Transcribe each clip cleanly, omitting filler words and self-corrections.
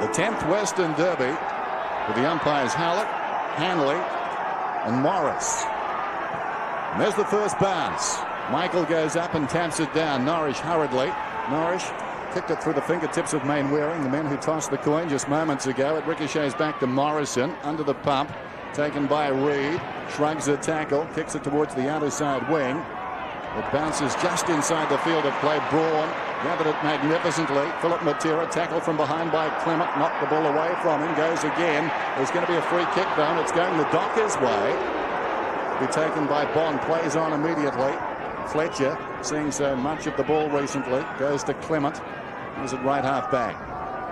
The 10th Western Derby with the umpires Howlett, Hanley and Morris. And there's the first bounce. Michael goes up and taps it down. Norris hurriedly. Norris kicked it through the fingertips of Mainwaring, the men who tossed the coin just moments ago. It ricochets back to Morrison under the pump. Taken by Reed. Shrugs the tackle. Kicks it towards the outer side wing. It bounces just inside the field of play. Braun gathered it magnificently. Philip Matera tackled from behind by Clement. Knocked the ball away from him. Goes again. There's going to be a free kick though. And it's going the Dockers' way. Be taken by Bond. Plays on immediately. Fletcher, seeing so much of the ball recently, goes to Clement. He's at right half back.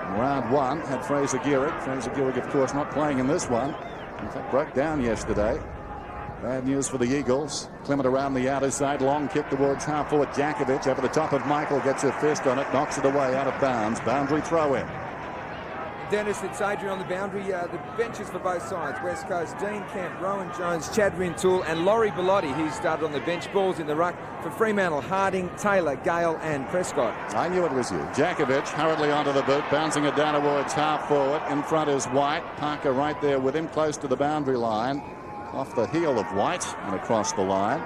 In round one had Fraser Gehrig. Fraser Gehrig, of course, not playing in this one. In fact, broke down yesterday. Bad news for the Eagles. Clement around the outer side. Long kick towards half forward. Jakovic over the top of Michael. Gets a fist on it. Knocks it away out of bounds. Boundary throw in. Dennis, it's Adrian on the boundary. The benches for both sides. West Coast, Dean Kemp, Rowan Jones, Chad Rintoul and Laurie Bellotti, who started on the bench. Balls in the ruck for Fremantle, Harding, Taylor, Gale and Prescott. I knew it was you. Jakovic hurriedly onto the boot, bouncing it down towards half forward. In front is White. Parker right there with him, close to the boundary line. Off the heel of White and across the line.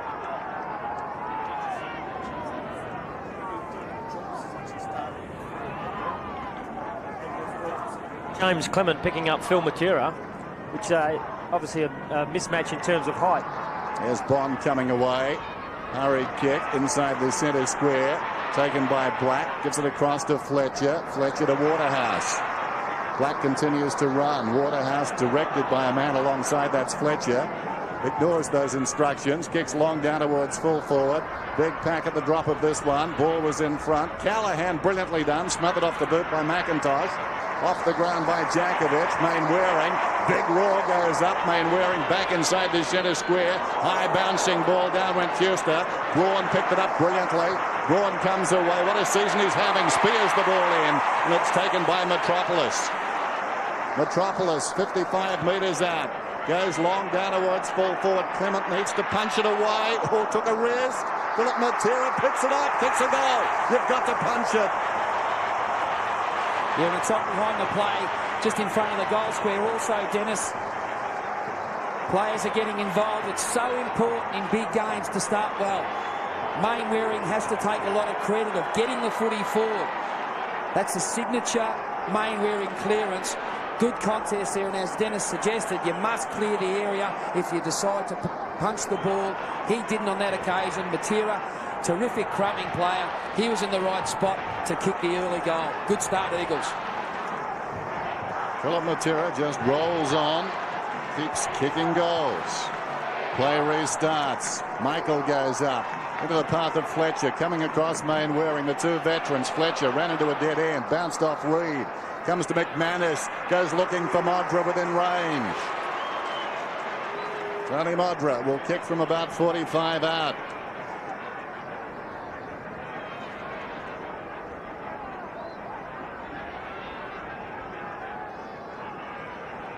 James Clement picking up Phil Matera, which obviously a mismatch in terms of height. There's Bond coming away. Hurried kick inside the centre square. Taken by Black. Gives it across to Fletcher. Fletcher to Waterhouse. Black continues to run. Waterhouse directed by a man alongside. That's Fletcher. Ignores those instructions. Kicks long down towards full forward. Big pack at the drop of this one. Ball was in front. Callahan brilliantly done. Smothered off the boot by McIntosh. Off the ground by Jakovic. Mainwaring. Big roar goes up. Mainwaring back inside the centre square. High bouncing ball. Down went Fuster. Braun picked it up brilliantly. Braun comes away. What a season he's having. Spears the ball in. And it's taken by Metropolis. Metropolis 55 metres out. Goes long down towards full forward. Clement needs to punch it away. Oh, took a risk. Philip Matera picks it up. Kicks a goal. You've got to punch it. Yeah, and it's up behind the play, just in front of the goal square. Also, Dennis, players are getting involved. It's so important in big games to start well. Mainwaring has to take a lot of credit of getting the footy forward. That's a signature Mainwaring clearance. Good contest there, and as Dennis suggested, you must clear the area if you decide to punch the ball. He didn't on that occasion. Matera, terrific crumbing player. He was in the right spot to kick the early goal. Good start, Eagles. Philip Matera just rolls on, keeps kicking goals. Play restarts. Michael goes up into the path of Fletcher, coming across Mainwaring. The two veterans. Fletcher ran into a dead end, bounced off Reed. Comes to McManus, goes looking for Modra within range. Tony Modra will kick from about 45 out.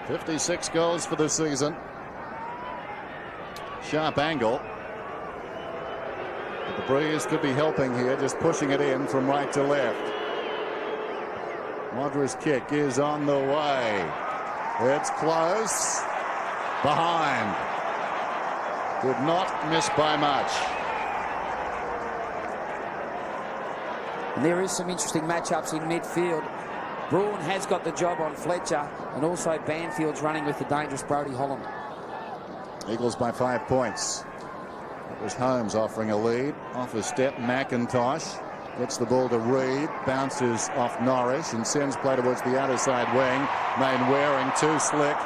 "56 goals for the season. Sharp angle. But the breeze could be helping here, just pushing it in from right to left. Modra's kick is on the way. It's close. Behind. Did not miss by much. And there is some interesting matchups in midfield. Braun has got the job on Fletcher, and also Banfield's running with the dangerous Brodie Holland. Eagles by 5 points. It was Holmes offering a lead. Off a step, McIntosh gets the ball to Reed, bounces off Norris and sends play towards the outer side wing. Mainwaring too slick.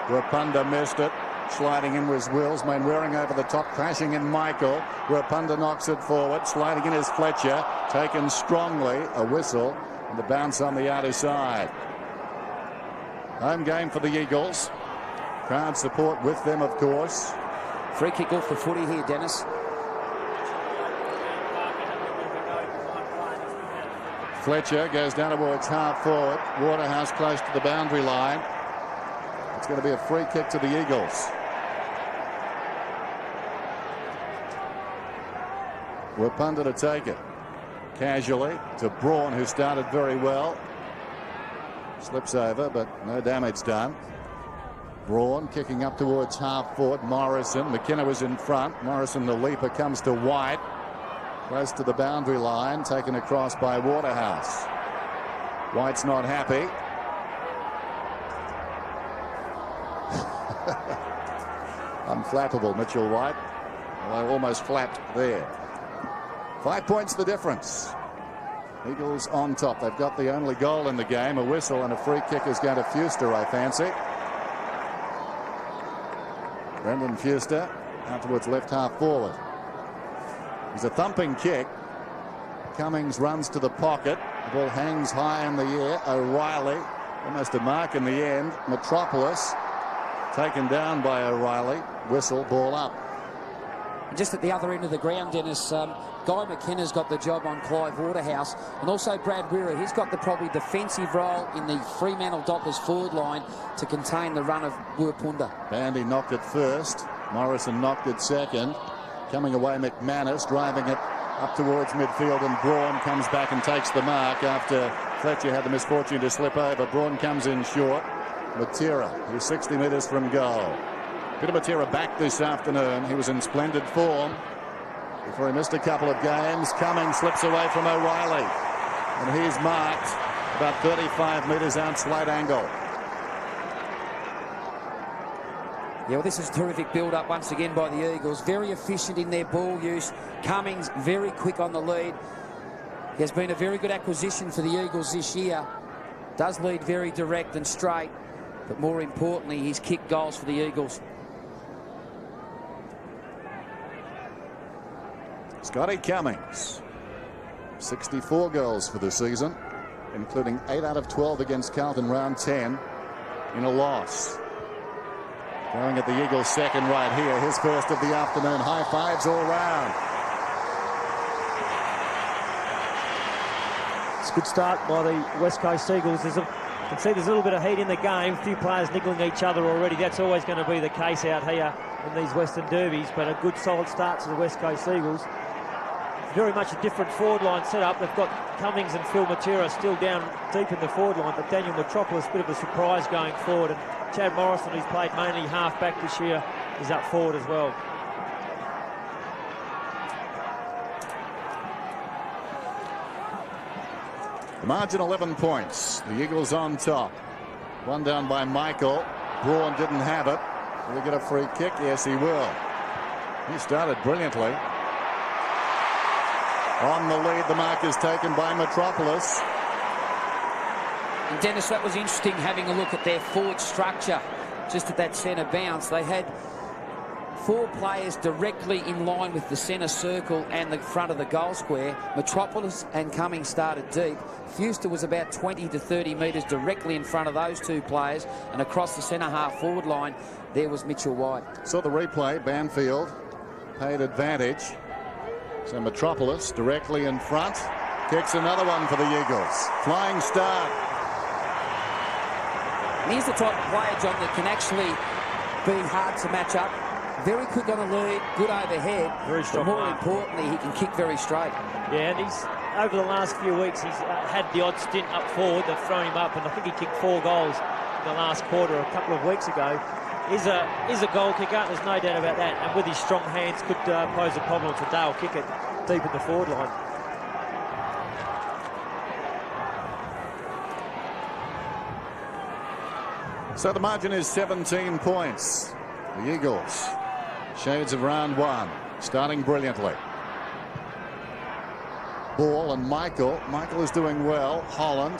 Rapunda missed it. Sliding in was Wills. Mainwaring over the top, crashing in Michael. Rapunda knocks it forward. Sliding in is Fletcher. Taken strongly. A whistle. And the bounce on the outer side. Home game for the Eagles. Crowd support with them, of course. Free kick off the footy here, Dennis. Fletcher goes down towards half forward. Waterhouse close to the boundary line. It's going to be a free kick to the Eagles. Rapunda to take it. Casually to Braun, who started very well. Slips over, but no damage done. Braun kicking up towards half forward. Morrison. McKenna was in front. Morrison, the leaper, comes to White. Close to the boundary line. Taken across by Waterhouse. White's not happy. Unflappable, Mitchell White. Although almost flapped there. 5 points the difference. Eagles on top. They've got the only goal in the game. A whistle and a free kick is going to Fuster, I fancy. Brendan Fuster out towards left half forward. He's a thumping kick. Cummings runs to the pocket. The ball hangs high in the air. O'Reilly almost a mark in the end. Metropolis taken down by O'Reilly. Whistle, ball up. Just at the other end of the ground, Dennis, Guy McKenna's got the job on Clive Waterhouse, and also Brad Wirra. He's got the probably defensive role in the Fremantle Dockers forward line to contain the run of Wirpunda. Bandy knocked it first. Morrison knocked it second. Coming away, McManus driving it up towards midfield, and Braun comes back and takes the mark after Fletcher had the misfortune to slip over. Braun comes in short. Matera, who's 60 metres from goal. Peter Matera back this afternoon. He was in splendid form before he missed a couple of games. Cummings slips away from O'Reilly, and he's marked about 35 metres out slight angle. Yeah, well, this is terrific build-up once again by the Eagles. Very efficient in their ball use. Cummings very quick on the lead. He has been a very good acquisition for the Eagles this year. Does lead very direct and straight, but more importantly, he's kicked goals for the Eagles. Scotty Cummings, 64 goals for the season, including 8 out of 12 against Carlton round 10 in a loss. Going at the Eagles' second right here, his first of the afternoon. High fives all round. It's a good start by the West Coast Eagles. You can see there's a little bit of heat in the game. A few players niggling each other already. That's always going to be the case out here in these Western derbies, but a good solid start to the West Coast Eagles. Very much a different forward line setup. They've got Cummings and Phil Matera still down deep in the forward line, but Daniel Metropolis, a bit of a surprise going forward, and Chad Morrison, who's played mainly half-back this year, is up forward as well. The margin 11 points. The Eagles on top. One down by Michael. Braun didn't have it. Will he get a free kick? Yes, he will. He started brilliantly. On the lead, the mark is taken by Metropolis. And Dennis, that was interesting having a look at their forward structure just at that centre bounce. They had 4 players directly in line with the centre circle and the front of the goal square. Metropolis and Cummings started deep. Fuster was about 20 to 30 metres directly in front of those 2 players, and across the centre half forward line there was Mitchell White. Saw the replay. Banfield paid advantage. So Metropolis directly in front. Kicks another one for the Eagles. Flying start. And he's the type of player, John, that can actually be hard to match up. Very quick on the lead, good overhead. Very strong. But more importantly, he can kick very straight. Yeah, and he's over the last few weeks, he's had the odd stint up forward. They've thrown him up, and I think he kicked 4 goals in the last quarter a couple of weeks ago. Is a goal kicker, there's no doubt about that, and with his strong hands could pose a problem to Dale kick it deep in the forward line. So the margin is 17 points. The Eagles, shades of round 1, starting brilliantly. Ball and Michael. Michael is doing well. Holland.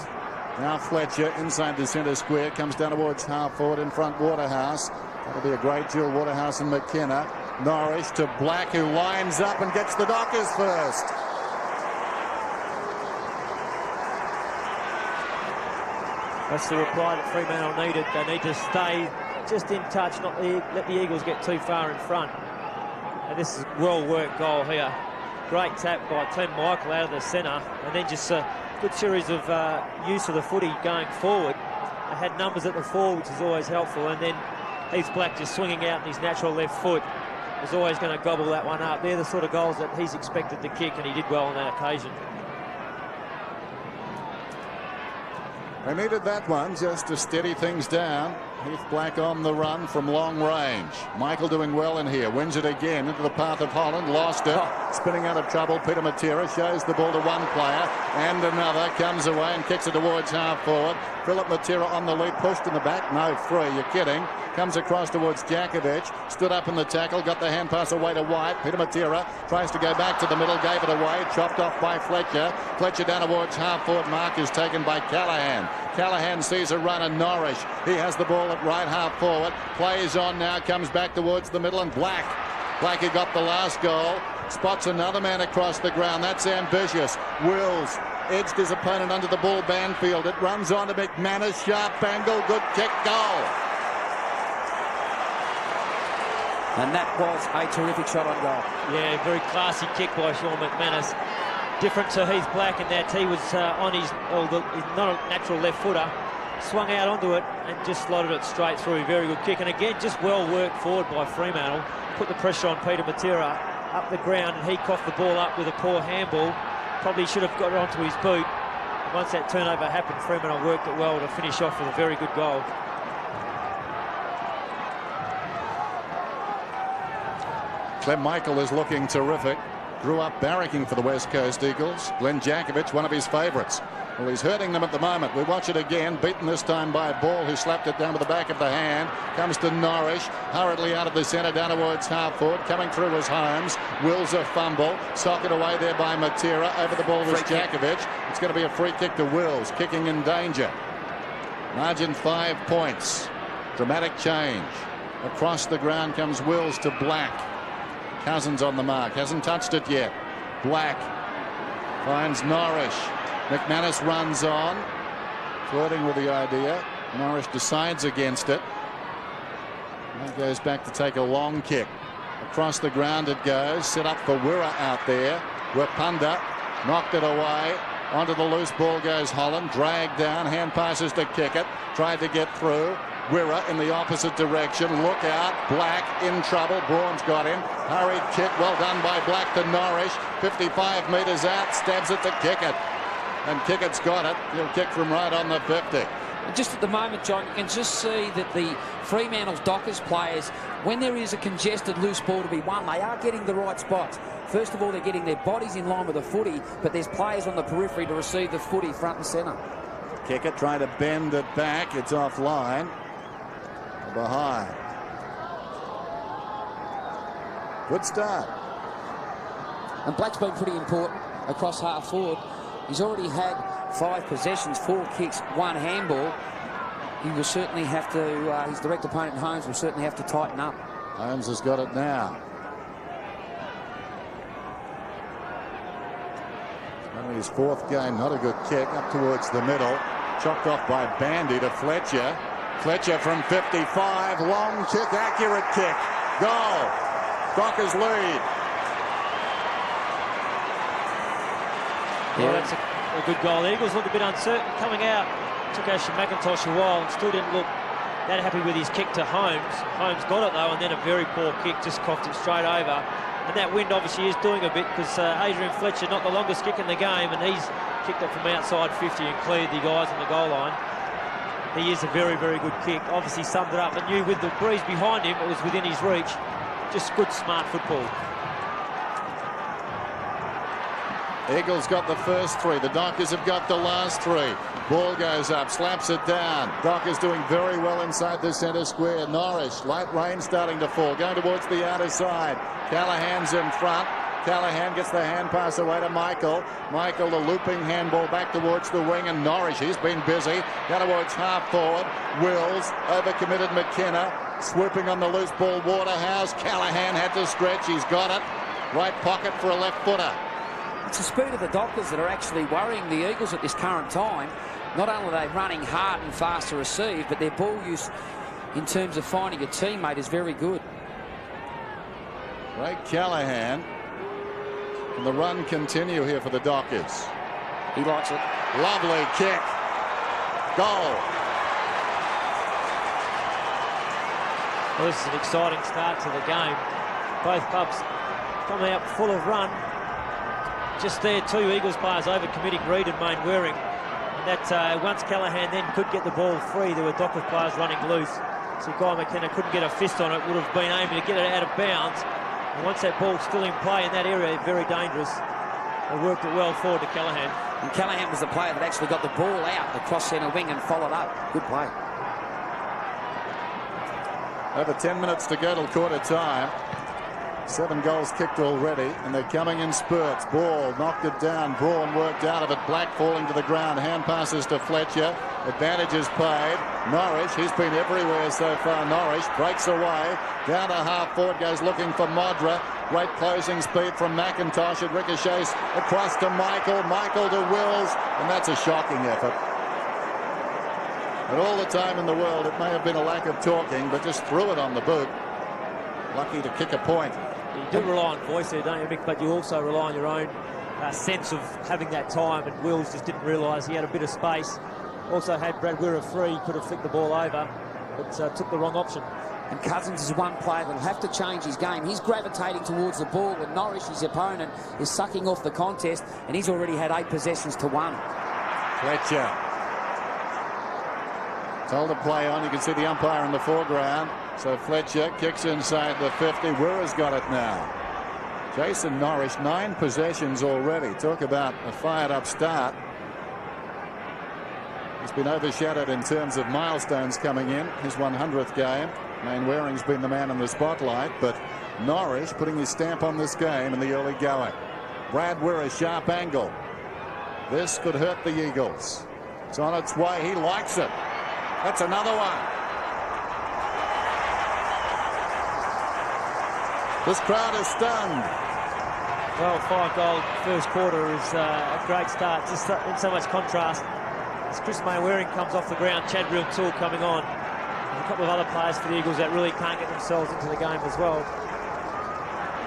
Now Fletcher inside the centre square. Comes down towards half forward in front. Waterhouse. That'll be a great duel. Waterhouse and McKenna. Norris to Black, who lines up and gets the Dockers first. That's the reply that Fremantle needed. They need to stay just in touch, not let the Eagles get too far in front. And this is a well-worked goal here. Great tap by Clem Michael out of the centre, and then just a good series of use of the footy going forward. They had numbers at the 4, which is always helpful, and then Heath Black just swinging out in his natural left foot is always going to gobble that one up. They're the sort of goals that he's expected to kick, and he did well on that occasion. They needed that one just to steady things down. Heath Black on the run from long range. Michael doing well in here. Wins it again into the path of Holland. Lost it. Spinning out of trouble. Peter Matera shows the ball to one player and another. Comes away and kicks it towards half forward. Philip Matera on the lead. Pushed in the back. No free. You're kidding. Comes across towards Jakovic. Stood up in the tackle. Got the hand pass away to White. Peter Matera tries to go back to the middle. Gave it away. Chopped off by Fletcher. Fletcher down towards half forward. Mark is taken by Callaghan. Callaghan sees a run in Norrish. He has the ball at right half forward. Plays on now. Comes back towards the middle and Black. Black who got the last goal. Spots another man across the ground. That's ambitious. Wills edged his opponent under the ball. Banfield. It runs on to McManus. Sharp angle. Good kick. Goal. And that was a terrific shot on goal. Yeah, very classy kick by Sean McManus. Different to Heath Black in that he was on his not a natural left footer. Swung out onto it and just slotted it straight through. Very good kick. And again, just well worked forward by Fremantle. Put the pressure on Peter Matera up the ground and he coughed the ball up with a poor handball. Probably should have got it onto his boot. And once that turnover happened, Fremantle worked it well to finish off with a very good goal. Clem Michael is looking terrific. Grew up barracking for the West Coast Eagles. Glenn Jakovic, one of his favourites. Well, he's hurting them at the moment. We watch it again. Beaten this time by Ball, who slapped it down with the back of the hand. Comes to Norrish. Hurriedly out of the centre, down towards half forward. Coming through was Holmes. Wills a fumble. Socket away there by Matera. Over the ball was Jakovic. It's going to be a free kick to Wills. Kicking in danger. Margin 5 points. Dramatic change. Across the ground comes Wills to Black. Cousins on the mark. Hasn't touched it yet. Black finds Norrish. McManus runs on. Flirting with the idea. Norrish decides against it. Now goes back to take a long kick. Across the ground it goes. Set up for Wirra out there. Wapunda knocked it away. Onto the loose ball goes Holland. Dragged down. Hand passes to kick it. Tried to get through. Wirra in the opposite direction. Look out. Black in trouble. Braun's got him. Hurried kick. Well done by Black to Norrish. 55 metres out. Stabs it to Kickett. And Kickett's got it. He'll kick from right on the 50. Just at the moment, John, you can just see that the Fremantle's Dockers players, when there is a congested loose ball to be won, they are getting the right spots. First of all, they're getting their bodies in line with the footy, but there's players on the periphery to receive the footy front and centre. Kickett trying to bend it back. It's offline. Behind. Good start. And Black's been pretty important across half forward. He's already had 5 possessions, 4 kicks, 1 handball. He will certainly have to, his direct opponent Holmes will certainly have to tighten up. Holmes has got it now. Only his 4th game, not a good kick, up towards the middle. Chopped off by Bandy to Fletcher. Fletcher from 55, long kick, accurate kick. Goal. Dockers lead. Yeah, that's a good goal. The Eagles look a bit uncertain coming out. Took Ashton McIntosh a while and still didn't look that happy with his kick to Holmes. Holmes got it though, and then a very poor kick, just coughed it straight over. And that wind obviously is doing a bit because Adrian Fletcher, not the longest kick in the game, and he's kicked it from outside 50 and cleared the guys on the goal line. He is a very, very good kick. Obviously summed it up and knew with the breeze behind him it was within his reach. Just good, smart football. Eagles got the first 3. The Dockers have got the last 3. Ball goes up, slaps it down. Dockers doing very well inside the centre square. Norrish, light rain starting to fall. Going towards the outer side. Callaghan's in front. Callaghan gets the hand pass away to Michael. Michael, the looping handball back towards the wing, and Norrish, he's been busy. Down towards half forward. Wills, overcommitted McKenna. Swooping on the loose ball, Waterhouse. Callaghan had to stretch, he's got it. Right pocket for a left footer. It's the speed of the Dockers that are actually worrying the Eagles at this current time. Not only are they running hard and fast to receive, but their ball use in terms of finding a teammate is very good. Ray Callaghan. And the run continue here for the Dockers. He likes it. Lovely kick. Goal. Well, this is an exciting start to the game. Both clubs come out full of run. Just there, 2 Eagles players over committing Reid and Main Waring. And that once Callaghan then could get the ball free, there were Dockers players running loose. So Guy McKenna couldn't get a fist on it, would have been aiming to get it out of bounds. And once that ball's still in play in that area, very dangerous. They worked it well forward to Callaghan. And Callaghan was the player that actually got the ball out across centre wing and followed up. Good play. Over 10 minutes to go till quarter time. 7 goals kicked already, and they're coming in spurts. Ball knocked it down. Braun worked out of it. Black falling to the ground. Hand passes to Fletcher. Advantage is paid. Norris, he's been everywhere so far. Norris breaks away. Down to half forward, goes looking for Modra. Great closing speed from McIntosh. It ricochets across to Michael. Michael to Wills, and that's a shocking effort. And all the time in the world, it may have been a lack of talking, but just threw it on the boot. Lucky to kick a point. You do rely on voice there, don't you, Mick? But you also rely on your own sense of having that time, and Wills just didn't realise he had a bit of space. Also had Brad Wirra free, could have flicked the ball over, but took the wrong option. And Cousins is one player that'll have to change his game. He's gravitating towards the ball when Norris, his opponent, is sucking off the contest, and he's already had 8 possessions to 1. Fletcher told to play on. You can see the umpire in the foreground. So Fletcher kicks inside the 50. Wirra's got it now. Jason Norris, 9 possessions already. Talk about a fired up start. He's been overshadowed in terms of milestones coming in. His 100th game. Mainwaring's been the man in the spotlight, but Norris putting his stamp on this game in the early going. Brad Wirra, sharp angle. This could hurt the Eagles. It's on its way. He likes it. That's another one. This crowd is stunned. Well, 5-goal first quarter is a great start. Just in so much contrast. As Chris Mainwaring comes off the ground, Chad Tool coming on. And a couple of other players for the Eagles that really can't get themselves into the game as well.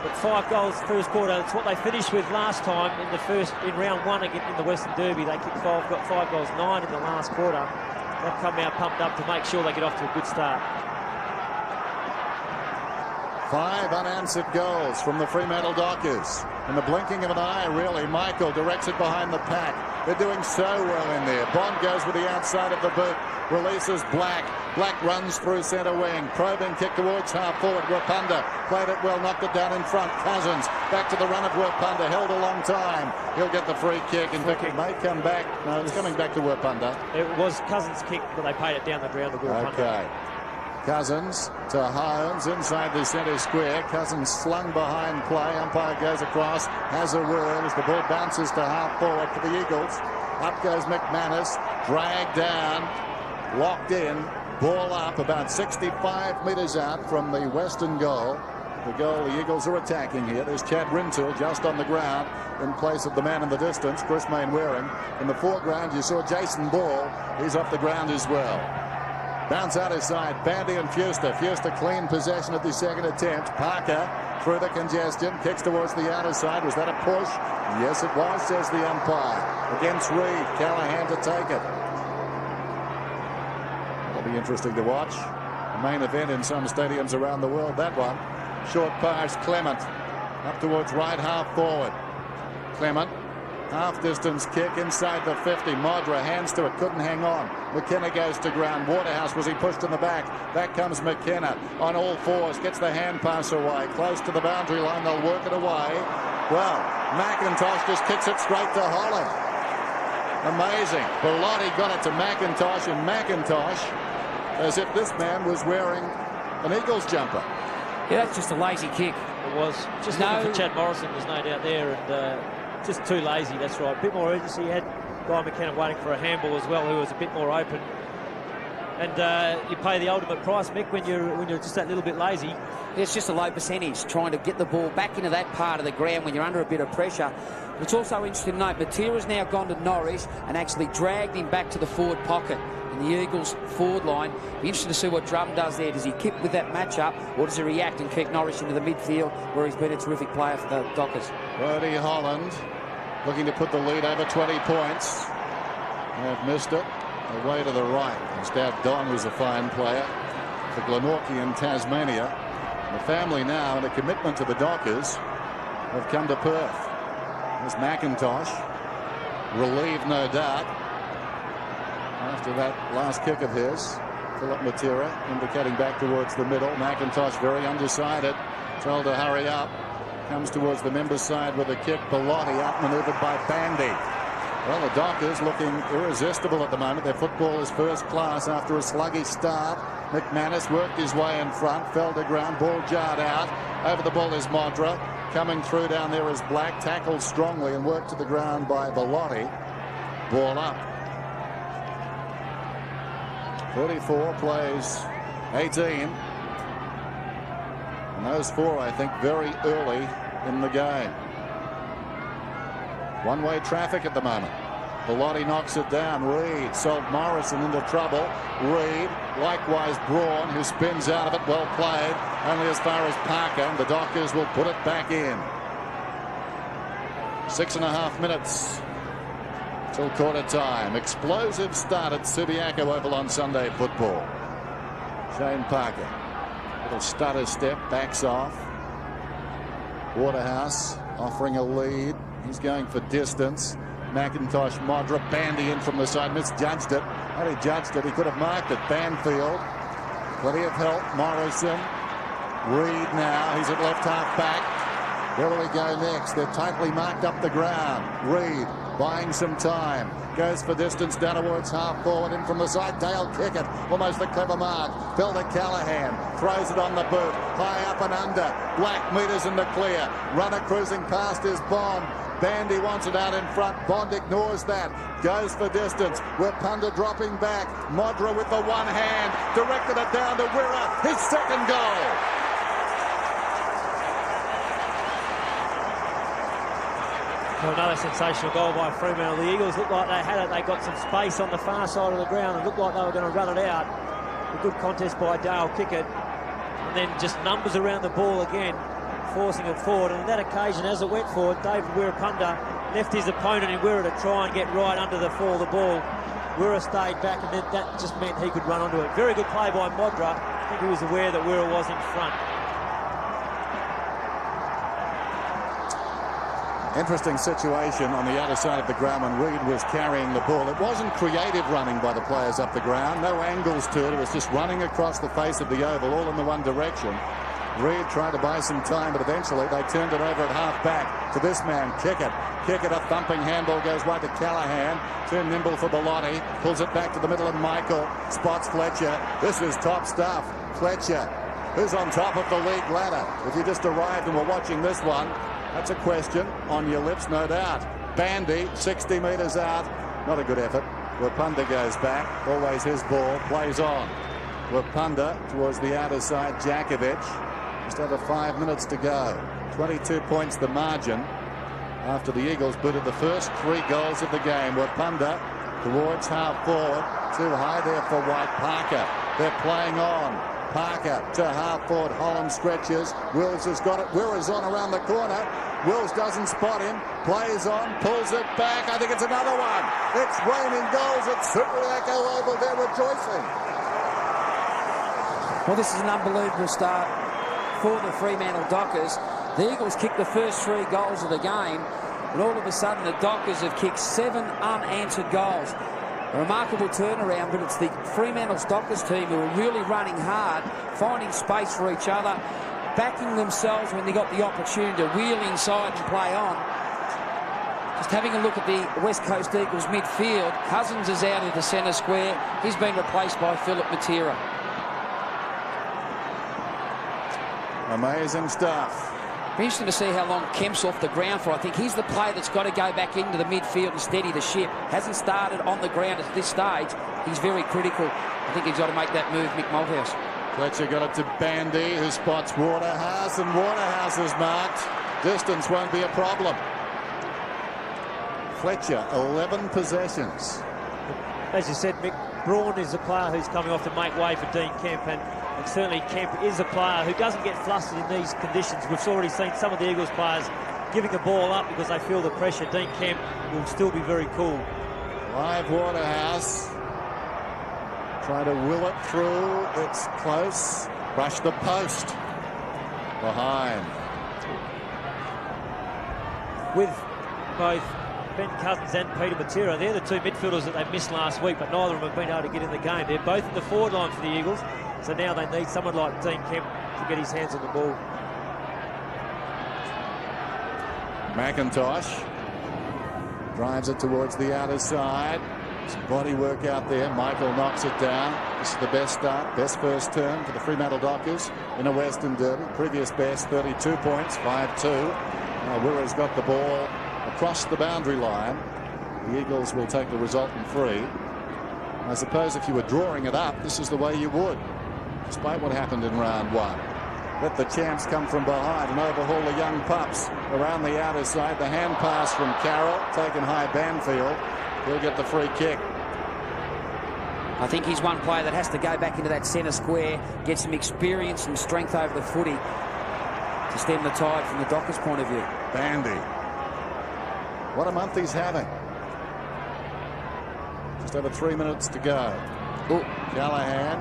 But 5 goals first quarter, that's what they finished with last time in round 1 again in the Western Derby. They kicked 5, got 5 goals, 9 in the last quarter. They've come out pumped up to make sure they get off to a good start. 5 unanswered goals from the Fremantle Dockers. In the blinking of an eye, really, Michael directs it behind the pack. They're doing so well in there. Bond goes with the outside of the boot. Releases Black. Black runs through centre wing. Probing kick towards half forward. Wapunda played it well, knocked it down in front. Cousins back to the run of Wapunda. Held a long time. He'll get the free kick. In fact, it may come back. No, it's coming back to Wapunda. It was Cousins' kick, but they paid it down the ground to Wapunda. Okay. Cousins to Holmes inside the centre square. Cousins slung behind play. Umpire goes across. Has a word as the ball bounces to half forward for the Eagles. Up goes McManus. Dragged down. Locked in. Ball up about 65 metres out from the western goal. The goal the Eagles are attacking here. There's Chad Rintoul just on the ground in place of the man in the distance, Chris Mainwaring. In the foreground you saw Jason Ball. He's off the ground as well. Bounce out his side. Bandy and Fuster. Fuster clean possession at the second attempt. Parker through the congestion. Kicks towards the outer side. Was that a push? Yes, it was, says the umpire. Against Reed. Callaghan to take it. It'll be interesting to watch. A main event in some stadiums around the world, that one. Short pass. Clement. Up towards right half forward. Clement. Half distance kick inside the 50. Modra hands to it, couldn't hang on. McKenna goes to ground. Waterhouse, was he pushed in the back? Back comes McKenna on all fours, gets the hand pass away. Close to the boundary line, they'll work it away. Well, McIntosh just kicks it straight to Holland. Amazing. Bellotti got it to McIntosh, and McIntosh, as if this man was wearing an Eagles jumper. Yeah, that's just a lazy kick. It was. Just looking for Chad Morrison, there's no doubt there, and just too lazy, that's right. A bit more urgency. He had Guy McKenna waiting for a handball as well, who was a bit more open. And you pay the ultimate price, Mick, when you're just that little bit lazy. It's just a low percentage, trying to get the ball back into that part of the ground when you're under a bit of pressure. But it's also interesting to note, Matera's now gone to Norris and actually dragged him back to the forward pocket in the Eagles' forward line. Be interesting to see what Drum does there. Does he keep with that matchup, or does he react and kick Norris into the midfield, where he's been a terrific player for the Dockers? Brody Holland looking to put the lead over 20 points. They've missed it. Away to the right. His dad Don was a fine player for Glenorchy in Tasmania. And the family now, and a commitment to the Dockers, have come to Perth. There's McIntosh, relieved no doubt. after that last kick of his. Philip Matera indicating back towards the middle. McIntosh very undecided. Told to hurry up. Comes towards the members' side with a kick. Bellotti outmaneuvered by Bandy. Well, the Dockers looking irresistible at the moment. Their football is first class after a sluggish start. McManus worked his way in front, fell to ground, ball jarred out. Over the ball is Modra. Coming through down there is Black, tackled strongly and worked to the ground by Bellotti. Ball up. 34 plays 18. And those four, I think, very early in the game. One-way traffic at the moment. Bellotti knocks it down. Reid sold Morrison into trouble. Reid, likewise Braun, who spins out of it. Well played. Only as far as Parker. And the Dockers will put it back in. 6.5 minutes till quarter time. Explosive start at Subiaco Oval on Sunday football. Shane Parker. Little stutter step, backs off. Waterhouse offering a lead. He's going for distance. McIntosh, Modra, Bandy in from the side, misjudged it. Had he judged it, he could have marked it. Banfield, plenty of help. Morrison, Reid now, he's at left half back. Where will he go next? They're tightly marked up the ground. Reid buying some time. Goes for distance down towards half forward. In from the side. Dale Kickett. Almost a clever mark. Fell to Callahan. Throws it on the boot. High up and under. Black meters in the clear. Runner cruising past his Bond. Bandy wants it out in front. Bond ignores that. Goes for distance. Wapunda dropping back. Modra with the one hand. Directed it down to Wirra. His second goal. Well, another sensational goal by Fremantle. The Eagles looked like they had it. They got some space on the far side of the ground and looked like they were going to run it out. A good contest by Dale Kickett. And then just numbers around the ball again, forcing it forward. And on that occasion, as it went forward, David Wirra left his opponent in Wirra to try and get right under the fall of the ball. Wirra stayed back, and then that just meant he could run onto it. Very good play by Modra. I think he was aware that Wirra was in front. Interesting situation on the outer side of the ground when Reid was carrying the ball. It wasn't creative running by the players up the ground. No angles to it. It was just running across the face of the oval, all in the one direction. Reid tried to buy some time, but eventually they turned it over at half back to this man, Kickett. Kickett, a thumping handball goes right to Callahan. Too nimble for Bellotti. Pulls it back to the middle, and Michael spots Fletcher. This is top stuff. Fletcher, who's on top of the league ladder. If you just arrived and were watching this one, that's a question on your lips, no doubt. Bandy, 60 metres out. Not a good effort. Wapunda goes back. Always his ball. Plays on. Wapunda towards the outer side. Jakovic. Just over 5 minutes to go. 22 points the margin after the Eagles booted the first 3 goals of the game. Wapunda towards half forward. Too high there for White. Parker. They're playing on. Parker to half forward. Holland stretches. Wills has got it. Wirra's on around the corner. Wills doesn't spot him. Plays on. Pulls it back. I think it's another one. It's raining goals at Subiaco Oval. They're rejoicing. Well, this is an unbelievable start for the Fremantle Dockers. The Eagles kicked the first 3 goals of the game, and all of a sudden the Dockers have kicked 7 unanswered goals. A remarkable turnaround, but it's the Fremantle Dockers team who are really running hard, finding space for each other, backing themselves when they got the opportunity to wheel inside and play on. Just having a look at the West Coast Eagles midfield, Cousins is out into centre square. He's been replaced by Philip Matera. Amazing stuff. Be interesting to see how long Kemp's off the ground for. I think he's the player that's got to go back into the midfield and steady the ship. Hasn't started on the ground at this stage. He's very critical. I think he's got to make that move, Mick Malthouse. Fletcher got it to Bandy, who spots Waterhouse, and Waterhouse is marked. Distance won't be a problem. Fletcher, 11 possessions. As you said, Mick, Braun is a player who's coming off to make way for Dean Kemp, and certainly Kemp is a player who doesn't get flustered in these conditions. We've already seen some of the Eagles players giving the ball up because they feel the pressure. Dean Kemp will still be very cool. Live Waterhouse. Try to will it through. It's close. Brush the post. Behind. With both Ben Cousins and Peter Matera. They're the two midfielders that they missed last week, but neither of them have been able to get in the game. They're both in the forward line for the Eagles, so now they need someone like Dean Kemp to get his hands on the ball. McIntosh drives it towards the outer side. Some body work out there. Michael knocks it down. This is the best start, best first term for the Fremantle Dockers in a Western Derby. Previous best, 32 points, 5-2. Now Wirra's got the ball across the boundary line. The Eagles will take the resultant free. I suppose if you were drawing it up, this is the way you would, despite what happened in round one. Let the champs come from behind and overhaul the young pups around the outer side. The hand pass from Carroll, taken high Banfield. He'll get the free kick. I think he's one player that has to go back into that centre square, get some experience and strength over the footy to stem the tide from the Dockers' point of view. Bandy. What a month he's having. Just over 3 minutes to go. Ooh. Callahan.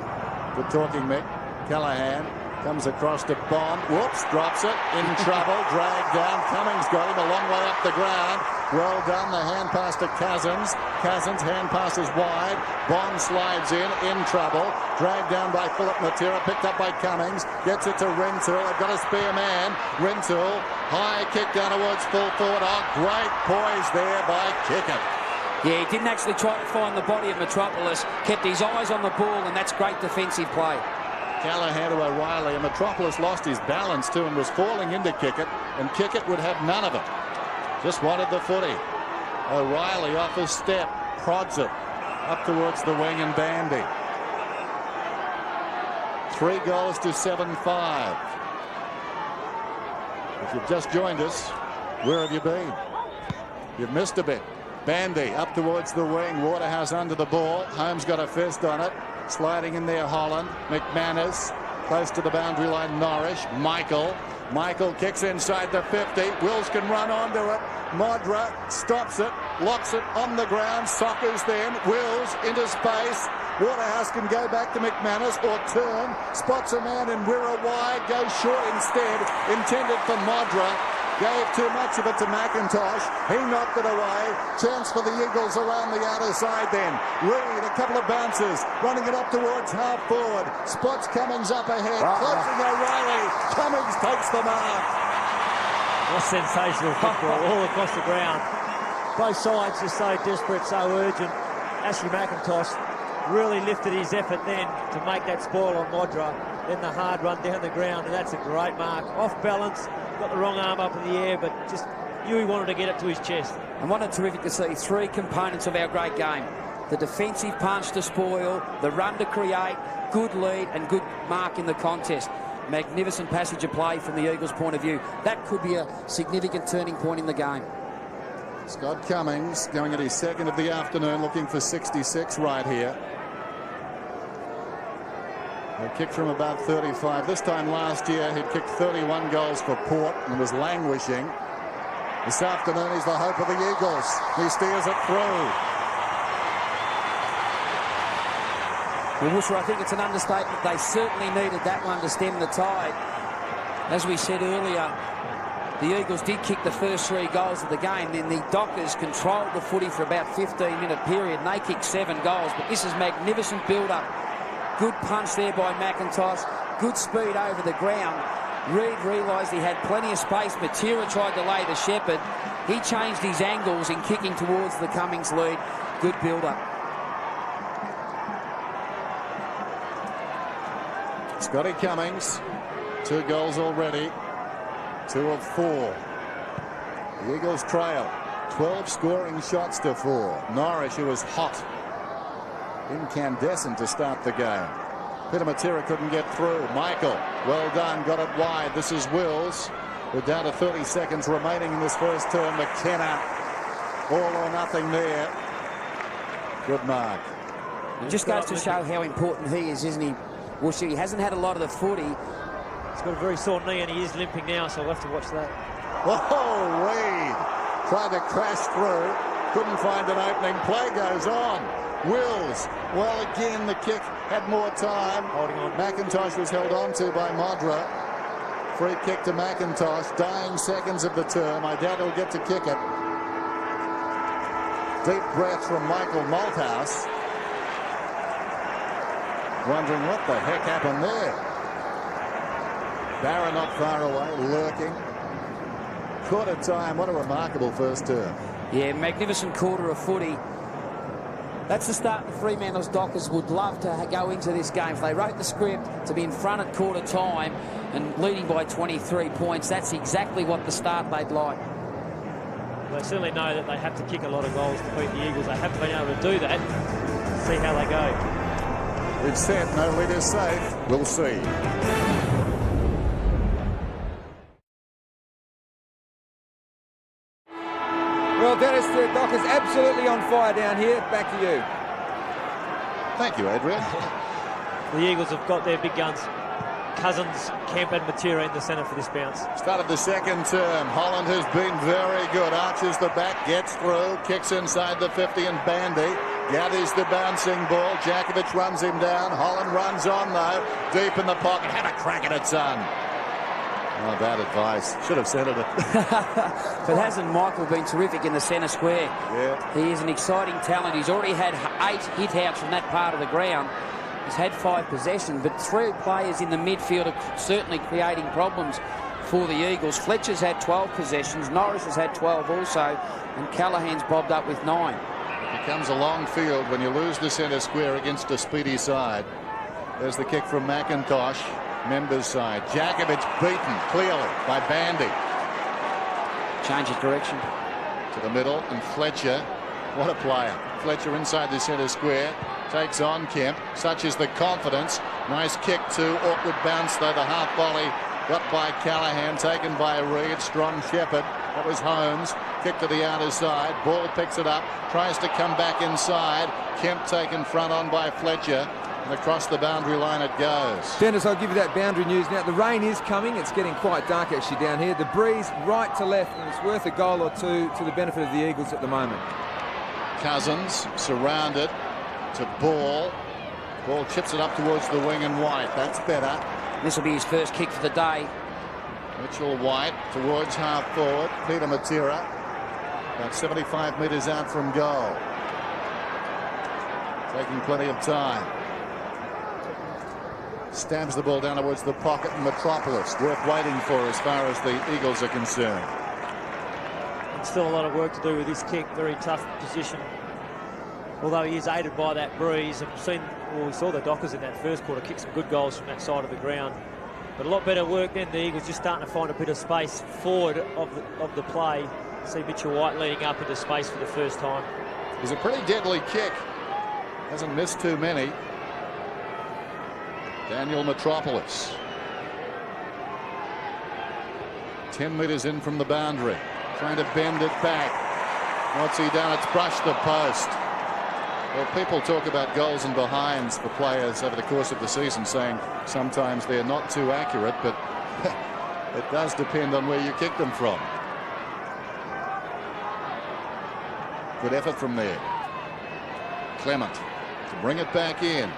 Good talking, Mick. Callahan comes across to Bond. Whoops, drops it. In trouble. Dragged down. Cummings got him a long way up the ground. Well done. The hand pass to Cousins. Cousins hand passes wide. Bond slides in trouble. Dragged down by Philip Matera. Picked up by Cummings. Gets it to Rintoul. They've got a spare man. Rintoul. High kick down towards full forward. Oh, great poise there by Kickett. Yeah, he didn't actually try to find the body of Metropolis. Kept his eyes on the ball, and that's great defensive play. Callahan to O'Reilly, and Metropolis lost his balance too and was falling into Kickett, and Kickett would have none of it. Just wanted the footy. O'Reilly off his step, prods it up towards the wing and Bandy. 3 goals to 7-5. If you've just joined us, where have you been? You've missed a bit. Bandy up towards the wing. Waterhouse under the ball. Holmes got a fist on it. Sliding in there, Holland. McManus close to the boundary line. Norrish. Michael kicks inside the 50. Wills can run onto it. Modra stops it. Locks it on the ground. Sockers then. Wills into space. Waterhouse can go back to McManus or turn. Spots a man in Wirra wide. Goes short instead. Intended for Modra. Gave too much of it to McIntosh. He knocked it away. Chance for the Eagles around the outer side then. Reed, a couple of bounces. Running it up towards half forward. Spots Cummings up ahead. Closing O'Reilly. Cummings takes the mark. What sensational football all across the ground. Both sides just so desperate, so urgent. Ashley McIntosh really lifted his effort then to make that spoil on Modra. Then the hard run down the ground, and that's a great mark. Off balance. Got the wrong arm up in the air, but just knew he wanted to get it to his chest. And what a terrific to see. 3 components of our great game. The defensive punch to spoil, the run to create, good lead and good mark in the contest. Magnificent passage of play from the Eagles' point of view. That could be a significant turning point in the game. Scott Cummings going at his second of the afternoon, looking for 66 right here. A kick from about 35. This time last year, he'd kicked 31 goals for Port and was languishing. This afternoon, he's the hope of the Eagles. He steers it through. Well, Worcester, I think it's an understatement. They certainly needed that one to stem the tide. As we said earlier, the Eagles did kick the first 3 goals of the game. Then the Dockers controlled the footy for about a 15-minute period, and they kicked 7 goals. But this is magnificent build-up. Good punch there by McIntosh. Good speed over the ground. Reed realised he had plenty of space. Matera tried to lay the shepherd. He changed his angles in kicking towards the Cummings lead. Good build-up. Scotty Cummings, 2 goals already. 2 of 4. The Eagles trail. 12 scoring shots to 4. Norrish, who was hot, incandescent to start the game. Peter Matera couldn't get through. Michael, well done, got it wide. This is Wills. We're down to 30 seconds remaining in this first term. McKenna, all or nothing there. Good mark. It just goes to show how important he is, isn't he? Well, he hasn't had a lot of the footy. He's got a very sore knee and he is limping now, so we'll have to watch that. Oh, Reed tried to crash through. Couldn't find an opening. Play goes on. Wills, well, again, the kick had more time. Holding on. McIntosh was held on to by Modra. Free kick to McIntosh. Dying seconds of the term. I doubt he'll get to kick it. Deep breath from Michael Malthouse. Wondering what the heck happened there. Barra not far away, lurking. Quarter time, what a remarkable first term. Yeah, magnificent quarter of footy. That's the start the Fremantle's Dockers would love to go into this game. If they wrote the script to be in front at quarter time and leading by 23 points, that's exactly what the start they'd like. They certainly know that they have to kick a lot of goals to beat the Eagles. They haven't been able to do that. See how they go. We've said no lead is safe. We'll see. Well, Dennis, the Dockers absolutely on fire down here. Back to you. Thank you, Adrian. The Eagles have got their big guns. Cousins, Kemp and Matera in the centre for this bounce. Started the second term. Holland has been very good. Arches the back, gets through, kicks inside the 50 and Bandy gathers the bouncing ball. Jakovic runs him down. Holland runs on though. Deep in the pocket. Have a crack at it, son. Oh, bad advice. Should have centred it. But hasn't Michael been terrific in the centre square? Yeah. He is an exciting talent. He's already had 8 hit-outs from that part of the ground. He's had 5 possessions, but 3 players in the midfield are certainly creating problems for the Eagles. Fletcher's had 12 possessions, Norris has had 12 also, and Callahan's bobbed up with 9. It becomes a long field when you lose the centre square against a speedy side. There's the kick from McIntosh, Members side. Jakovic beaten clearly by Bandy. Change of direction. To the middle, and Fletcher, what a player. Fletcher inside the centre square. Takes on Kemp. Such is the confidence. Nice kick to awkward bounce though. The half volley got by Callahan, taken by Reid. Strong Shepherd. That was Holmes. Kick to the outer side. Ball picks it up. Tries to come back inside. Kemp taken front on by Fletcher. And across the boundary line it goes. Dennis, I'll give you that boundary news now. The rain is coming. It's getting quite dark actually down here. The breeze right to left, and it's worth a goal or two to the benefit of the Eagles at the moment. Cousins surrounded to Ball. Ball chips it up towards the wing and White. That's better. This will be his first kick for the day. Mitchell White towards half forward. Peter Matera about 75 metres out from goal. Taking plenty of time. Stabs the ball down towards the pocket, and Metropolis worth waiting for as far as the Eagles are concerned. Still a lot of work to do with this kick. Very tough position. Although he is aided by that breeze. And we saw the Dockers in that first quarter kick some good goals from that side of the ground. But a lot better work then. The Eagles just starting to find a bit of space forward of the play. See Mitchell White leading up into space for the first time. It was a pretty deadly kick. Hasn't missed too many. Daniel Metropolis. 10 metres in from the boundary. Trying to bend it back. What's he done? It's brushed the post. Well, people talk about goals and behinds for players over the course of the season, saying sometimes they're not too accurate, but it does depend on where you kick them from. Good effort from there. Clement to bring it back in.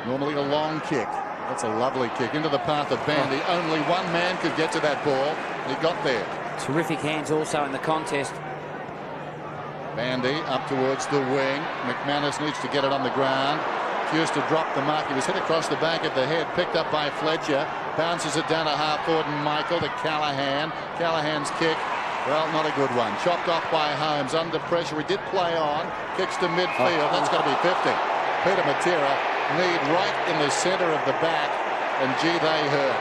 Normally a long kick. That's a lovely kick into the path of Bandy. Only one man could get to that ball. He got there. Terrific hands also in the contest. Bandy up towards the wing. McManus needs to get it on the ground. Refused to drop the mark. He was hit across the back of the head. Picked up by Fletcher. Bounces it down to half forward and Michael to Callahan. Callahan's kick. Well, not a good one. Chopped off by Holmes. Under pressure. He did play on. Kicks to midfield. That's going to be 50. Peter Matera. Need right in the centre of the back, and gee, they hurt.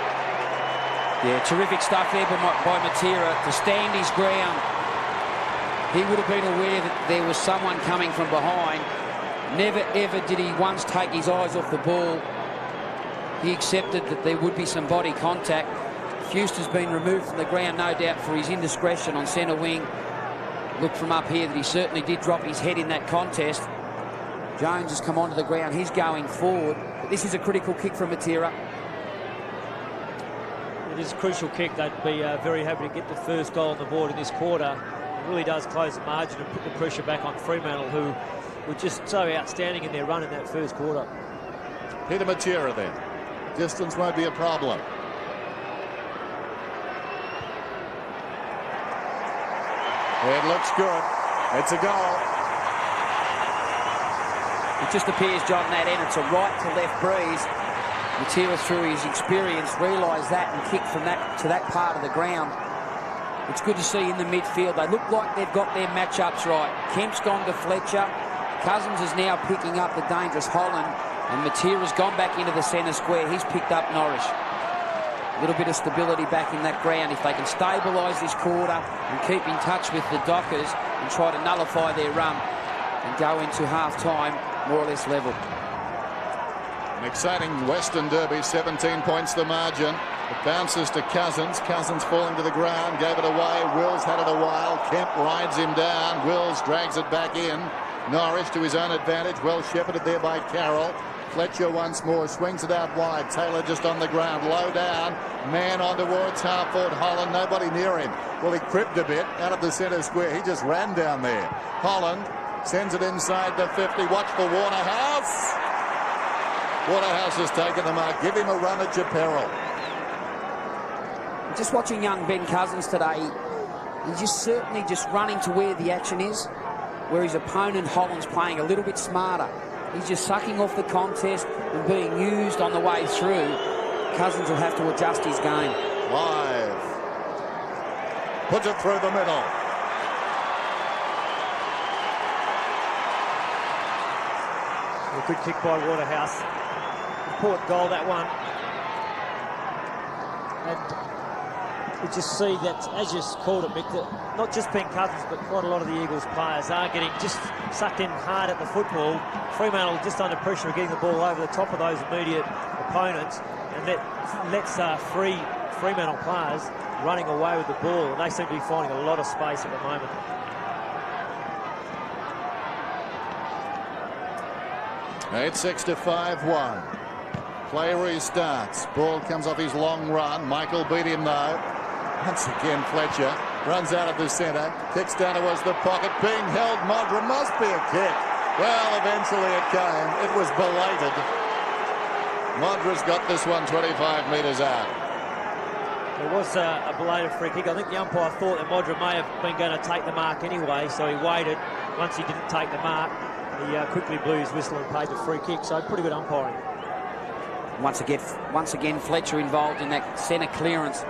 Yeah, terrific stuff there by Matera to stand his ground. He would have been aware that there was someone coming from behind. Never ever did he once take his eyes off the ball. He accepted that there would be some body contact. Fuster's been removed from the ground, no doubt, for his indiscretion on centre wing. Look from up here that he certainly did drop his head in that contest. Jones has come onto the ground. He's going forward. But this is a critical kick from Matera. It is a crucial kick. They'd be very happy to get the first goal on the board in this quarter. It really does close the margin and put the pressure back on Fremantle, who were just so outstanding in their run in that first quarter. Peter Matera then. Distance won't be a problem. It looks good. It's a goal. It just appears, John, that end, it's a right to left breeze. Matera, through his experience, realised that and kicked from that to that part of the ground. It's good to see in the midfield. They look like they've got their matchups right. Kemp's gone to Fletcher. Cousins is now picking up the dangerous Holland. And Matera's gone back into the centre square. He's picked up Norris. A little bit of stability back in that ground. If they can stabilise this quarter and keep in touch with the Dockers and try to nullify their run and go into half-time more or less level. An exciting Western Derby, 17 points the margin. It bounces to Cousins. Cousins falling to the ground, gave it away. Wills had it a while. Kemp rides him down. Wills drags it back in. Norris to his own advantage. Well shepherded there by Carroll. Fletcher once more swings it out wide. Taylor just on the ground, low down. Man on towards half forward Holland. Nobody near him. Well, he cribbed a bit out of the centre square. He just ran down there. Holland sends it inside the 50. Watch for Waterhouse. Waterhouse has taken the mark. Give him a run at your peril. Just watching young Ben Cousins today, he's just certainly just running to where the action is, where his opponent Holland's playing a little bit smarter. He's just sucking off the contest and being used on the way through. Cousins will have to adjust his game. Live. Puts it through the middle. A good kick by Waterhouse. Important goal, that one. And you just see that, as you called it, Mick, that not just Ben Cousins, but quite a lot of the Eagles players are getting just sucked in hard at the football. Fremantle just under pressure of getting the ball over the top of those immediate opponents, and lets Fremantle players running away with the ball, and they seem to be finding a lot of space at the moment. It's 6 to 5-1. Play restarts. Ball comes off his long run. Michael beat him though. Once again Fletcher runs out of the centre, kicks down towards the pocket, being held. Modra, must be a kick. Well, eventually it came. It was belated. Modra's got this one 25 metres out. It was a belated free kick. I think the umpire thought that Modra may have been going to take the mark anyway, so he waited. Once he didn't take the mark, he quickly blew his whistle and paid the free kick. So pretty good umpiring. Once again, Fletcher involved in that centre clearance.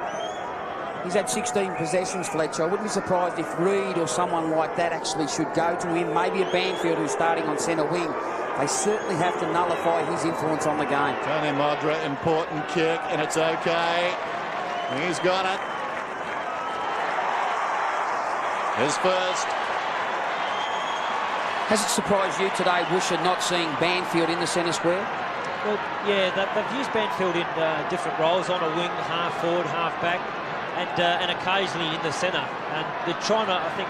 He's had 16 possessions, Fletcher. I wouldn't be surprised if Reid or someone like that actually should go to him. Maybe a Banfield who's starting on centre wing. They certainly have to nullify his influence on the game. Tony Modra, important kick, and it's okay. He's got it. His first. Has it surprised you today, Woosha, not seeing Banfield in the centre square? Well, yeah, they've used Banfield in different roles, on a wing, half forward, half back, and occasionally in the centre. And they're trying to, I think,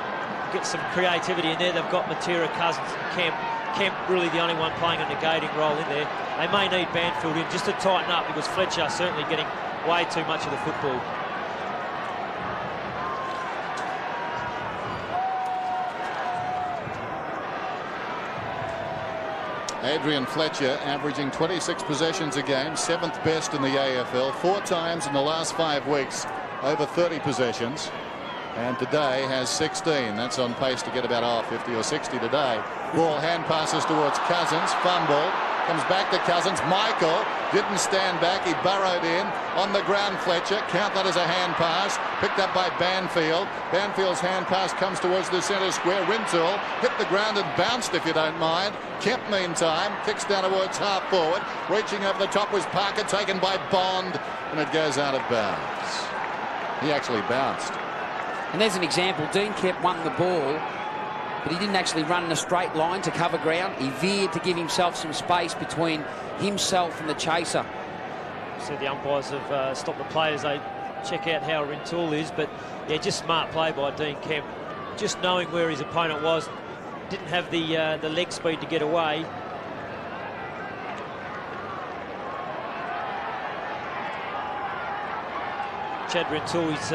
get some creativity in there. They've got Matera, Cousins, and Kemp. Kemp really the only one playing a negating role in there. They may need Banfield in just to tighten up, because Fletcher certainly getting way too much of the football. Adrian Fletcher averaging 26 possessions a game, 7th best in the AFL, 4 times in the last 5 weeks over 30 possessions, and today has 16. That's on pace to get about 50 or 60 today. Ball hand passes towards Cousins, fumble, comes back to Cousins. Michael didn't stand back, he burrowed in on the ground. Fletcher, count that as a hand pass, picked up by Banfield. Banfield's hand pass comes towards the centre square. Rintoul hit the ground and bounced, if you don't mind. Kemp, meantime, kicks down towards half forward. Reaching over the top was Parker, taken by Bond, and it goes out of bounds. He actually bounced. And there's an example. Dean Kemp won the ball, but he didn't actually run in a straight line to cover ground. He veered to give himself some space between himself and the chaser. So the umpires have stopped the players. They check out how Rintoul is, but yeah, just smart play by Dean Kemp. Just knowing where his opponent was. Didn't have the leg speed to get away. Chad Rintoul is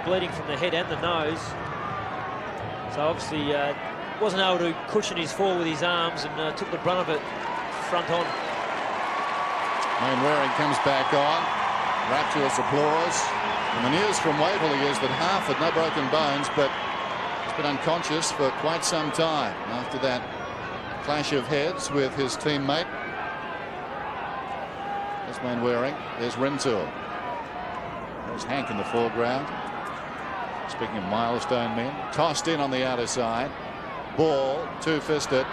bleeding from the head and the nose. So obviously wasn't able to cushion his fall with his arms, and took the brunt of it front on. Mainwaring comes back on. Rapturous applause. And the news from Waverley is that half had no broken bones, but He's been unconscious for quite some time after that clash of heads with his teammate. There's Mainwaring. There's Rintoul. There's Hank in the foreground. Speaking of milestone men, tossed in on the outer side. Ball, two-fisted,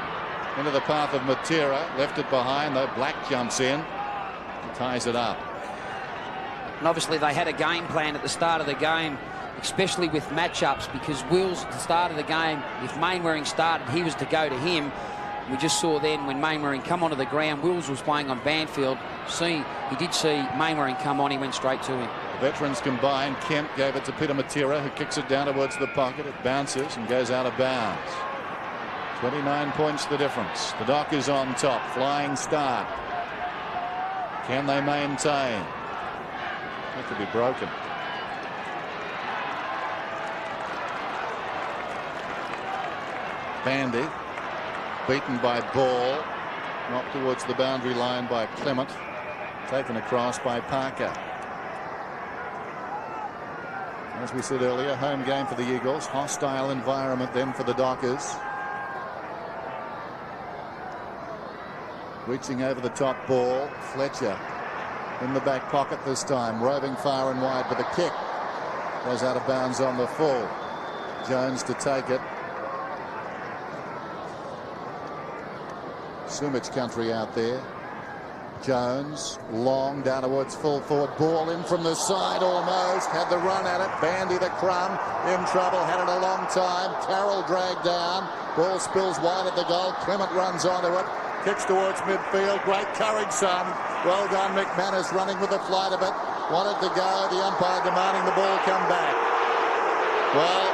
into the path of Matera. Left it behind, though. Black jumps in and ties it up. And obviously they had a game plan at the start of the game, especially with matchups, because Wills at the start of the game, if Mainwaring started, he was to go to him. We just saw then when Mainwaring come onto the ground, Wills was playing on Banfield. He did see Mainwaring come on, he went straight to him. The veterans combined. Kemp gave it to Peter Matera, who kicks it down towards the pocket. It bounces and goes out of bounds. 29 points the difference. The Dockers on top. Flying start. Can they maintain? That could be broken. Bandy beaten by Ball. Knocked towards the boundary line by Clement. Taken across by Parker. As we said earlier, home game for the Eagles. Hostile environment then for the Dockers. Reaching over the top ball. Fletcher in the back pocket this time. Roving far and wide with a kick. Goes out of bounds on the full. Jones to take it. Sumich country out there. Jones long down towards full forward. Ball in from the side almost. Had the run at it. Bandy the crumb. In trouble. Had it a long time. Carroll dragged down. Ball spills wide at the goal. Clement runs onto it. Kicks towards midfield. Great courage, son. Well done, McManus running with the flight of it. Wanted to go. The umpire demanding the ball come back. Well,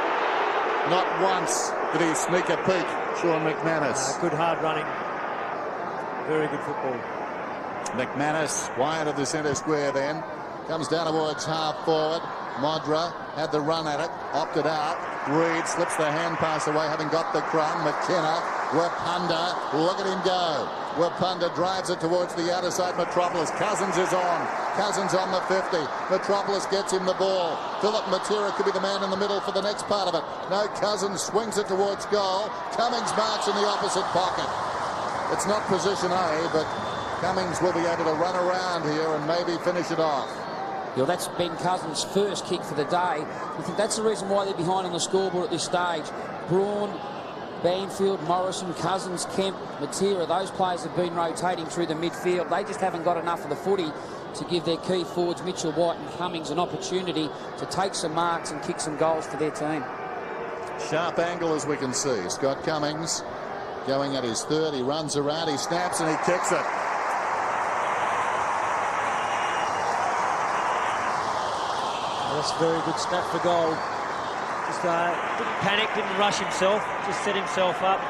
not once did he sneak a peek, Sean McManus. Good hard running. Very good football. McManus wide of the centre square then. Comes down towards half forward. Modra had the run at it. Opted out. Reed slips the hand pass away, having got the crumb. McKenna. Wapunda. Look at him go. Wapunda drives it towards the outer side. Metropolis. Cousins is on. Cousins on the 50. Metropolis gets him the ball. Philip Matera could be the man in the middle for the next part of it. No, Cousins swings it towards goal. Cummings marks in the opposite pocket. It's not position A, but Cummings will be able to run around here and maybe finish it off. Yeah, that's Ben Cousins' first kick for the day. I think that's the reason why they're behind on the scoreboard at this stage. Braun, Banfield, Morrison, Cousins, Kemp, Matera, those players have been rotating through the midfield. They just haven't got enough of the footy to give their key forwards, Mitchell White and Cummings, an opportunity to take some marks and kick some goals for their team. Sharp angle as we can see. Scott Cummings going at his third. He runs around, he snaps and he kicks it. That's a very good snap for goal. Just didn't panic, didn't rush himself, just set himself up.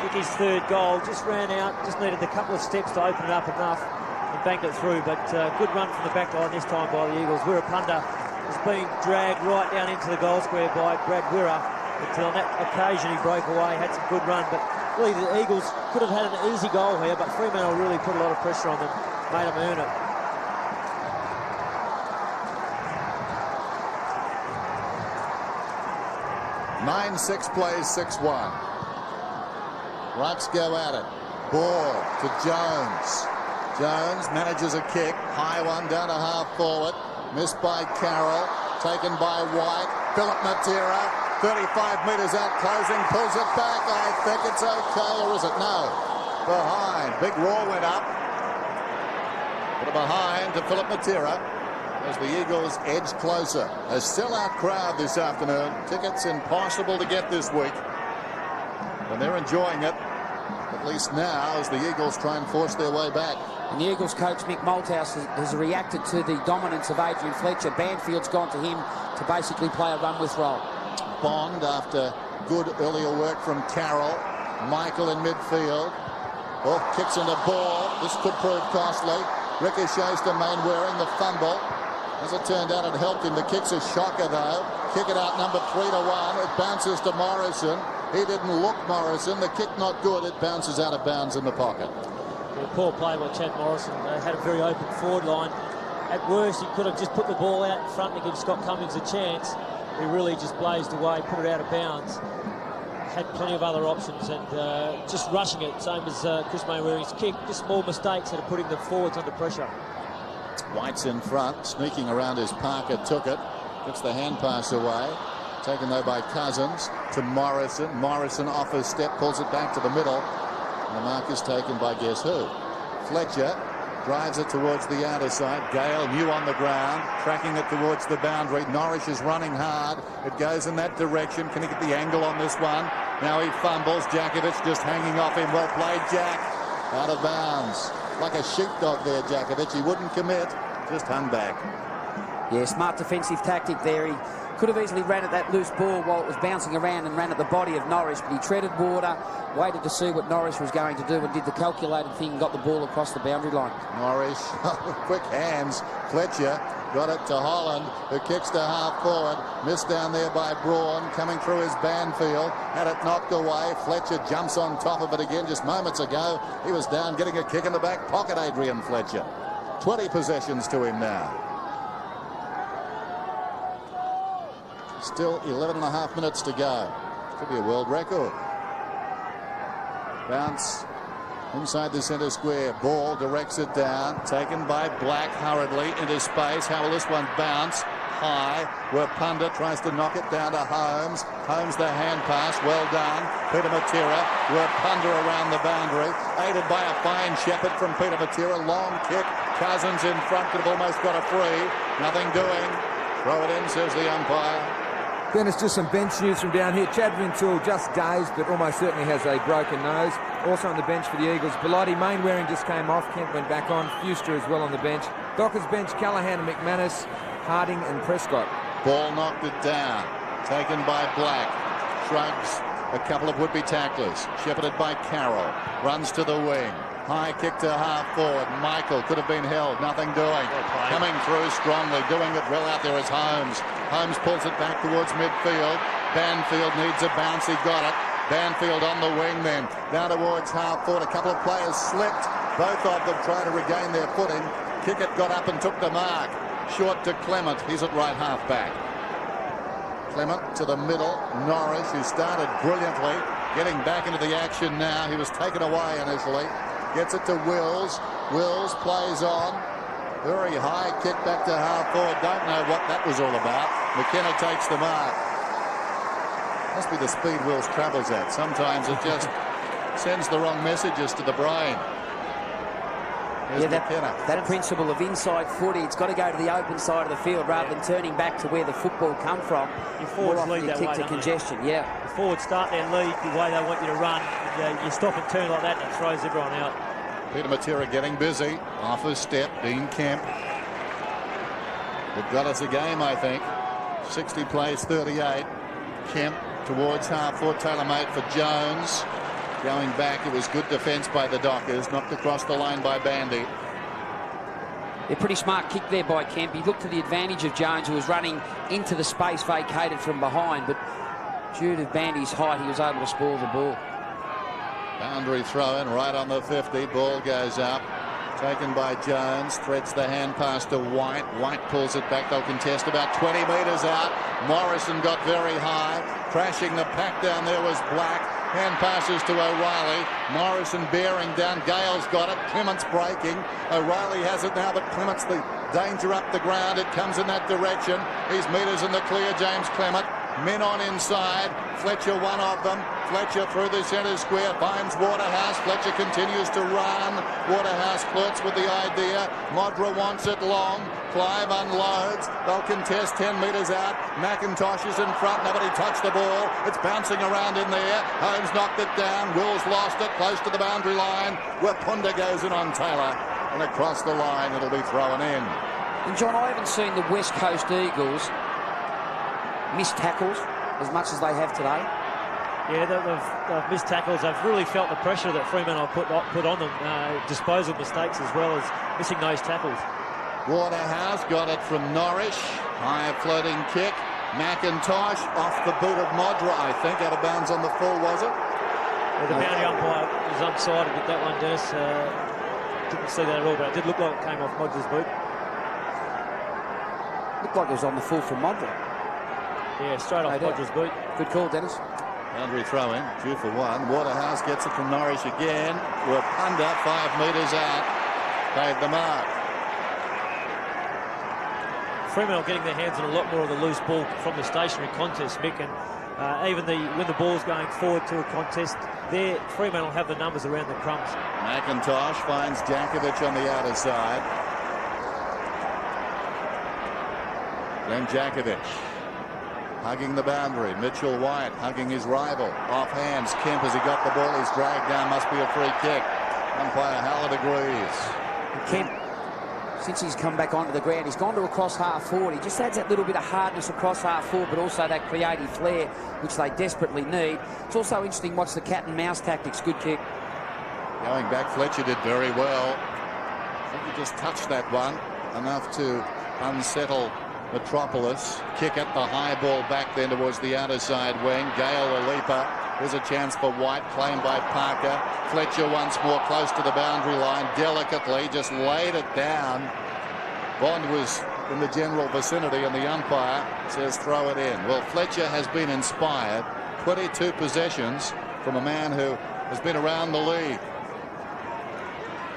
Kick his third goal, just ran out, just needed a couple of steps to open it up enough and banked it through. But good run from the back line this time by the Eagles. Wirrapunda is being dragged right down into the goal square by Brad Wirra. But on that occasion he broke away, had some good run. But really the Eagles could have had an easy goal here, but Fremantle really put a lot of pressure on them, made them earn it. Nine 6 plays 6-1. Rucks go at it. Ball to Jones. Jones manages a kick. High one down to half forward. Missed by Carroll. Taken by White. Philip Matera. 35 metres out closing. Pulls it back. I think it's okay. Or is it? No. Behind. Big roar went up. Put it behind to Philip Matera as the Eagles edge closer. A sellout crowd this afternoon. Tickets impossible to get this week. And they're enjoying it, at least now, as the Eagles try and force their way back. And the Eagles coach Mick Malthouse has reacted to the dominance of Adrian Fletcher. Banfield's gone to him to basically play a run with roll. Bond after good earlier work from Carroll. Michael in midfield. Oh, kicks into ball. This could prove costly. Ricochets to Mainwaring, the fumble. As it turned out, it helped him. The kick's a shocker, though. Kick it out, number 3-1. It bounces to Morrison. He didn't look Morrison. The kick not good. It bounces out of bounds in the pocket. Well, poor play by Chad Morrison. They had a very open forward line. At worst, he could have just put the ball out in front and give Scott Cummings a chance. he really just blazed away, put it out of bounds. Had plenty of other options, and just rushing it, same as Chris Mainwaring's kick. Just small mistakes that are putting the forwards under pressure. White's in front, sneaking around his Parker, took it, gets the hand pass away. Taken though by Cousins to Morrison. Morrison off his step, pulls it back to the middle. And the mark is taken by guess who? Fletcher drives it towards the outer side. Gale new on the ground, tracking it towards the boundary. Norwich is running hard. It goes in that direction. Can he get the angle on this one? Now he fumbles. Jakovic just hanging off him. Well played, Jack. Out of bounds. Like a sheepdog there, Jakovic. He wouldn't commit. Just hung back. Yeah, smart defensive tactic there. He could have easily ran at that loose ball while it was bouncing around and ran at the body of Norris, but he treaded water, waited to see what Norris was going to do and did the calculated thing and got the ball across the boundary line. Norris, quick hands. Fletcher got it to Holland, who kicks to half forward. Missed down there by Braun, coming through his Banfield. Had it knocked away. Fletcher jumps on top of it again. Just moments ago, he was down getting a kick in the back pocket, Adrian Fletcher. 20 possessions to him now. Still 11.5 minutes to go. Could be a world record. Bounce inside the centre square. Ball directs it down. Taken by Black hurriedly into space. How will this one bounce? High, where Punda tries to knock it down to Holmes. Holmes the hand pass. Well done. Peter Matera, where Punda around the boundary. Aided by a fine shepherd from Peter Matera. Long kick. Cousins in front. Could have almost got a free. Nothing doing. Throw it in, says the umpire. Dennis, just some bench news from down here. Chadwin-Toole just dazed, but almost certainly has a broken nose. Also on the bench for the Eagles, Bellotti. Mainwaring just came off. Kent went back on. Fuster as well on the bench. Dockers bench, Callaghan and McManus, Harding and Prescott. Ball knocked it down. Taken by Black. Shrugs a couple of would-be tacklers. Shepherded by Carroll. Runs to the wing. High kick to half forward. Michael could have been held. Nothing doing. Coming through strongly. Doing it well out there is Holmes. Holmes pulls it back towards midfield. Banfield needs a bounce. He got it. Banfield on the wing then. Down towards half forward. A couple of players slipped. Both of them trying to regain their footing. Kickett got up and took the mark. Short to Clement. He's at right half back. Clement to the middle. Norris, who started brilliantly, getting back into the action now. He was taken away initially. Gets it to Wills. Wills plays on. Very high kick back to half forward. Don't know what that was all about. McKenna takes the mark. Must be the speed Wills travels at. Sometimes it just sends the wrong messages to the brain. Here's Yeah, that principle of inside footy, it's got to go to the open side of the field rather than turning back to where the football come from. Your forwards More often lead that kick way, to don't congestion, yeah. The forwards start their lead the way they want you to run. You stop and turn like that and it throws everyone out. Peter Matera getting busy. Off his step, Dean Kemp. It got us a game, I think. 60 plays 38. Kemp towards half forward, tailor-made for Jones. Going back, it was good defence by the Dockers. Knocked across the line by Bandy. A pretty smart kick there by Kemp. He looked to the advantage of Jones, who was running into the space vacated from behind, but due to Bandy's height, he was able to spoil the ball. Boundary throw in right on the 50. Ball goes up. Taken by Jones. Threads the hand pass to White. White pulls it back. They'll contest about 20 metres out. Morrison got very high. Crashing the pack down there was Black. Hand passes to O'Reilly. Morrison bearing down. Gale's got it. Clement's breaking. O'Reilly has it now, but Clement's the danger up the ground. It comes in that direction. He's metres in the clear, James Clement. Men on inside. Fletcher one of them. Fletcher through the centre square finds Waterhouse. Fletcher continues to run. Waterhouse flirts with the idea. Modra wants it long. Clive unloads. They'll contest 10 metres out. McIntosh is in front. Nobody touched the ball. It's bouncing around in there. Holmes knocked it down. Wills lost it close to the boundary line, where Punda goes in on Taylor. And across the line it'll be thrown in. And John, I haven't seen the West Coast Eagles miss tackles as much as they have today. Yeah, they've missed tackles. They've really felt the pressure that Fremantle put on them. Disposal mistakes as well as missing those tackles. Waterhouse got it from Norwich. High floating kick. McIntosh off the boot of Modra, I think. Out of bounds on the full, was it? Yeah, the boundary umpire was unsided with that one, Dennis. Didn't see that at all, but it did look like it came off Modra's boot. Looked like it was on the full from Modra. Yeah, straight off Podger's boot. Good call, Dennis. Boundary throw in, due for one. Waterhouse gets it from Norris again. Rapunda 5 metres out. Paid the mark. Fremantle getting their hands on a lot more of the loose ball from the stationary contest, Mick, and even when the ball's going forward to a contest, there Fremantle have the numbers around the crumbs. McIntosh finds Jankovic on the outer side. Then Jankovic hugging the boundary. Mitchell White hugging his rival. Off hands. Kemp, as he got the ball, he's dragged down. Must be a free kick. Umpire Howard agrees. Kemp, since he's come back onto the ground, he's gone to across half forward. He just adds that little bit of hardness across half forward, but also that creative flair, which they desperately need. It's also interesting, watch the cat and mouse tactics. Good kick. Going back, Fletcher did very well. I think he just touched that one enough to unsettle Metropolis. Kick at the high ball back then towards the outer side wing. Gale a leaper. There's a chance for White, claimed by Parker. Fletcher once more close to the boundary line. Delicately just laid it down. Bond was in the general vicinity and the umpire says throw it in. Well, Fletcher has been inspired. 22 possessions from a man who has been around the league.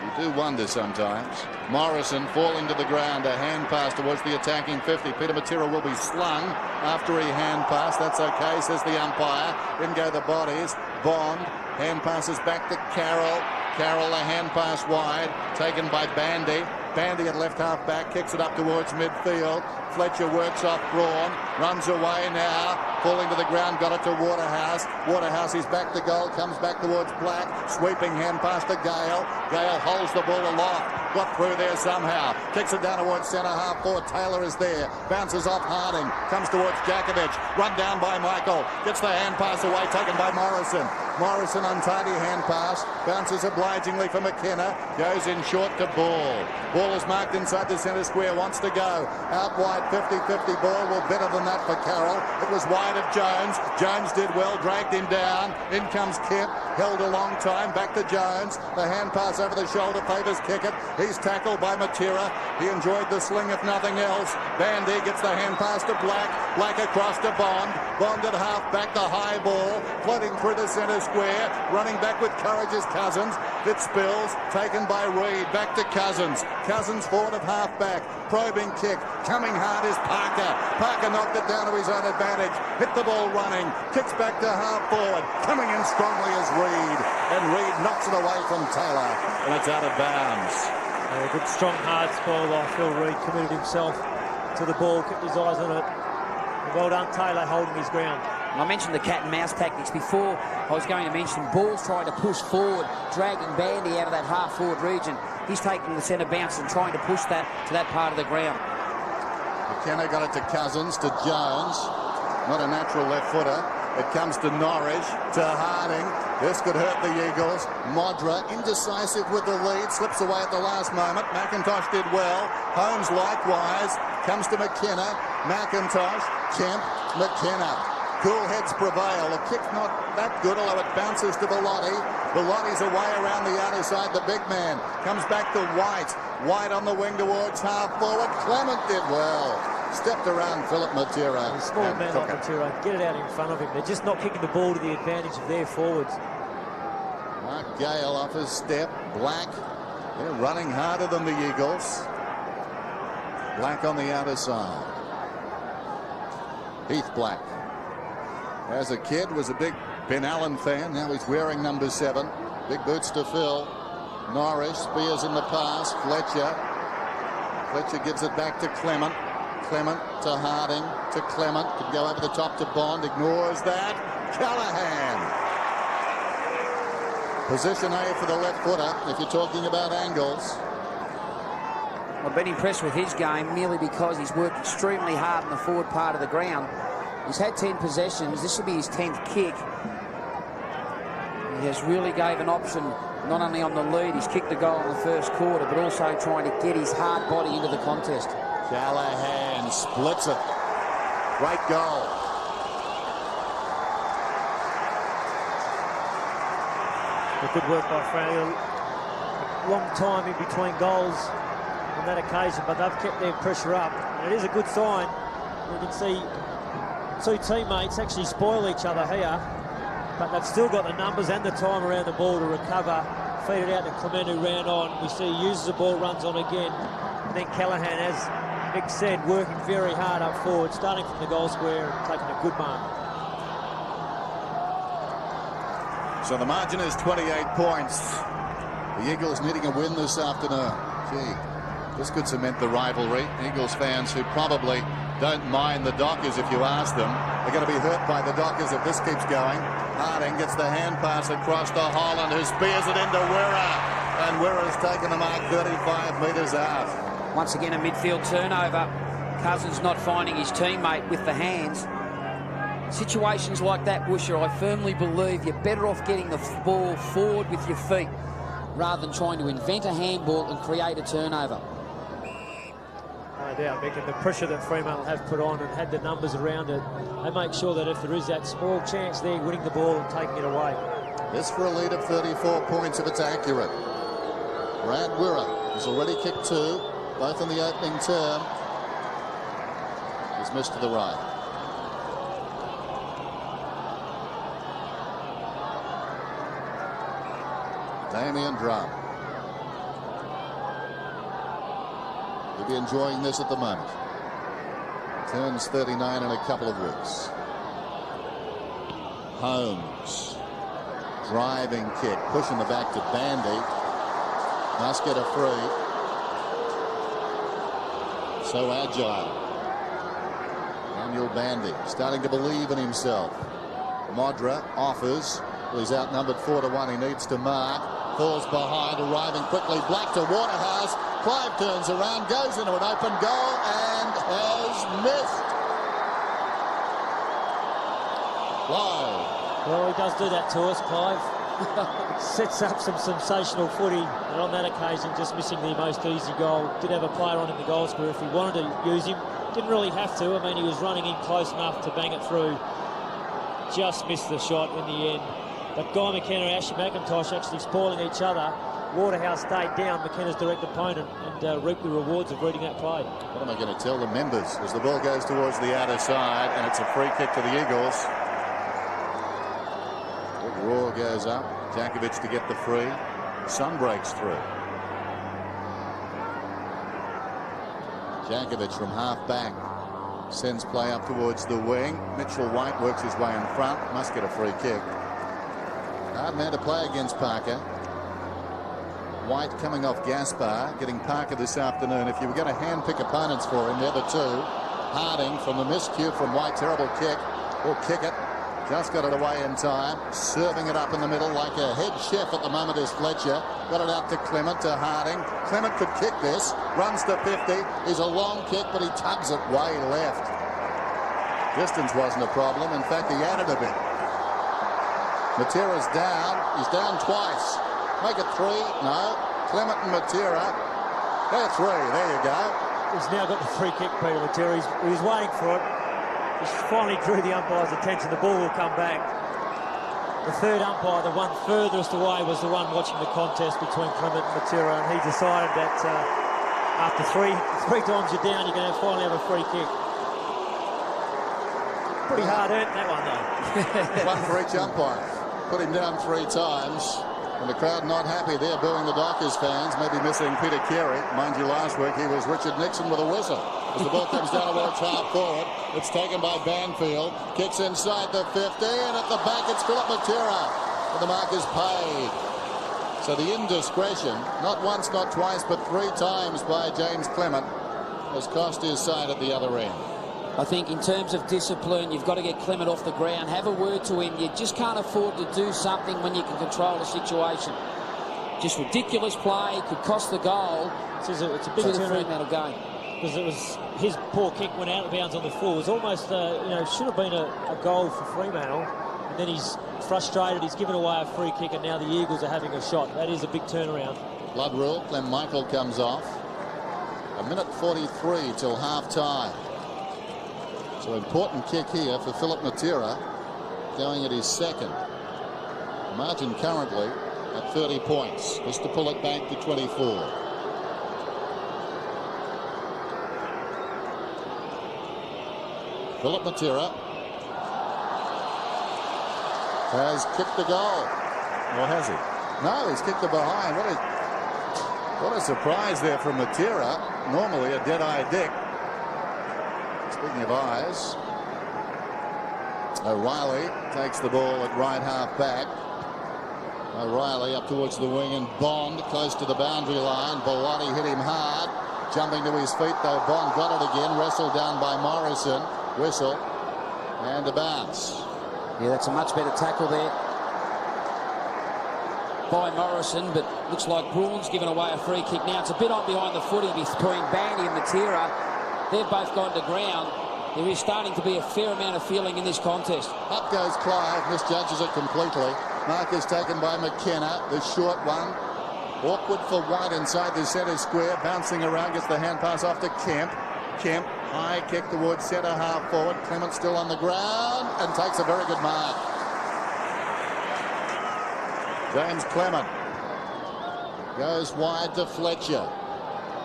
You do wonder sometimes. Morrison falling to the ground. A hand pass towards the attacking 50. Peter Matera will be slung after he hand passed. That's okay, says the umpire. In go the bodies. Bond. Hand passes back to Carroll. Carroll, a hand pass wide. Taken by Bandy. Bandy at left half back. Kicks it up towards midfield. Fletcher works off Braun. Runs away now. Falling to the ground. Got it to Waterhouse. Waterhouse is back to goal. Comes back towards Black. Sweeping hand pass to Gale. Gale holds the ball aloft. Got through there somehow. Kicks it down towards centre half forward. Taylor is there. Bounces off Harding. Comes towards Jankovic. Run down by Michael. Gets the hand pass away. Taken by Morrison. Morrison untidy hand pass. Bounces obligingly for McKenna. Goes in short to Ball. Ball is marked inside the centre square. Wants to go. Out wide 50-50 ball. Well, better than that for Carroll. It was wide of Jones. Jones did well. Dragged him down. In comes Kemp. Held a long time. Back to Jones. The hand pass over the shoulder favours Kickett. He's tackled by Matera. He enjoyed the sling if nothing else. Bandy gets the hand pass to Black. Black across to Bond. Bond at half back the high ball. Floating through the centre square. Running back with courage is Cousins. Fitzspills taken by Reid. Back to Cousins. Cousins forward of half back. Probing kick. Coming hard is Parker. Parker knocked it down to his own advantage. Hit the ball running. Kicks back to half forward. Coming in strongly is Reid. And Reid knocks it away from Taylor. And it's out of bounds. A good strong hard spell by Phil Reid. Committed himself to the ball. Kept his eyes on it. And well done Taylor holding his ground. I mentioned the cat and mouse tactics before. I was going to mention Ball's trying to push forward, dragging Bandy out of that half forward region. He's taking the centre bounce and trying to push that to that part of the ground. McKenna got it to Cousins, to Jones. Not a natural left footer. It comes to Norwich, to Harding. This could hurt the Eagles. Modra, indecisive with the lead, slips away at the last moment. McIntosh did well. Holmes likewise. Comes to McKenna. McIntosh, Kemp, McKenna. Cool heads prevail. The kick not that good, although it bounces to Bellotti. Bellotti's away around the outer side. The big man comes back to White. White on the wing towards half forward. Clement did well. Stepped around Philip Matera. A small man like Matera. Get it out in front of him. They're just not kicking the ball to the advantage of their forwards. Mark Gale off his step. Black. They're running harder than the Eagles. Black on the outer side. Heath Black. As a kid, was a big Ben Allen fan. Now he's wearing number 7. Big boots to fill. Norris, Spears in the pass. Fletcher. Fletcher gives it back to Clement. Clement to Harding. To Clement. Could go over the top to Bond. Ignores that. Callahan. Position A for the left footer, if you're talking about angles. I've been impressed with his game merely because he's worked extremely hard in the forward part of the ground. He's had 10 possessions. This will be his 10th kick. He has really gave an option not only on the lead, he's kicked the goal in the first quarter, but also trying to get his hard body into the contest. Callahan splits it. Great goal. Good work by Freo. Long time in between goals on that occasion, but they've kept their pressure up. And it is a good sign. You can see two teammates actually spoil each other here, but they've still got the numbers and the time around the ball to recover. Feed it out to Clement, who ran on. We see he uses the ball, runs on again. And then Callaghan, as Mick said, working very hard up forward, starting from the goal square and taking a good mark. So the margin is 28 points. The Eagles needing a win this afternoon. Gee, this could cement the rivalry. Eagles fans who probably don't mind the Dockers, if you ask them, they're going to be hurt by the Dockers if this keeps going. Harding gets the hand pass across to Holland, who spears it into Wirra. And Wirra's taken the mark 35 metres out. Once again, a midfield turnover. Cousins not finding his teammate with the hands. Situations like that, Woosher, I firmly believe you're better off getting the ball forward with your feet rather than trying to invent a handball and create a turnover. No doubt, Mick, and the pressure that Fremantle have put on and had the numbers around it, they make sure that if there is that small chance there, winning the ball and taking it away. This for a lead of 34 points if it's accurate. Brad Wirra has already kicked two, both in the opening term. He's missed to the right. Damien Drum. He'll be enjoying this at the moment. Turns 39 in a couple of weeks. Holmes. Driving kick. Pushing the back to Bandy. Must get a free. So agile. Daniel Bandy starting to believe in himself. Modra offers. Well, he's outnumbered 4-1. He needs to mark. Falls behind, arriving quickly. Black to Waterhouse. Clive turns around, goes into an open goal and has missed. Wow. Well, he does do that to us, Clive. Sets up some sensational footy, and on that occasion just missing the most easy goal. Did have a player on in the goal square if he wanted to use him. Didn't really have to. I mean, he was running in close enough to bang it through. Just missed the shot in the end. But Guy McKenna and Ashley McIntosh actually spoiling each other. Waterhouse stayed down, McKenna's direct opponent, and reaped the rewards of reading that play. What am I going to tell the members as the ball goes towards the outer side and it's a free kick to the Eagles? Big roar goes up. Jankovic to get the free. Sun breaks through. Jankovic from half back sends play up towards the wing. Mitchell White works his way in front. Must get a free kick. Hard man to play against Parker. White coming off Gaspar, getting Parker this afternoon. If you were going to hand-pick opponents for him, they're the two. Harding from the miscue from White, terrible kick. Will kick it. Just got it away in time. Serving it up in the middle like a head chef at the moment is Fletcher. Got it out to Clement, to Harding. Clement could kick this. Runs to 50. Is a long kick, but he tugs it way left. Distance wasn't a problem. In fact, he added a bit. Matera's down. He's down twice. Make it three. No. Clement and Matera. They're three. There you go. He's now got the free kick, Peter Matera. He was waiting for it. He finally drew the umpire's attention. The ball will come back. The third umpire, the one furthest away, was the one watching the contest between Clement and Matera, and he decided that after three times you're down, you're going to finally have a free kick. Pretty hard earned, that one, though. One for each umpire. Put him down 3 times. And the crowd not happy there, booing the Dockers fans, maybe missing Peter Carey. Mind you, last week he was Richard Nixon with a whistle. As the ball comes down towards half forward, it's taken by Banfield. Kicks inside the 50, and at the back it's Philip Matera. And the mark is paid. So the indiscretion, not once, not twice, but 3 times by James Clement, has cost his side at the other end. I think in terms of discipline, you've got to get Clement off the ground, have a word to him. You just can't afford to do something when you can control the situation. Just ridiculous play, could cost the goal. It's a big Fremantle game. Because it was his poor kick went out of bounds on the full. It was almost, should have been a goal for Fremantle. And then he's frustrated. He's given away a free kick, and now the Eagles are having a shot. That is a big turnaround. Blood rule. Clem Michael comes off. 1:43 till half time. So important kick here for Philip Matera, going at his second. The margin currently at 30 points, just to pull it back to 24. Philip Matera has kicked the goal. Or has he? No, he's kicked it behind. What a surprise there from Matera. Normally a dead-eye Dick. Speaking of eyes, O'Reilly takes the ball at right half back. O'Reilly up towards the wing and Bond close to the boundary line. Bellotti hit him hard. Jumping to his feet though. Bond got it again. Wrestled down by Morrison. Whistle. And a bounce. Yeah, that's a much better tackle there by Morrison, but looks like Braun's given away a free kick now. It's a bit on behind the footy between Bandy and Matera. They've both gone to ground. There is starting to be a fair amount of feeling in this contest. Up goes Clive, misjudges it completely. Mark is taken by McKenna, the short one. Awkward for White inside the centre square, bouncing around, gets the hand pass off to Kemp. Kemp, high kick towards centre half forward. Clement still on the ground and takes a very good mark. James Clement goes wide to Fletcher.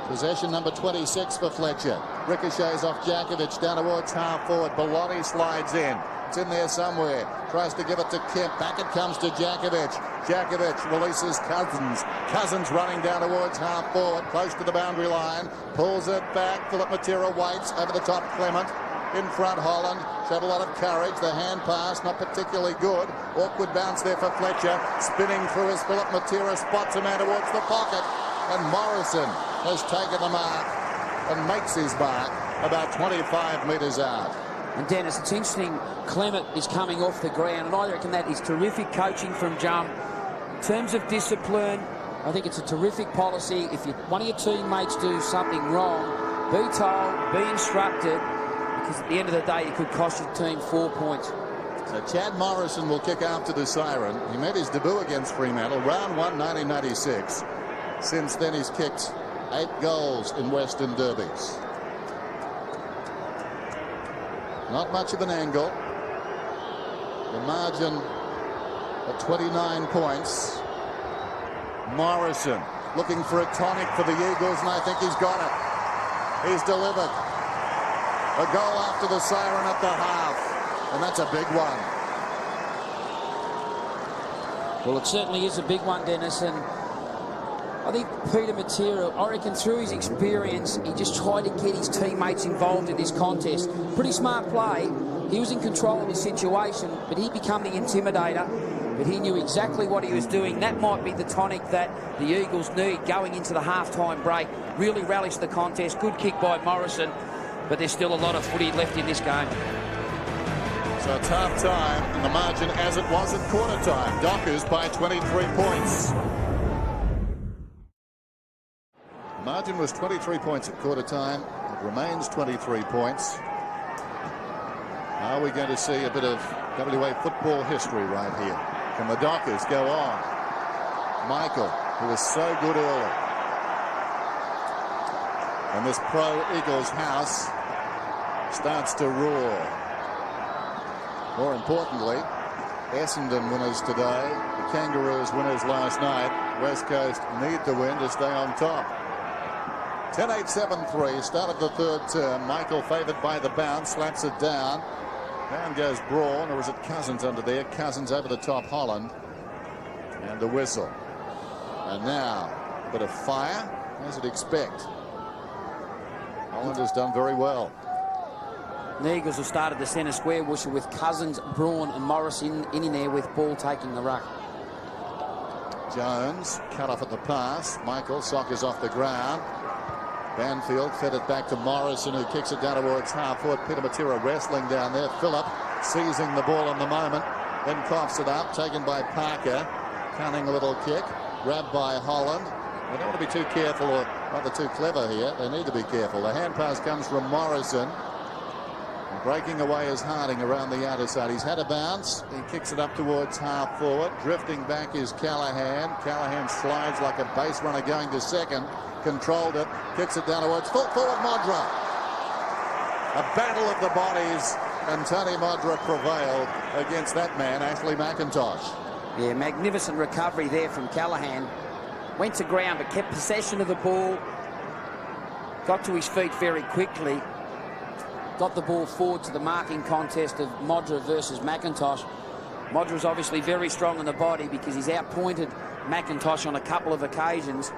Possession number 26 for Fletcher. Ricochets off Djakovic down towards half forward. Bellotti slides in. It's in there somewhere. Tries to give it to Kemp. Back it comes to Djakovic. Djakovic releases Cousins. Cousins running down towards half forward. Close to the boundary line. Pulls it back. Philip Matera waits. Over the top Clement. In front Holland. Showed a lot of courage. The hand pass not particularly good. Awkward bounce there for Fletcher. Spinning through as Philip Matera spots a man towards the pocket. And Morrison has taken the mark and makes his mark about 25 metres out. And Dennis, it's interesting, Clement is coming off the ground, and I reckon that is terrific coaching from Jum. In terms of discipline, I think it's a terrific policy. If one of your teammates do something wrong, be told, be instructed, because at the end of the day it could cost your team 4 points. So Chad Morrison will kick after the siren. He made his debut against Fremantle, round 1, 1996. Since then he's kicked 8 goals in Western derbies. Not much of an angle. The margin at 29 points. Morrison looking for a tonic for the Eagles, and I think he's got it. He's delivered. A goal after the siren at the half, and that's a big one. Well, it certainly is a big one, Dennis, and I think Peter Matera, I reckon through his experience, he just tried to get his teammates involved in this contest. Pretty smart play. He was in control of the situation, but he became the intimidator. But he knew exactly what he was doing. That might be the tonic that the Eagles need going into the half-time break. Really relished the contest. Good kick by Morrison, but there's still a lot of footy left in this game. So it's half-time, and the margin as it was at quarter-time. Dockers by 23 points. Margin was 23 points at quarter time. It remains 23 points. Are we going to see a bit of WA football history right here? Can the Dockers go on? Michael, who was so good early. And this pro-Eagles house starts to roar. More importantly, Essendon winners today. The Kangaroos winners last night. West Coast need to win to stay on top. 10-8-7-3, start of the third term. Michael favoured by the bounce, slaps it down. Down goes Braun, or is it Cousins under there? Cousins over the top, Holland. And a whistle. And now, a bit of fire, as you'd expect. Holland has done very well. The Eagles have started the centre square whistle with Cousins, Braun and Morris in there with ball taking the ruck. Jones cut off at the pass. Michael sockers off the ground. Banfield fed it back to Morrison, who kicks it down towards half forward. Peter Matera wrestling down there. Phillip seizing the ball in the moment, then coughs it up, taken by Parker. Cunning little kick, grabbed by Holland. They don't want to be too careful or rather too clever here. They need to be careful. The hand pass comes from Morrison. And breaking away is Harding around the outer side. He's had a bounce. He kicks it up towards half forward. Drifting back is Callaghan. Callaghan slides like a base runner going to second. Controlled it, kicks it down towards full forward Modra. A battle of the bodies, and Tony Modra prevailed against that man, Ashley McIntosh. Yeah, magnificent recovery there from Callaghan. Went to ground but kept possession of the ball. Got to his feet very quickly. Got the ball forward to the marking contest of Modra versus McIntosh. Modra's obviously very strong in the body because he's outpointed McIntosh on a couple of occasions.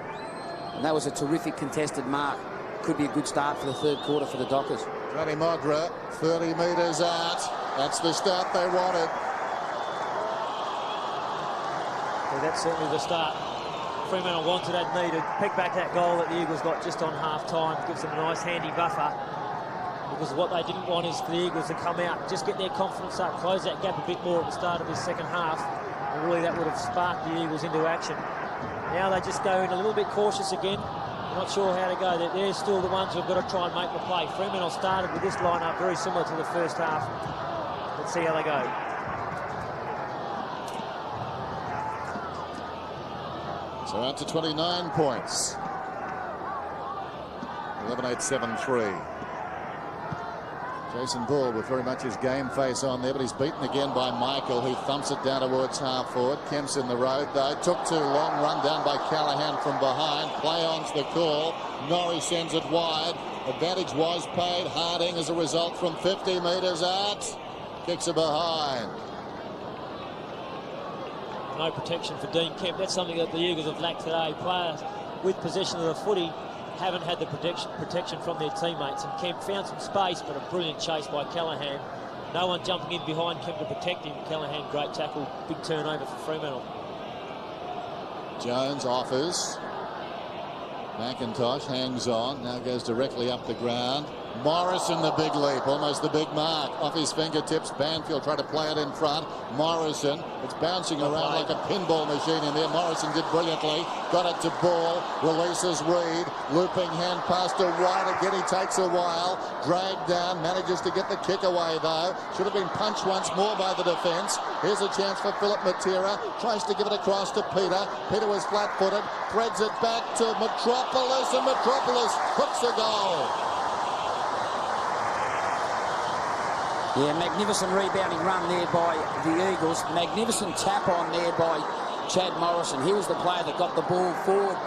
And that was a terrific contested mark. Could be a good start for the third quarter for the Dockers. Johnny Modra, 30 metres out. That's the start they wanted. Well, that's certainly the start Fremantle wanted and needed. Pick back that goal that the Eagles got just on half-time. Gives them a nice handy buffer. Because what they didn't want is for the Eagles to come out, just get their confidence up, close that gap a bit more at the start of this second half. And really that would have sparked the Eagles into action. Now they just go in a little bit cautious again. Not sure how to go. They're still the ones who've got to try and make the play. Fremantle started with this lineup very similar to the first half. Let's see how they go. So out to 29 points. 11-8-7-3. Jason Ball with very much his game face on there, but he's beaten again by Michael, who thumps it down towards half forward. Kemp's in the road, though. Took too long. Run down by Callahan from behind. Play on's the call. Norrie sends it wide. Advantage was paid. Harding as a result from 50 metres out. Kicks it behind. No protection for Dean Kemp. That's something that the Eagles have lacked today. Players with possession of the footy haven't had the protection from their teammates, and Kemp found some space, but a brilliant chase by Callahan. No one jumping in behind Kemp to protect him. Callahan, great tackle, big turnover for Fremantle. Jones offers. McIntosh hangs on, now goes directly up the ground. Morris in the big leap, almost the big mark. Off his fingertips, Banfield tried to play it in front. Morrison, it's bouncing around like a pinball machine in there. Morrison did brilliantly, got it to Ball, releases Reed, looping hand pass to White again, he takes a while. Dragged down, manages to get the kick away though. Should have been punched once more by the defence. Here's a chance for Philip Matera, tries to give it across to Peter. Peter was flat-footed, threads it back to Metropolis, and Metropolis hooks a goal. Yeah, magnificent rebounding run there by the Eagles. Magnificent tap on there by Chad Morrison. He was the player that got the ball forward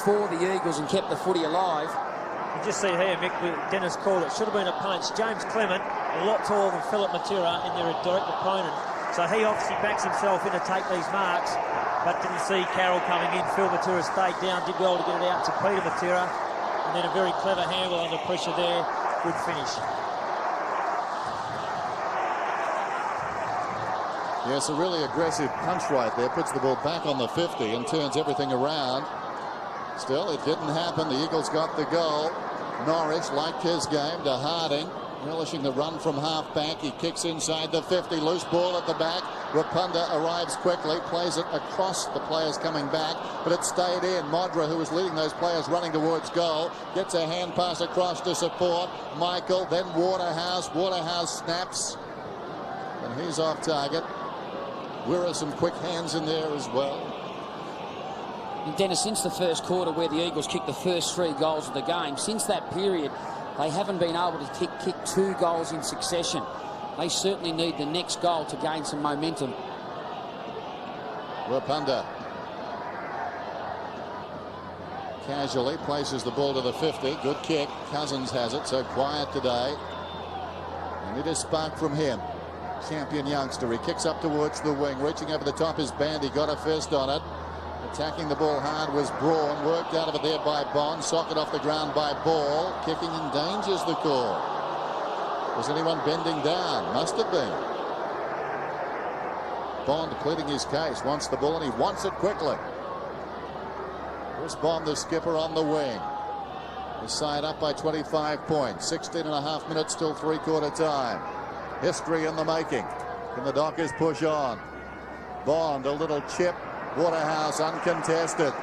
for the Eagles and kept the footy alive. You just see here, Mick, Dennis called it. Should have been a punch. James Clement, a lot taller than Philip Matera, and they're a direct opponent. So he obviously backs himself in to take these marks, but didn't see Carroll coming in. Phil Matera stayed down, did well to get it out to Peter Matera, and then a very clever handle under pressure there. Good finish. Yes, a really aggressive punch right there. Puts the ball back on the 50 and turns everything around. Still, it didn't happen. The Eagles got the goal. Norris liked his game to Harding, relishing the run from half back. He kicks inside the 50. Loose ball at the back. Rapunda arrives quickly, plays it across the players coming back, but it stayed in. Modra, who was leading those players running towards goal, gets a hand pass across to support Michael, then Waterhouse. Waterhouse snaps, and he's off target. Wirra some quick hands in there as well. And Dennis, since the first quarter where the Eagles kicked the first 3 goals of the game, since that period, they haven't been able to kick 2 goals in succession. They certainly need the next goal to gain some momentum. Rapunda casually places the ball to the 50. Good kick. Cousins has it, so quiet today. And it is sparked from him. Champion youngster. He kicks up towards the wing. Reaching over the top is Bandy. Got a fist on it. Attacking the ball hard was Braun. Worked out of it there by Bond. Socket off the ground by Ball. Kicking endangers the call. Was anyone bending down? Must have been. Bond pleading his case. Wants the ball and he wants it quickly. Chris Bond, the skipper, on the wing. The side up by 25 points. 16.5 minutes till three-quarter time. History in the making. Can the Dockers push on? Bond, a little chip. Waterhouse uncontested.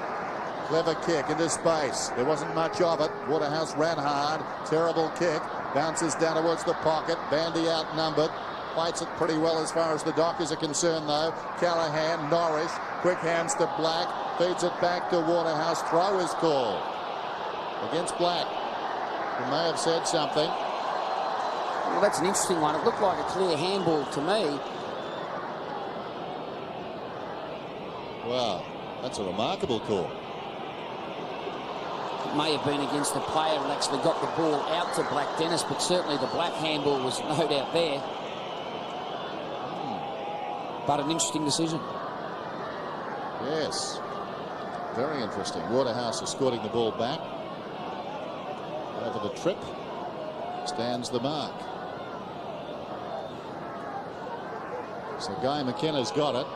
Clever kick into space. There wasn't much of it. Waterhouse ran hard. Terrible kick. Bounces down towards the pocket. Bandy outnumbered. Fights it pretty well as far as the Dockers are concerned, though. Callahan, Norris. Quick hands to Black. Feeds it back to Waterhouse. Throw is called against Black. He may have said something. Well, that's an interesting one. It looked like a clear handball to me. Wow, that's a remarkable call. It may have been against the player and actually got the ball out to Black, Dennis, but certainly the Black handball was no doubt there. but an interesting decision. Yes, very interesting. Waterhouse escorting the ball back. Over the trip, stands the mark. So Guy McKenna's got it.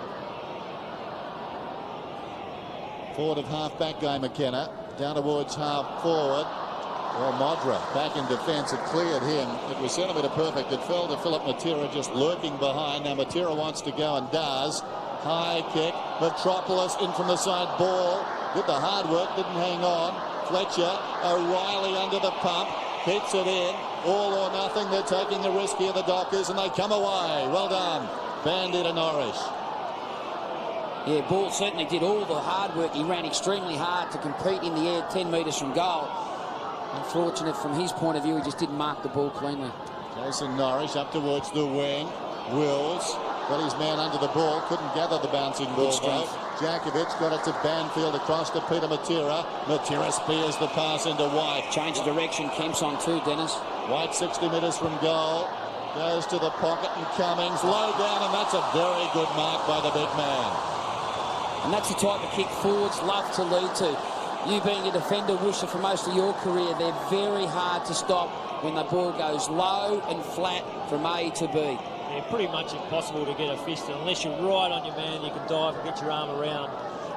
Forward of half-back Guy McKenna. Down towards half-forward. Well, Modra back in defence. It cleared him. It was centimetre perfect. It fell to Philip Matera, just lurking behind. Now Matera wants to go and does. High kick. Metropolis in from the side. Ball. Did the hard work. Didn't hang on. Fletcher. O'Reilly under the pump. Hits it in. All or nothing. They're taking the risk here, the Dockers, and they come away. Well done. Bandy to Norris. Yeah, Ball certainly did all the hard work. He ran extremely hard to compete in the air 10 metres from goal. Unfortunate from his point of view, he just didn't mark the ball cleanly. Jason Norris up towards the wing. Wills got his man under the ball. Couldn't gather the bouncing ball though. Jankovic got it to Banfield across to Peter Matera. Matera spears the pass into White. Change of direction. Kemp's on too, Dennis. White 60 metres from goal. Goes to the pocket and Cummings. Low down, and that's a very good mark by the big man. And that's the type of kick forwards love to lead to. You being a defender, Woosha, for most of your career, they're very hard to stop when the ball goes low and flat from A to B. Yeah, pretty much impossible to get a fist. Unless you're right on your man, you can dive and get your arm around.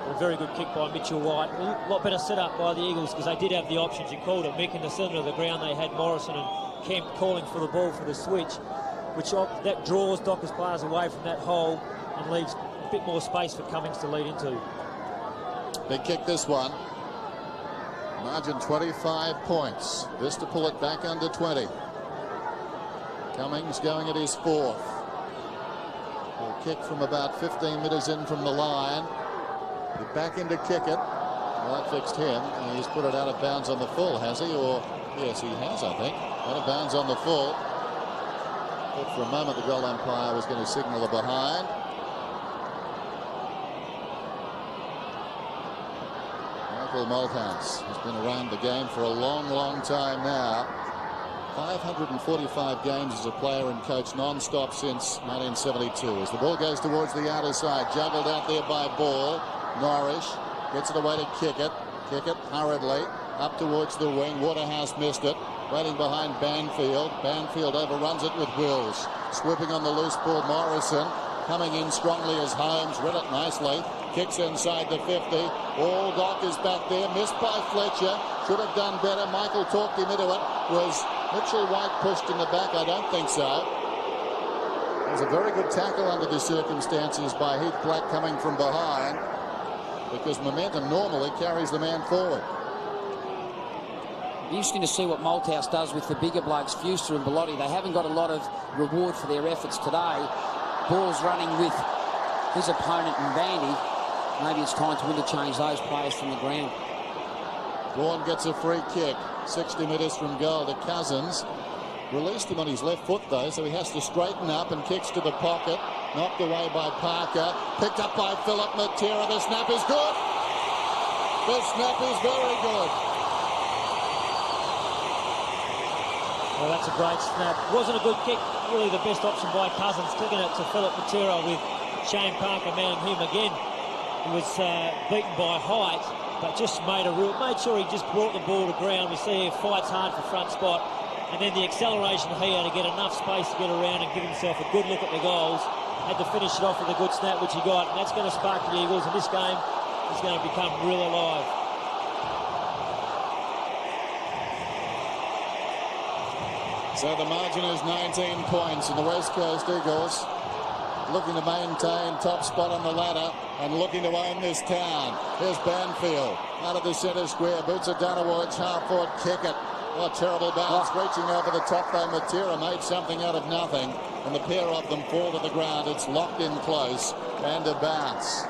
But a very good kick by Mitchell White. A lot better set up by the Eagles because they did have the options. You called it, Mick, in the centre of the ground. They had Morrison and Kemp calling for the ball for the switch, which that draws Dockers players away from that hole and leaves a bit more space for Cummings to lead into. Big kick this one. Margin 25 points. This to pull it back under 20. Cummings going at his fourth. He'll kick from about 15 metres in from the line. He's back in to kick it. Well, that fixed him. And he's put it out of bounds on the full, has he? Or yes, he has, I think. Out of bounds on the full. Thought for a moment the goal umpire was going to signal a behind. Michael Malthouse has been around the game for a long, long time now. 545 games as a player and coach non-stop since 1972. As the ball goes towards the outer side, juggled out there by Ball. Norris gets it away to kick it. Kick it hurriedly up towards the wing. Waterhouse missed it. Waiting behind Banfield. Banfield overruns it with Wills. Swooping on the loose ball, Morrison. Coming in strongly as Holmes. Read it nicely. Kicks inside the 50. All Dockers back there. Missed by Fletcher. Should have done better. Michael talked him into it. Was Mitchell White pushed in the back? I don't think so. It was a very good tackle under the circumstances by Heath Black coming from behind, because momentum normally carries the man forward. Interesting to see what Malthouse does with the bigger blokes, Fuster and Bellotti. They haven't got a lot of reward for their efforts today. Ball's running with his opponent and Bandy. Maybe it's time to interchange those players from the ground. Vaughan gets a free kick. 60 metres from goal to Cousins. Released him on his left foot though, so he has to straighten up and kicks to the pocket. Knocked away by Parker. Picked up by Philip Matera. The snap is good. The snap is very good. Well, that's a great snap. Wasn't a good kick. Really the best option by Cousins. Kicking it to Philip Matera with Shane Parker manning him again. He was beaten by height, but just made sure he just brought the ball to ground. We see he fights hard for front spot. And then the acceleration here to get enough space to get around and give himself a good look at the goals. Had to finish it off with a good snap, which he got. And that's going to spark the Eagles. And this game is going to become real alive. So the margin is 19 points, and the West Coast Eagles looking to maintain top spot on the ladder and looking to own this town. Here's Banfield out of the centre square. Boots it down towards half-forward. Kick it. Oh, terrible bounce. Reaching over the top though. Matera made something out of nothing, and the pair of them fall to the ground. It's locked in close and a bounce.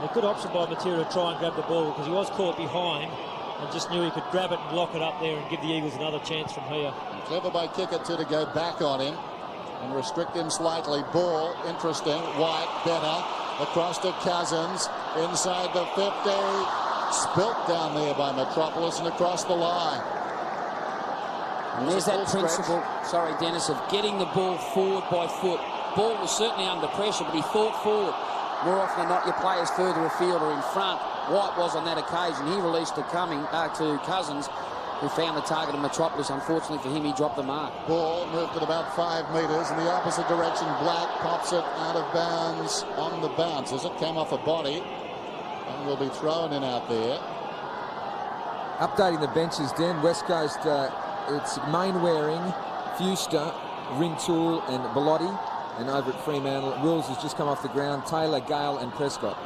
A good option by Matera to try and grab the ball because he was caught behind and just knew he could grab it and lock it up there and give the Eagles another chance from here. Clever by Kicker to go back on him and restrict him slightly. Ball, interesting. White, better. Across to Cousins. Inside the 50. Spilt down there by Metropolis and across the line. And there's that principle, sorry Dennis, of getting the ball forward by foot. Ball was certainly under pressure, but he thought forward. More often than not, your players further afield or in front. White was on that occasion. He released to Cousins, who found the target of Metropolis. Unfortunately for him, he dropped the mark. Ball moved at about 5 metres in the opposite direction. Black pops it out of bounds on the bounce as it came off a body and will be thrown in out there. Updating the benches, Dan. West Coast, it's Mainwaring, Fuster, Rintoul and Bellotti. And over at Fremantle, Wills has just come off the ground. Taylor, Gale and Prescott.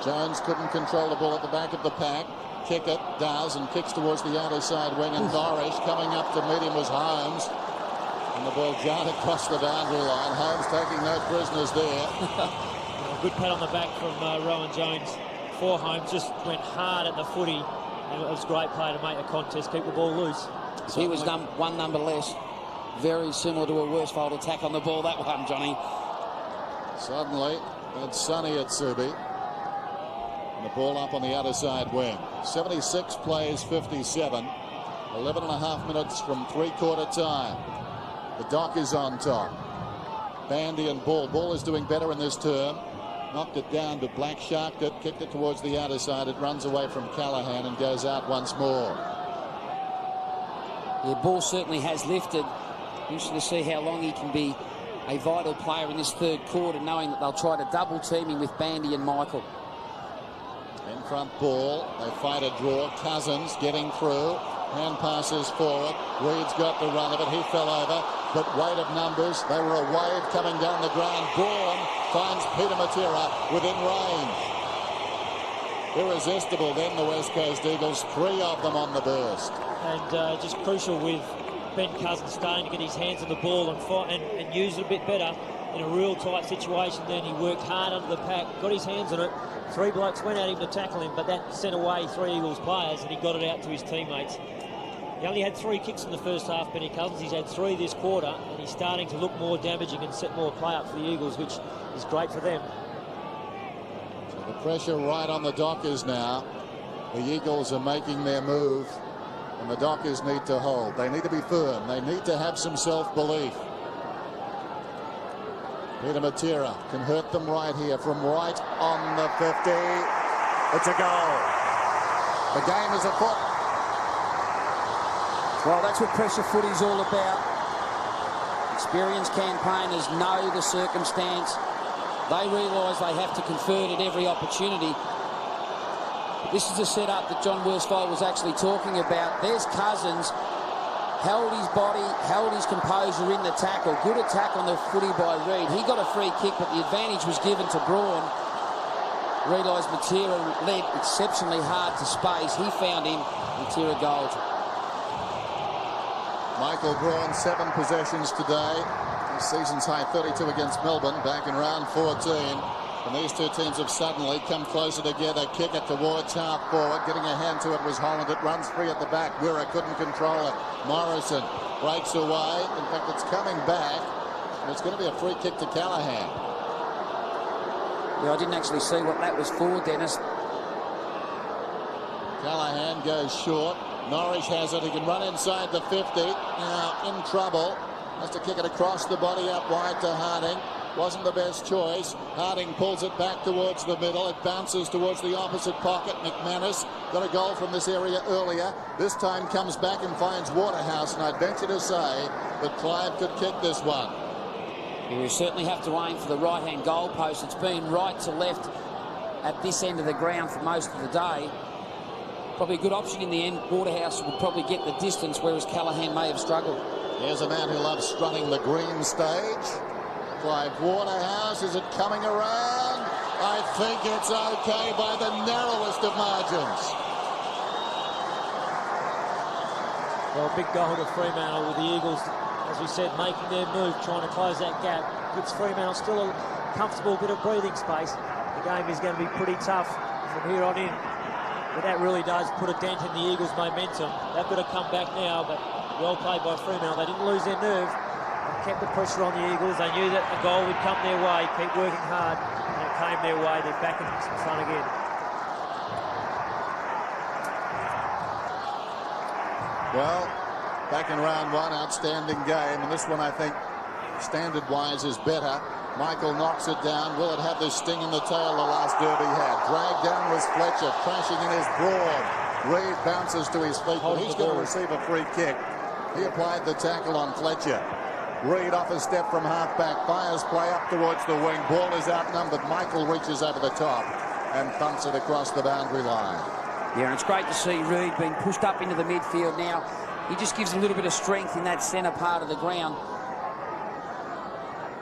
Jones couldn't control the ball at the back of the pack. Kick it, does, and kicks towards the outer side wing. And Norris coming up to meet him was Holmes. And the ball jarred across the boundary line. Holmes taking no prisoners there. Good pat on the back from Rowan Jones for Holmes. Just went hard at the footy. And it was a great play to make the contest, keep the ball loose. He was one number less. Very similar to a Worsfold attack on the ball, that one, Johnny. Suddenly, it's Sonny at Subi. And the ball up on the outer side wing. 76 plays 57. 11 and a half minutes from three-quarter time. The Dock is on top. Bandy and Ball. Ball is doing better in this term. Knocked it down, but Black sharked it, kicked it towards the outer side. It runs away from Callahan and goes out once more. Yeah, Ball certainly has lifted. Interesting to see how long he can be a vital player in this third quarter, knowing that they'll try to double team him with Bandy and Michael. In front Ball. They fight a draw. Cousins getting through. Hand passes forward. Reed's got the run of it. He fell over. But weight of numbers. They were a wave coming down the ground. Braun finds Peter Matera within range. Irresistible then, the West Coast Eagles. 3 of them on the burst. And just crucial with Ben Cousins starting to get his hands on the ball and use it a bit better in a real tight situation. Then he worked hard under the pack, got his hands on it. 3 blokes went at him to tackle him, but that sent away 3 Eagles players and he got it out to his teammates. He only had 3 kicks in the first half, Benny Cousins. He's had 3 this quarter, and he's starting to look more damaging and set more play up for the Eagles, which is great for them. So the pressure right on the Dockers now. The Eagles are making their move, and the Dockers need to hold. They need to be firm. They need to have some self-belief. Peter Matera can hurt them right here from right on the 50. It's a goal. The game is afoot. Well, that's what pressure footy's all about. Experienced campaigners know the circumstance. They realise they have to convert at every opportunity. This is the setup that John Worsfold was actually talking about. There's Cousins, held his body, held his composure in the tackle. Good attack on the footy by Reed. He got a free kick, but the advantage was given to Braun. Realised Matera led exceptionally hard to space. He found him, Matera gold. Michael Braun, 7 possessions today. His season's high 32 against Melbourne back in round 14. And these two teams have suddenly come closer together. Kick it towards half forward. Getting a hand to it was Holland. It runs free at the back. Wirra couldn't control it. Morrison breaks away. In fact, it's coming back. And it's going to be a free kick to Callahan. Yeah, I didn't actually see what that was for, Dennis. Callahan goes short. Norris has it. He can run inside the 50. Now in trouble. Has to kick it across the body up wide to Harding. Wasn't the best choice. Harding pulls it back towards the middle. It bounces towards the opposite pocket. McManus got a goal from this area earlier. This time comes back and finds Waterhouse. And I'd venture to say that Clive could kick this one. You certainly have to aim for the right-hand goal post. It's been right to left at this end of the ground for most of the day. Probably a good option in the end. Waterhouse would probably get the distance, whereas Callahan may have struggled. Here's a man who loves strutting the green stage. Clive Waterhouse, is it coming around? I think it's okay by the narrowest of margins. Well, a big goal to Fremantle with the Eagles, as we said, making their move, trying to close that gap. Gives Fremantle still a comfortable bit of breathing space. The game is going to be pretty tough from here on in. But that really does put a dent in the Eagles' momentum. They've got to come back now, but well played by Fremantle. They didn't lose their nerve. They kept the pressure on the Eagles. They knew that a goal would come their way. Keep working hard, and it came their way. They're back in front again. Well, back in round 1, outstanding game. And this one, I think, standard-wise is better. Michael knocks it down. Will it have the sting in the tail the last derby had? Dragged down was Fletcher, crashing in his Broad. Reid bounces to his feet, but he's going to receive a free kick. He applied the tackle on Fletcher. Reid off a step from half-back, fires play up towards the wing. Ball is outnumbered. Michael reaches over the top and thumps it across the boundary line. Yeah, and it's great to see Reid being pushed up into the midfield now. He just gives a little bit of strength in that centre part of the ground.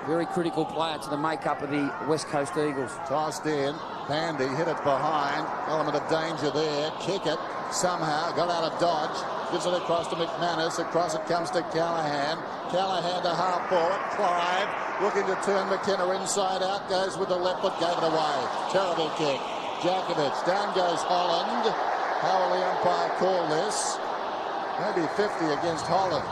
Very critical player to the makeup of the West Coast Eagles. Tossed in. Bandy hit it behind. Element of danger there. Kick it. Somehow got out of dodge. Gives it across to McManus. Across it comes to Callahan. Callahan to half forward. Clive looking to turn McKenna inside out. Goes with the left foot. Gave it away. Terrible kick. Jakovic. Down goes Holland. How will the umpire call this? Maybe 50 against Holland.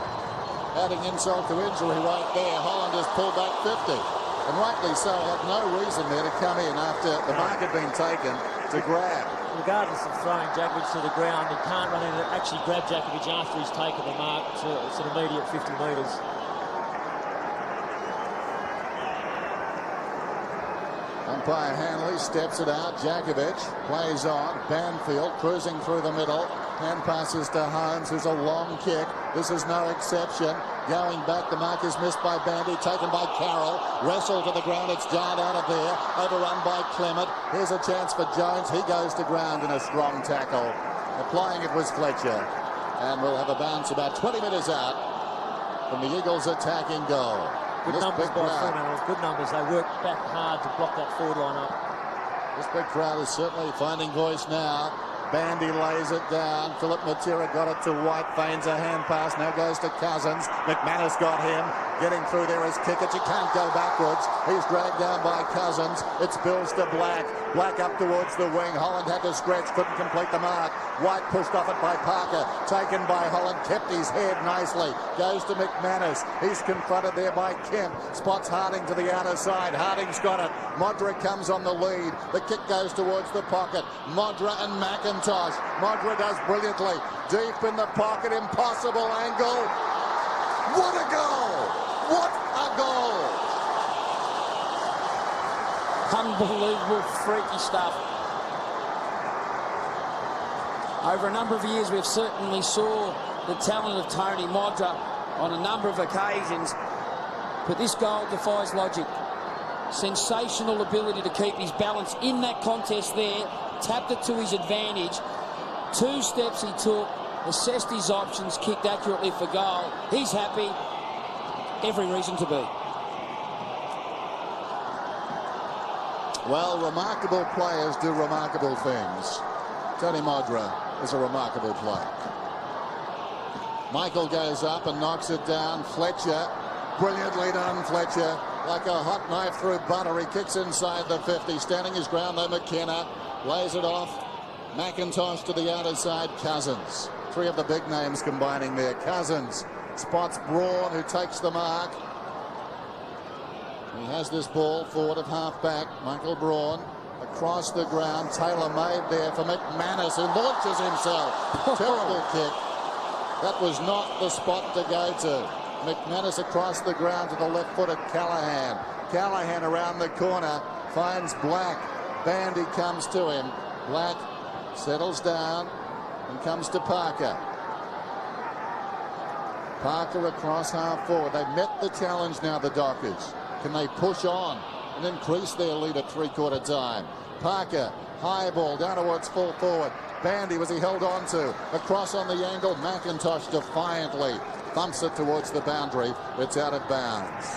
Adding insult to injury right there. Holland has pulled back 50. And rightly so, had no reason there to come in after the mark had been taken to grab. Regardless of throwing Jakovic to the ground, he can't run in and actually grab Jakovic after he's taken the mark. So it's an immediate 50 metres. Umpire Hanley steps it out. Jakovic plays on. Banfield cruising through the middle. Hand passes to Holmes, who's a long kick. This is no exception. Going back, the mark is missed by Bandy, taken by Carroll. Wrestle to the ground, it's jarred out of there. Overrun by Clement. Here's a chance for Jones. He goes to ground in a strong tackle. Applying it was Fletcher. And we'll have a bounce about 20 metres out from the Eagles' attacking goal. Good numbers by Fremantle. Good numbers. They worked back hard to block that forward line up. This big crowd is certainly finding voice now. Bandy lays it down. Philip Matera got it to White. Feigns a hand pass. Now goes to Cousins. McManus got him. Getting through there is Kickett. You can't go backwards. He's dragged down by Cousins. It's Bills to Black. Black up towards the wing. Holland had to stretch. Couldn't complete the mark. White pushed off it by Parker. Taken by Holland. Kept his head nicely. Goes to McManus. He's confronted there by Kemp. Spots Harding to the outer side. Harding's got it. Modra comes on the lead. The kick goes towards the pocket. Modra and McIntosh. Modra does brilliantly. Deep in the pocket. Impossible angle. What a goal! What a goal! Unbelievable, freaky stuff. Over a number of years, we've certainly saw the talent of Tony Modra on a number of occasions, but this goal defies logic. Sensational ability to keep his balance in that contest there, tapped it to his advantage. 2 steps he took, assessed his options, kicked accurately for goal. He's happy. Every reason to be. Well, remarkable players do remarkable things. Tony Modra is a remarkable player. Michael goes up and knocks it down. Fletcher, brilliantly done, Fletcher. Like a hot knife through butter. He kicks inside the 50. Standing his ground though, McKenna lays it off. McIntosh to the outer side. Cousins. 3 of the big names combining there. Cousins spots Braun, who takes the mark. He has this ball forward of half-back. Michael Braun across the ground. Taylor made there for McManus, who launches himself. Terrible kick. That was not the spot to go to. McManus across the ground to the left foot of Callahan. Callahan around the corner finds Black. Bandy comes to him. Black settles down and comes to Parker. Parker across half forward. They've met the challenge now, the Dockers. Can they push on and increase their lead at 3/4 time? Parker, high ball down towards full forward. Bandy, was he held on to? Across on the angle. McIntosh defiantly thumps it towards the boundary. It's out of bounds.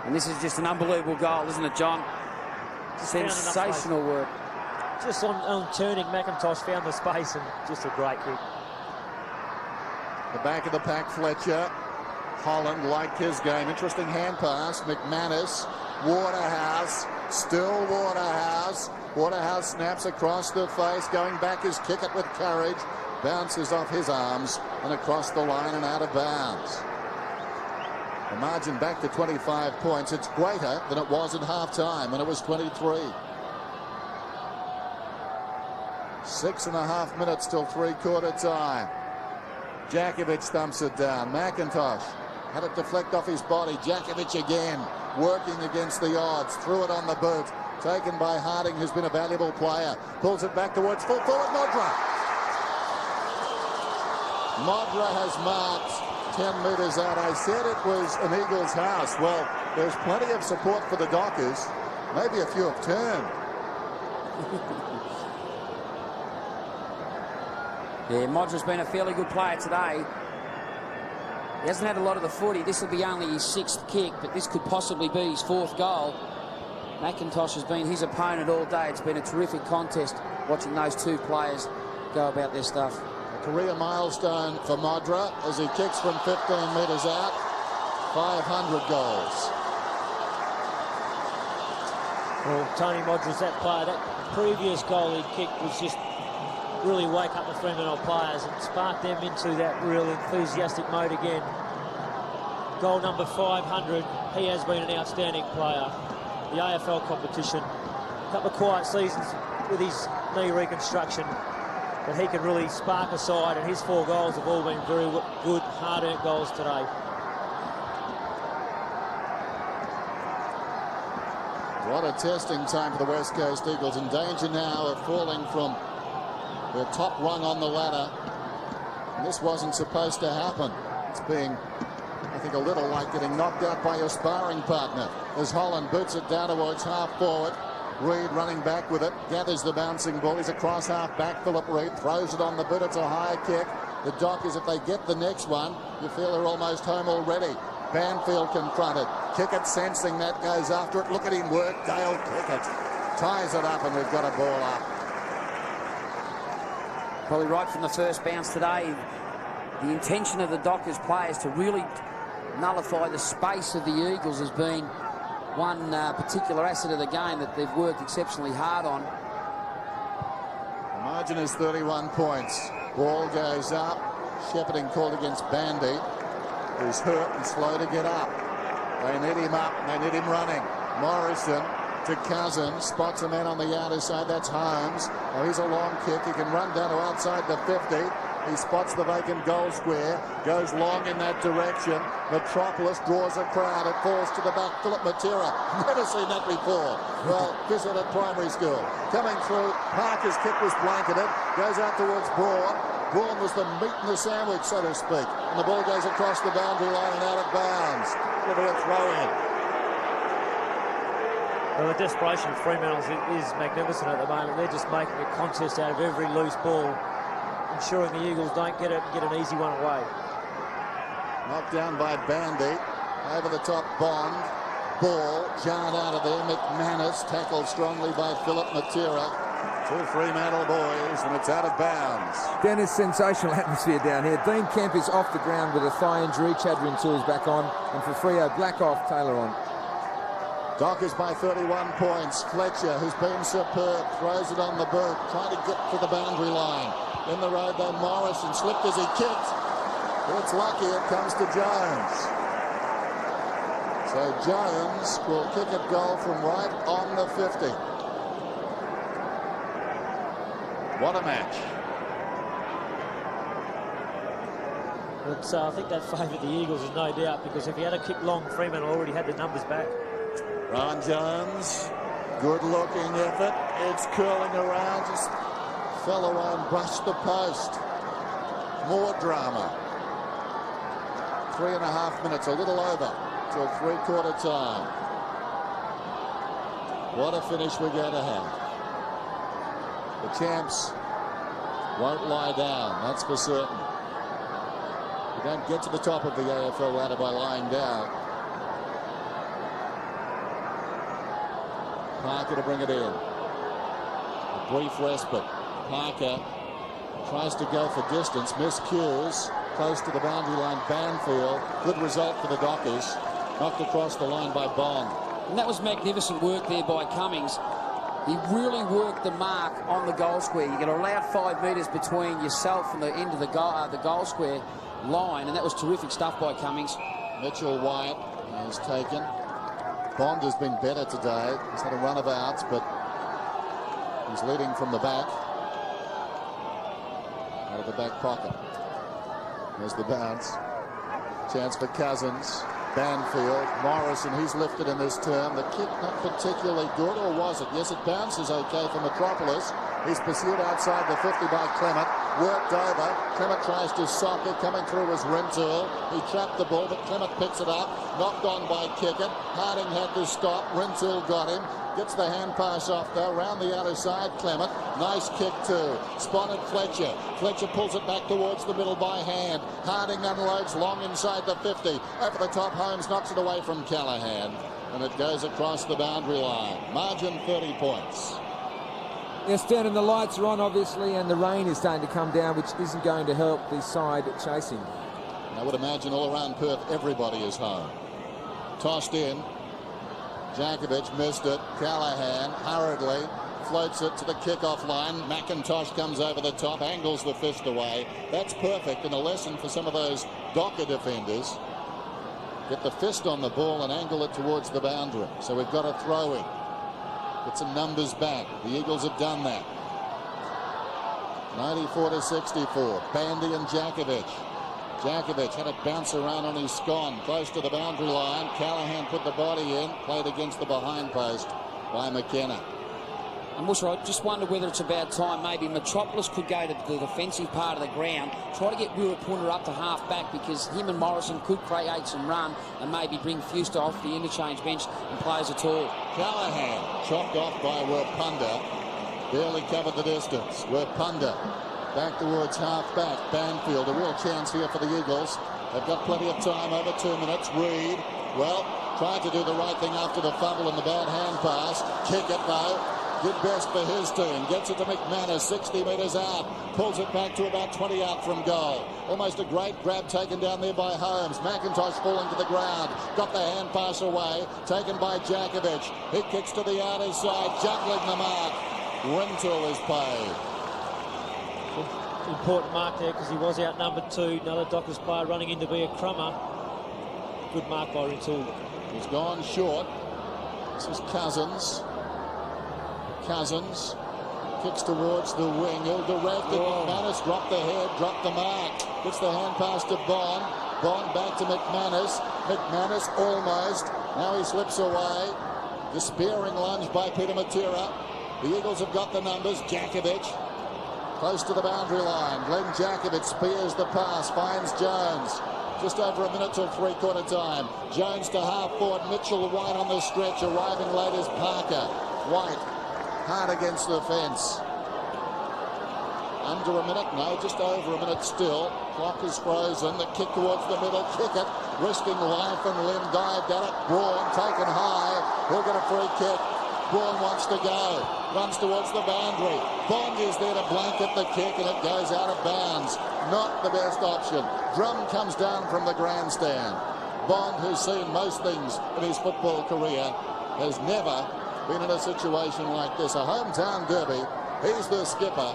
And this is just an unbelievable goal, isn't it, John? Sensational work. Just on turning, McIntosh found the space and just a great kick. The back of the pack, Fletcher. Holland liked his game. Interesting hand pass. McManus. Waterhouse. Still Waterhouse. Waterhouse snaps across the face. Going back is Kickett with courage. Bounces off his arms and across the line and out of bounds. The margin back to 25 points. It's greater than it was at half-time when it was 23. 6.5 minutes till 3/4 time. Jakovic thumps it down. McIntosh Had it deflect off his body. Djakovic again, working against the odds. Threw it on the boot. Taken by Harding, who's been a valuable player. Pulls it back towards full forward Modra. Modra has marked 10 metres out. I said it was an Eagles house. Well, there's plenty of support for the Dockers. Maybe a few have turned. Yeah, Modra's been a fairly good player today. He hasn't had a lot of the footy. This will be only his 6th kick, but this could possibly be his 4th goal. McIntosh has been his opponent all day. It's been a terrific contest watching those two players go about their stuff. A career milestone for Modra as he kicks from 15 metres out. 500 goals. Well, Tony Modra's that player. That previous goal he kicked was just really wake up the Fremantle players and spark them into that real enthusiastic mode again. Goal number 500. He has been an outstanding player. The AFL competition, a couple of quiet seasons with his knee reconstruction, but he can really spark a side, and his 4 goals have all been very good, hard-earned goals today. What a testing time for the West Coast Eagles. In danger now of falling from their top rung on the ladder. And this wasn't supposed to happen. It's being, I think, a little like getting knocked out by your sparring partner. As Holland boots it down towards half forward. Reid running back with it, gathers the bouncing ball. He's across half back. Philip Reid throws it on the boot. It's a high kick. The Dockers, if they get the next one, you feel they're almost home already. Banfield confronted. Kickett sensing that, goes after it. Look at him work. Dale Kickett ties it up, and we've got a ball up. Probably right from the first bounce today, the intention of the Dockers players to really nullify the space of the Eagles has been one particular asset of the game that they've worked exceptionally hard on. The margin is 31 points. Ball goes up. Shepherding called against Bandy, who's hurt and slow to get up. They need him up, they need him running. Morrison to Cousins, spots a man on the outer side. That's Holmes. Now he's a long kick. He can run down to outside the 50. He spots the vacant goal square, goes long in that direction. Metropolis draws a crowd. It falls to the back. Philip Matera, never seen that before. Well, visit at primary school. Coming through, Parker's kick was blanketed, goes out towards Braun. Braun was the meat in the sandwich, so to speak. And the ball goes across the boundary line and out of bounds. It'll be a throw in. Well, the desperation of Fremantle is magnificent at the moment. They're just making a contest out of every loose ball, ensuring the Eagles don't get an easy one away. Knocked down by Bandy. Over the top, Bond. Ball jarred out of there. McManus tackled strongly by Philip Matera. 2 Fremantle boys, and it's out of bounds. Dennis, sensational atmosphere down here. Dean Kemp is off the ground with a thigh injury. Chadwin Toole's back on, and for Freo, Black off, Taylor on. Dockers by 31 points. Fletcher, who's been superb, throws it on the boot, trying to get to the boundary line. In the road, though, Morrison slipped as he kicked. It's lucky it comes to Jones. So Jones will kick a goal from right on the 50. What a match. But I think that favoured the Eagles, is no doubt, because if he had a kick long, Fremantle already had the numbers back. Ron Jones, good-looking effort. It's curling around, just fell away and brushed the post. More drama. 3.5 minutes, a little over, till 3/4 time. What a finish we're going to have. The champs won't lie down, that's for certain. You don't get to the top of the AFL ladder by lying down. Parker to bring it in. A brief respite. Parker tries to go for distance, miscues, close to the boundary line. Banfield, good result for the Dockers. Knocked across the line by Bond. And that was magnificent work there by Cummings. He really worked the mark on the goal square. You get allowed 5 metres between yourself and the end of the goal square line, and that was terrific stuff by Cummings. Mitchell Wyatt is taken. Bond has been better today. He's had a run of outs, but he's leading from the back. Out of the back pocket. There's the bounce. Chance for Cousins. Banfield. Morrison, he's lifted in this term. The kick not particularly good, or was it? Yes, it bounces okay for Metropolis. He's pursued outside the 50 by Clement. Worked over. Clement tries to sock it. Coming through was Rintoul. He trapped the ball, but Clement picks it up. Knocked on by Kickett. Harding had to stop. Rintoul got him. Gets the hand pass off though. Round the outer side, Clement. Nice kick too. Spotted Fletcher. Fletcher pulls it back towards the middle by hand. Harding unloads long inside the 50. Over the top, Holmes knocks it away from Callaghan. And it goes across the boundary line. Margin 30 points. Yes, Dan, and the lights are on, obviously, and the rain is starting to come down, which isn't going to help the side chasing. I would imagine all around Perth, everybody is home. Tossed in. Djakovic missed it. Callaghan hurriedly floats it to the kickoff line. McIntosh comes over the top, angles the fist away. That's perfect, and a lesson for some of those Docker defenders. Get the fist on the ball and angle it towards the boundary. So we've got a throw in. Get some numbers back. The Eagles have done that. 94-64. Bandy and Djakovic. Djakovic had a bounce around on his scone, close to the boundary line. Callaghan put the body in, played against the behind post by McKenna. And Musher, I just wonder whether it's about time maybe Metropolis could go to the defensive part of the ground, try to get Ruapunta up to half back, because him and Morrison could create some run and maybe bring Fuster off the interchange bench and play as a tall. Callaghan chopped off by Ruapunta. Barely covered the distance. Ruapunta back towards half back. Banfield, a real chance here for the Eagles. They've got plenty of time, over 2 minutes. Reid, well, tried to do the right thing after the fumble and the bad hand pass. Kick it though. Did best for his team. Gets it to McManus, 60 metres out. Pulls it back to about 20 out from goal. Almost a great grab taken down there by Holmes. McIntosh falling to the ground. Got the hand pass away. Taken by Djakovic. He kicks to the outer side. Juggling the mark. Rintoul is paid. Important mark there because he was outnumbered too. Another Dockers player running in to be a crummer. Good mark by Rintoul. He's gone short. This is Cousins. Cousins kicks towards the wing. He'll direct it. McManus dropped the head, dropped the mark. Gets the hand pass to Bond. Bond back to McManus. McManus almost. Now he slips away. Despairing lunge by Peter Matera. The Eagles have got the numbers. Djakovic close to the boundary line. Glenn Djakovic spears the pass. Finds Jones. Just over a minute till three-quarter time. Jones to half forward. Mitchell White on the stretch. Arriving late is Parker. White hard against the fence. Under a minute, no, just over a minute still. Clock is frozen. The kick towards the middle. Kick it. Risking life and limb. Dived at it. Braun taken high. He'll get a free kick. Braun wants to go. Runs towards the boundary. Bond is there to blanket the kick, and it goes out of bounds. Not the best option. Drum comes down from the grandstand. Bond, who's seen most things in his football career, has never been in a situation like this. A hometown derby. He's the skipper.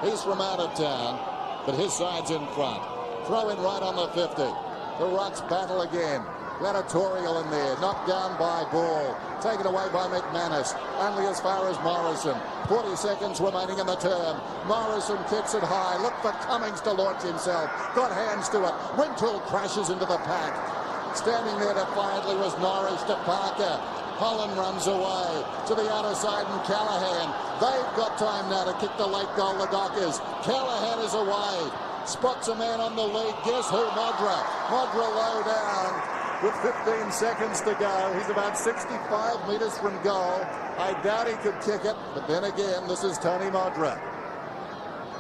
He's from out of town, but his side's in front. Throw in right on the 50. The Rucks battle again. Gladiatorial in there. Knocked down by Ball. Taken away by McManus. Only as far as Morrison. 40 seconds remaining in the term. Morrison kicks it high. Look for Cummings to launch himself. Got hands to it. Rintoul crashes into the pack. Standing there defiantly was Norris to Parker. Holland runs away to the outer side, and Callaghan. They've got time now to kick the late goal, the Dockers. Callaghan is away. Spots a man on the lead. Guess who? Modra. Modra low down with 15 seconds to go. He's about 65 metres from goal. I doubt he could kick it, but then again, this is Tony Modra.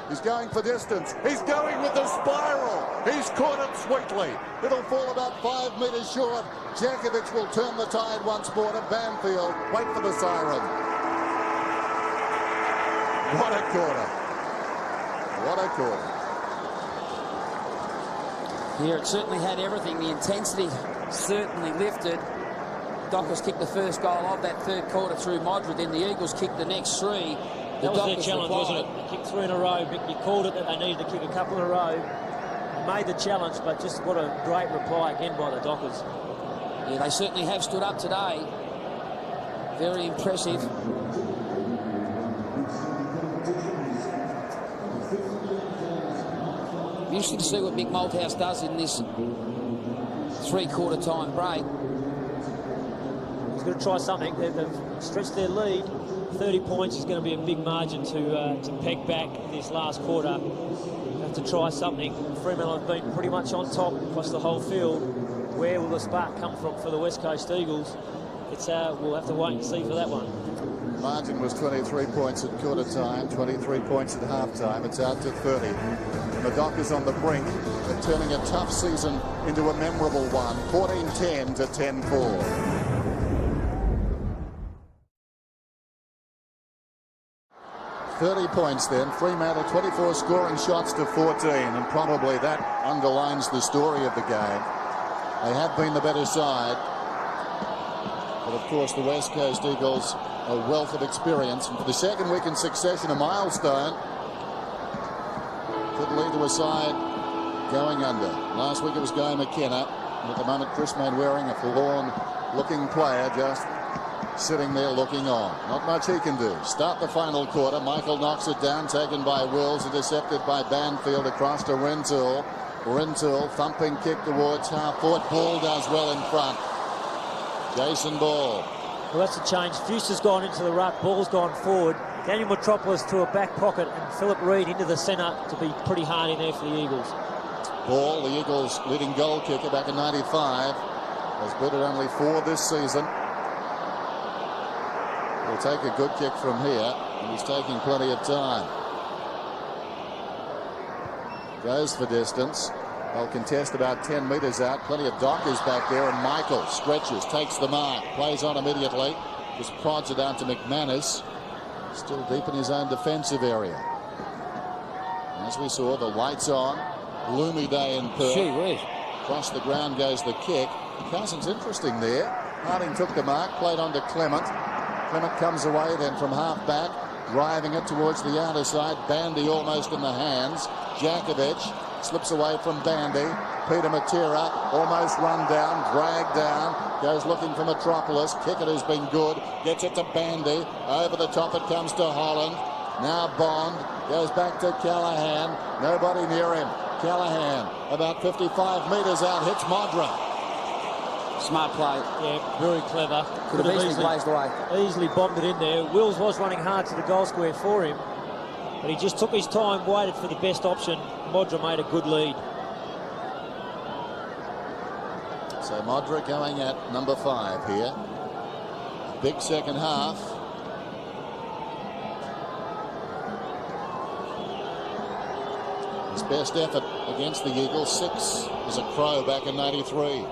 He's going for distance. He's going with the spiral. He's caught it sweetly. It'll fall about 5 metres short. Djakovic will turn the tide once more to Banfield. Wait for the siren. What a quarter. What a quarter. Yeah, it certainly had everything. The intensity certainly lifted. Dockers kicked the first goal of that third quarter through Modra. Then the Eagles kicked the next three. That was their challenge, wasn't it? They kicked 3 in a row. You called it that they needed to kick a couple in a row. They made the challenge, but just what a great reply again by the Dockers. Yeah, they certainly have stood up today. Very impressive. Interesting to see what Mick Malthouse does in this three-quarter time break. He's going to try something. They've stretched their lead. 30 points is going to be a big margin to peg back in this last quarter. Have to try something. Fremantle have been pretty much on top across the whole field. Where will the spark come from for the West Coast Eagles? It's we'll have to wait and see for that one. Margin was 23 points at quarter time, 23 points at half time. It's out to 30. And the Dockers on the brink of turning a tough season into a memorable one. 14-10 to 10-4. 30 points then. Fremantle 24 scoring shots to 14, and probably that underlines the story of the game. They have been the better side, but of course the West Coast Eagles a wealth of experience, and for the second week in succession a milestone. Could lead to a side going under. Last week it was Guy McKenna, and at the moment Chris Manwaring, a forlorn looking player, just sitting there looking on. Not much he can do. Start the final quarter. Michael knocks it down, taken by Wills, intercepted by Banfield across to Rintoul. Rintoul, thumping kick towards half-court. Ball does well in front. Jason Ball. Well, that's a change. Fuster's gone into the ruck. Ball's gone forward. Daniel Metropolis to a back pocket, and Philip Reid into the centre to be pretty hard in there for the Eagles. Ball, the Eagles' leading goal kicker back in '95, has booted only 4 this season. He'll take a good kick from here, and he's taking plenty of time. Goes for distance. They'll contest about 10 metres out. Plenty of Dockers back there, and Michael stretches, takes the mark, plays on immediately. Just prods it out to McManus. Still deep in his own defensive area. As we saw, the lights on. Gloomy day in Perth. Gee whiz. Across the ground goes the kick. Cousins interesting there. Harding took the mark, played on to Clement. Clement comes away then from half back, driving it towards the outer side. Bandy almost in the hands. Jakovic slips away from Bandy. Peter Matera almost run down, dragged down, goes looking for Metropolis. Kick it has been good, gets it to Bandy. Over the top it comes to Holland. Now Bond goes back to Callahan. Nobody near him. Callahan about 55 metres out, hits Modra. Smart play. Yeah, very clever. Could have easily blazed away. Easily bombed it in there. Wills was running hard to the goal square for him, but he just took his time, waited for the best option. Modra made a good lead. So Modra going at number 5 here. Big second half. His best effort against the Eagles, 6 as a Crow back in '93.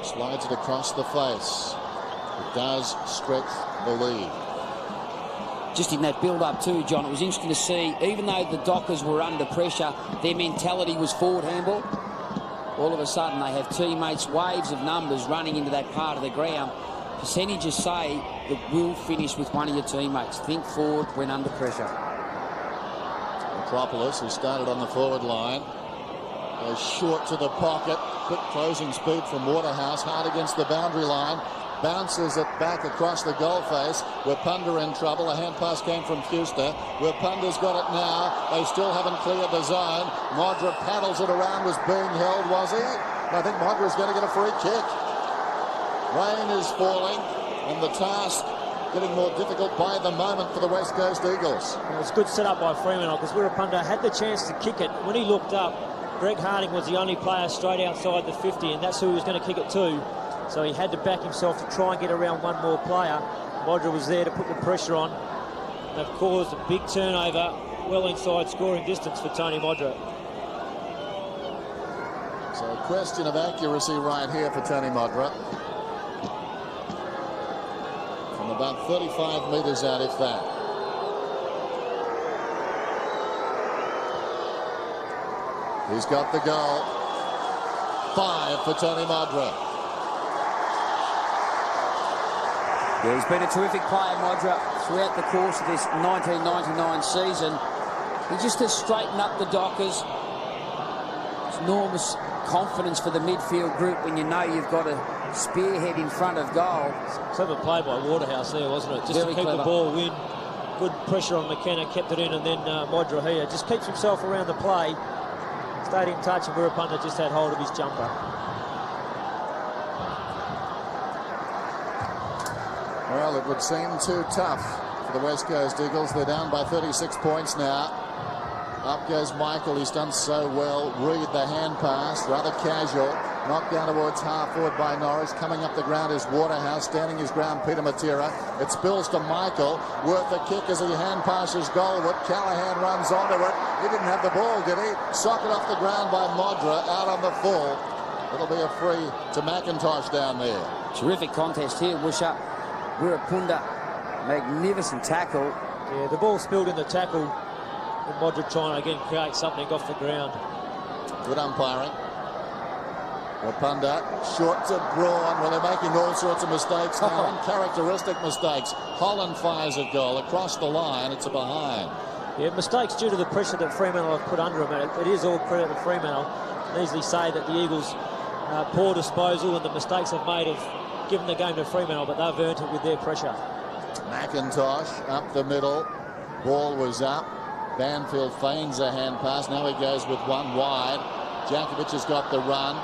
Slides it across the face. It does stretch the lead. Just in that build-up too, John, it was interesting to see, even though the Dockers were under pressure, their mentality was forward handball. All of a sudden they have teammates, waves of numbers running into that part of the ground. Percentages say that we'll finish with one of your teammates. Think forward when under pressure. Metropolis, who started on the forward line, goes short to the pocket. Quick closing speed from Waterhouse, hard against the boundary line. Bounces it back across the goal face. Wapunda in trouble. A hand pass came from Fuster. Wapunda's got it now. They still haven't cleared the zone. Modra paddles it around. Was being held, was he? I think Modra's going to get a free kick. Rain is falling, and the task getting more difficult by the moment for the West Coast Eagles. Well, it's a good setup by Fremantle, because Wapunda had the chance to kick it. When he looked up, Greg Harding was the only player straight outside the 50, and that's who he was going to kick it to. So he had to back himself to try and get around one more player. Modra was there to put the pressure on. They've caused a big turnover, well inside scoring distance for Tony Modra. So a question of accuracy right here for Tony Modra. From about 35 metres out, if that. He's got the goal. 5 for Tony Modra. Yeah, he's been a terrific player, Modra, throughout the course of this 1999 season. He just has straightened up the Dockers. It's enormous confidence for the midfield group when you know you've got a spearhead in front of goal. Clever play by Waterhouse there, wasn't it? Just Very to keep clever. the ball in. Good pressure on McKenna, kept it in, and then Modra here just keeps himself around the play. He's stayed in touch, and Wirapunda just had hold of his jumper. Well, it would seem too tough for the West Coast Eagles. They're down by 36 points now. Up goes Michael. He's done so well. Reed, the hand pass, rather casual. Knocked down towards half forward by Norris. Coming up the ground is Waterhouse. Standing his ground, Peter Matera. It spills to Michael. Worth a kick as he hand passes Goldwood. Callahan runs onto it. He didn't have the ball, did he? Socket off the ground by Modra. Out on the full. It'll be a free to McIntosh down there. Terrific contest here, Woosha. Wirapunda, magnificent tackle. Yeah, the ball spilled in the tackle. And Modra trying to again create something off the ground. Good umpiring. Rapunda, short to Braun. Well, they're making all sorts of mistakes now, uncharacteristic mistakes. Holland fires a goal across the line. It's a behind. Yeah, mistakes due to the pressure that Fremantle have put under him. It is all credit to Fremantle. You can easily say that the Eagles' poor disposal and the mistakes they've made have given the game to Fremantle, but they've earned it with their pressure. McIntosh up the middle. Ball was up. Banfield feigns a hand pass. Now he goes with one wide. Djakovic has got the run.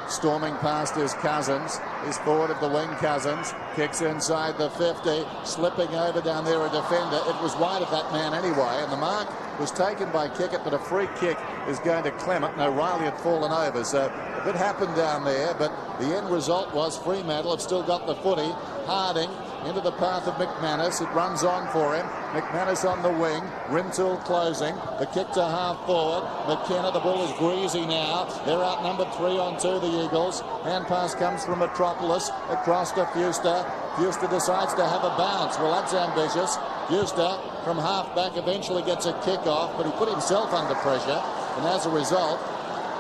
Storming past his Cousins. He's forward of the wing, Cousins. Kicks inside the 50. Slipping over down there a defender. It was wide of that man anyway. And the mark was taken by Kickett, but a free kick is going to Clement. And O'Reilly had fallen over. So a bit happened down there. But the end result was Fremantle have still got the footy. Harding into the path of McManus. It runs on for him. McManus on the wing. Rintoul closing. The kick to half forward. McKenna, the ball is greasy now. They're outnumbered 3-on-2, the Eagles. Hand pass comes from Metropolis across to Fuster. Fuster decides to have a bounce. Well, that's ambitious. Fuster from half back eventually gets a kick off, but he put himself under pressure, and as a result,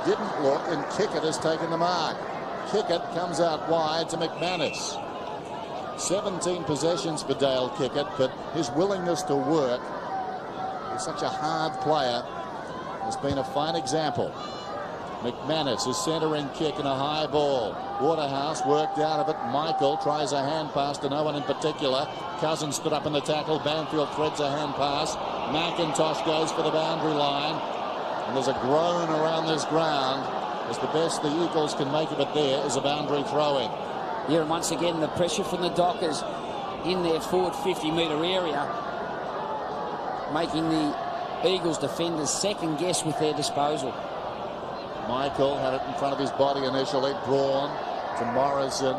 didn't look, and Kickett has taken the mark. Kickett comes out wide to McManus. 17 possessions for Dale Kickett, but his willingness to work, he's such a hard player, has been a fine example. McManus is centering kick and a high ball. Waterhouse worked out of it. Michael tries a hand pass to no one in particular. Cousins stood up in the tackle. Banfield threads a hand pass. McIntosh goes for the boundary line. And there's a groan around this ground as the best the Eagles can make of it there is a boundary throw-in. Yeah, and once again, the pressure from the Dockers in their forward 50-metre area, making the Eagles defenders second guess with their disposal. Michael had it in front of his body initially. Braun to Morrison.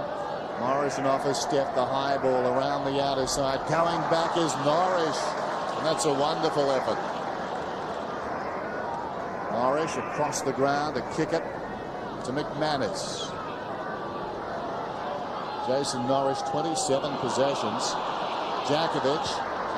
Morrison off a step. The high ball around the outer side. Going back is Norris. And that's a wonderful effort. Norris across the ground to kick it to McManus. Jason Norris, 27 possessions. Djakovic,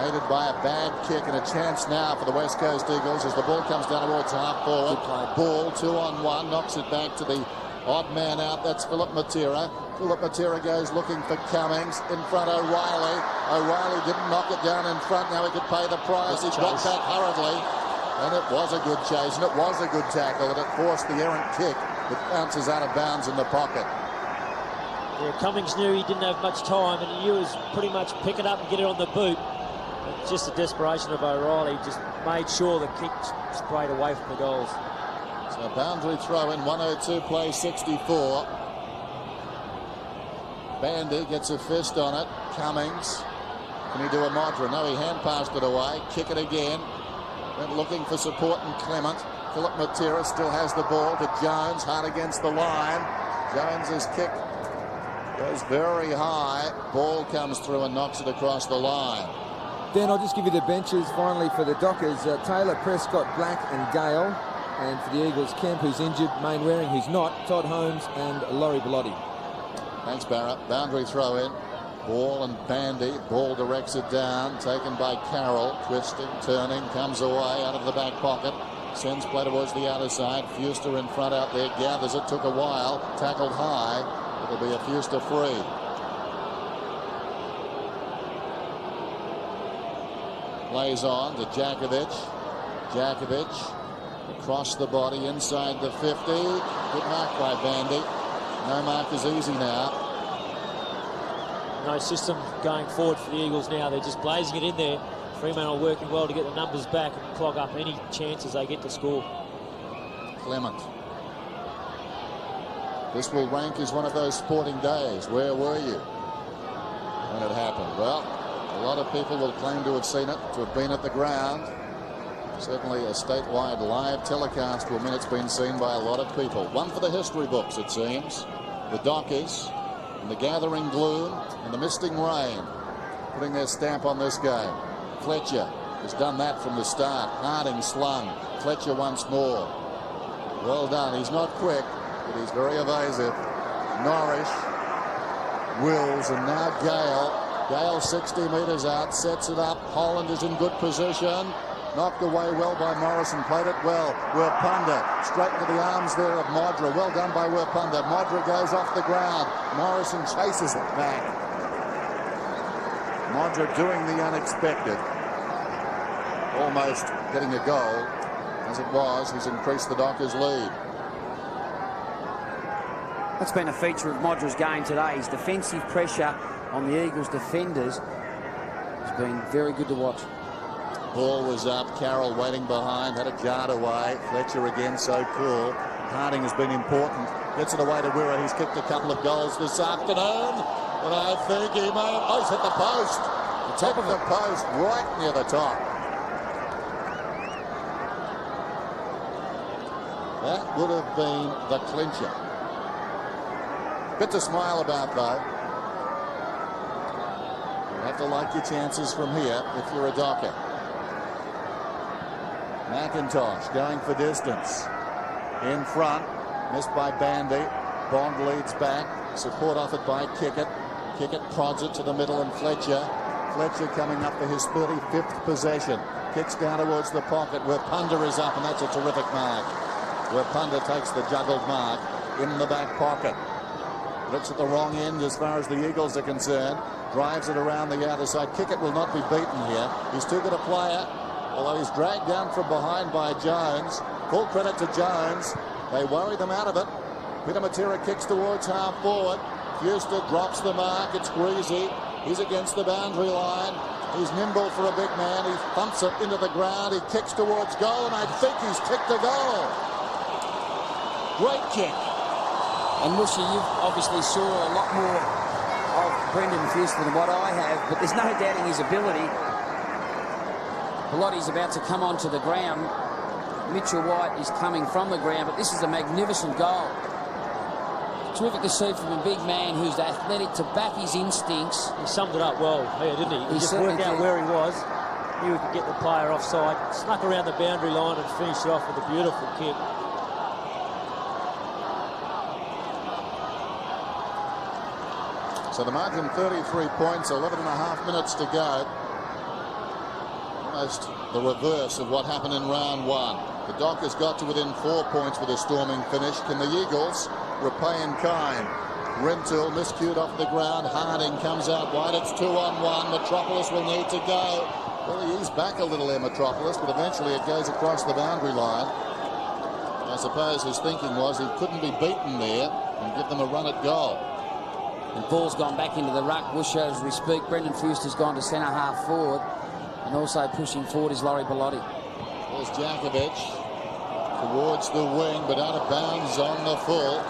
aided by a bad kick and a chance now for the West Coast Eagles as the ball comes down towards half forward. Ball 2-on-1, knocks it back to the odd man out. That's Philip Matera. Philip Matera goes looking for Cummings. In front, O'Reilly. O'Reilly didn't knock it down in front. Now he could pay the price. He got back hurriedly. And it was a good chase, and it was a good tackle, and it forced the errant kick that bounces out of bounds in the pocket. Yeah, Cummings knew he didn't have much time, and he was pretty much pick it up and get it on the boot. But just the desperation of O'Reilly just made sure the kick sprayed away from the goals. So boundary throw in, 102 play 64. Bandy gets a fist on it. Cummings. Can he do a Modra? No, he hand passed it away. Kick it again. Went looking for support and Clement. Philip Matera still has the ball to Jones. Hard against the line. Jones's kick goes very high. Ball comes through and knocks it across the line. Then I'll just give you the benches finally for the Dockers. Taylor, Prescott, Black and Gale. And for the Eagles, Kemp, who's injured, Main Waring, who's not, Todd Holmes and Laurie Bellotti. Thanks, Barrett. Boundary throw in. Ball and Bandy. Ball directs it down. Taken by Carroll. Twisting, turning, comes away out of the back pocket. Sends play towards the outer side. Fuster in front out there. Gathers it. Took a while. Tackled high. It'll be a Fuster free. Plays on to Djakovic. Djakovic across the body inside the 50. Good mark by Bandy. No mark is easy now. No system going forward for the Eagles now. They're just blazing it in there. Fremantle working well to get the numbers back and clog up any chances they get to score. Clement. This will rank as one of those sporting days. Where were you when it happened? Well, a lot of people will claim to have seen it, to have been at the ground. Certainly a statewide live telecast will mean it's been seen by a lot of people. One for the history books, it seems. The Dockers, in the gathering gloom and the misting rain, putting their stamp on this game. Fletcher has done that from the start. Harding slung. Fletcher once more. Well done. He's not quick, but he's very evasive. Norrish, Wills, and now Gale. Gale 60 metres out, sets it up. Holland is in good position. Knocked away well by Morrison, played it well. Werpunda straight into the arms there of Modra. Well done by Werpunda. Modra goes off the ground. Morrison chases it back. Modra doing the unexpected. Almost getting a goal. As it was, he's increased the Dockers' lead. That's been a feature of Modra's game today. His defensive pressure on the Eagles' defenders has been very good to watch. Ball was up. Carroll waiting behind. Had it jarred away. Fletcher again so cool. Harding has been important. Gets it away to Wirra. He's kicked a couple of goals this afternoon. But I think he may have... Oh, he's hit the post. The top of the post right near the top. That would have been the clincher. Bit to smile about, though. You have to like your chances from here if you're a Docker. McIntosh going for distance. In front. Missed by Bandy. Bond leads back. Support offered by Kickett. Kickett prods it to the middle and Fletcher. Fletcher coming up for his 35th possession. Kicks down towards the pocket where Punda is up, and that's a terrific mark. Where Punda takes the juggled mark in the back pocket. Looks at the wrong end as far as the Eagles are concerned. Drives it around the outer side. Kickett will not be beaten here. He's too good a player. Although he's dragged down from behind by Jones. Full credit to Jones. They worry them out of it. Peter Matera kicks towards half forward. Fuster drops the mark. It's Greasy. He's against the boundary line. He's nimble for a big man. He thumps it into the ground. He kicks towards goal, and I think he's kicked a goal. Great kick. And Mushy, you obviously saw a lot more of Brendan Fuster than what I have, but there's no doubting his ability. Pelotti's about to come onto the ground. Mitchell White is coming from the ground, but this is a magnificent goal. Terrific to see from a big man who's athletic to back his instincts. He summed it up well here, didn't he? He just worked out where he was. Knew he could get the player offside. Snuck around the boundary line and finished it off with a beautiful kick. So the margin 33 points, 11.5 minutes to go. Almost the reverse of what happened in round one. The Dockers got to within 4 points with a storming finish. Can the Eagles repay in kind? Rintoul miscued off the ground. Harding comes out wide. It's 2-on-1. Metropolis will need to go. Well, he's back a little there, Metropolis, but eventually it goes across the boundary line. I suppose his thinking was he couldn't be beaten there and give them a run at goal. And ball's gone back into the ruck. Busher as we speak. Brendan Fuster's gone to centre half forward. And also pushing forward is Laurie Bellotti. There's Jakovic towards the wing, but out of bounds on the full.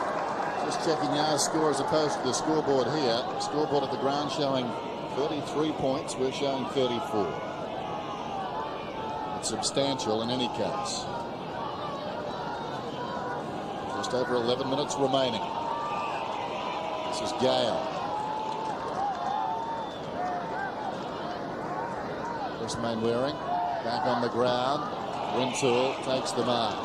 Just checking our score as opposed to the scoreboard here. Scoreboard at the ground showing 33 points. We're showing 34. It's substantial in any case. Just over 11 minutes remaining. This is Gale. Chris Mainwaring back on the ground. Rintoul takes the mark.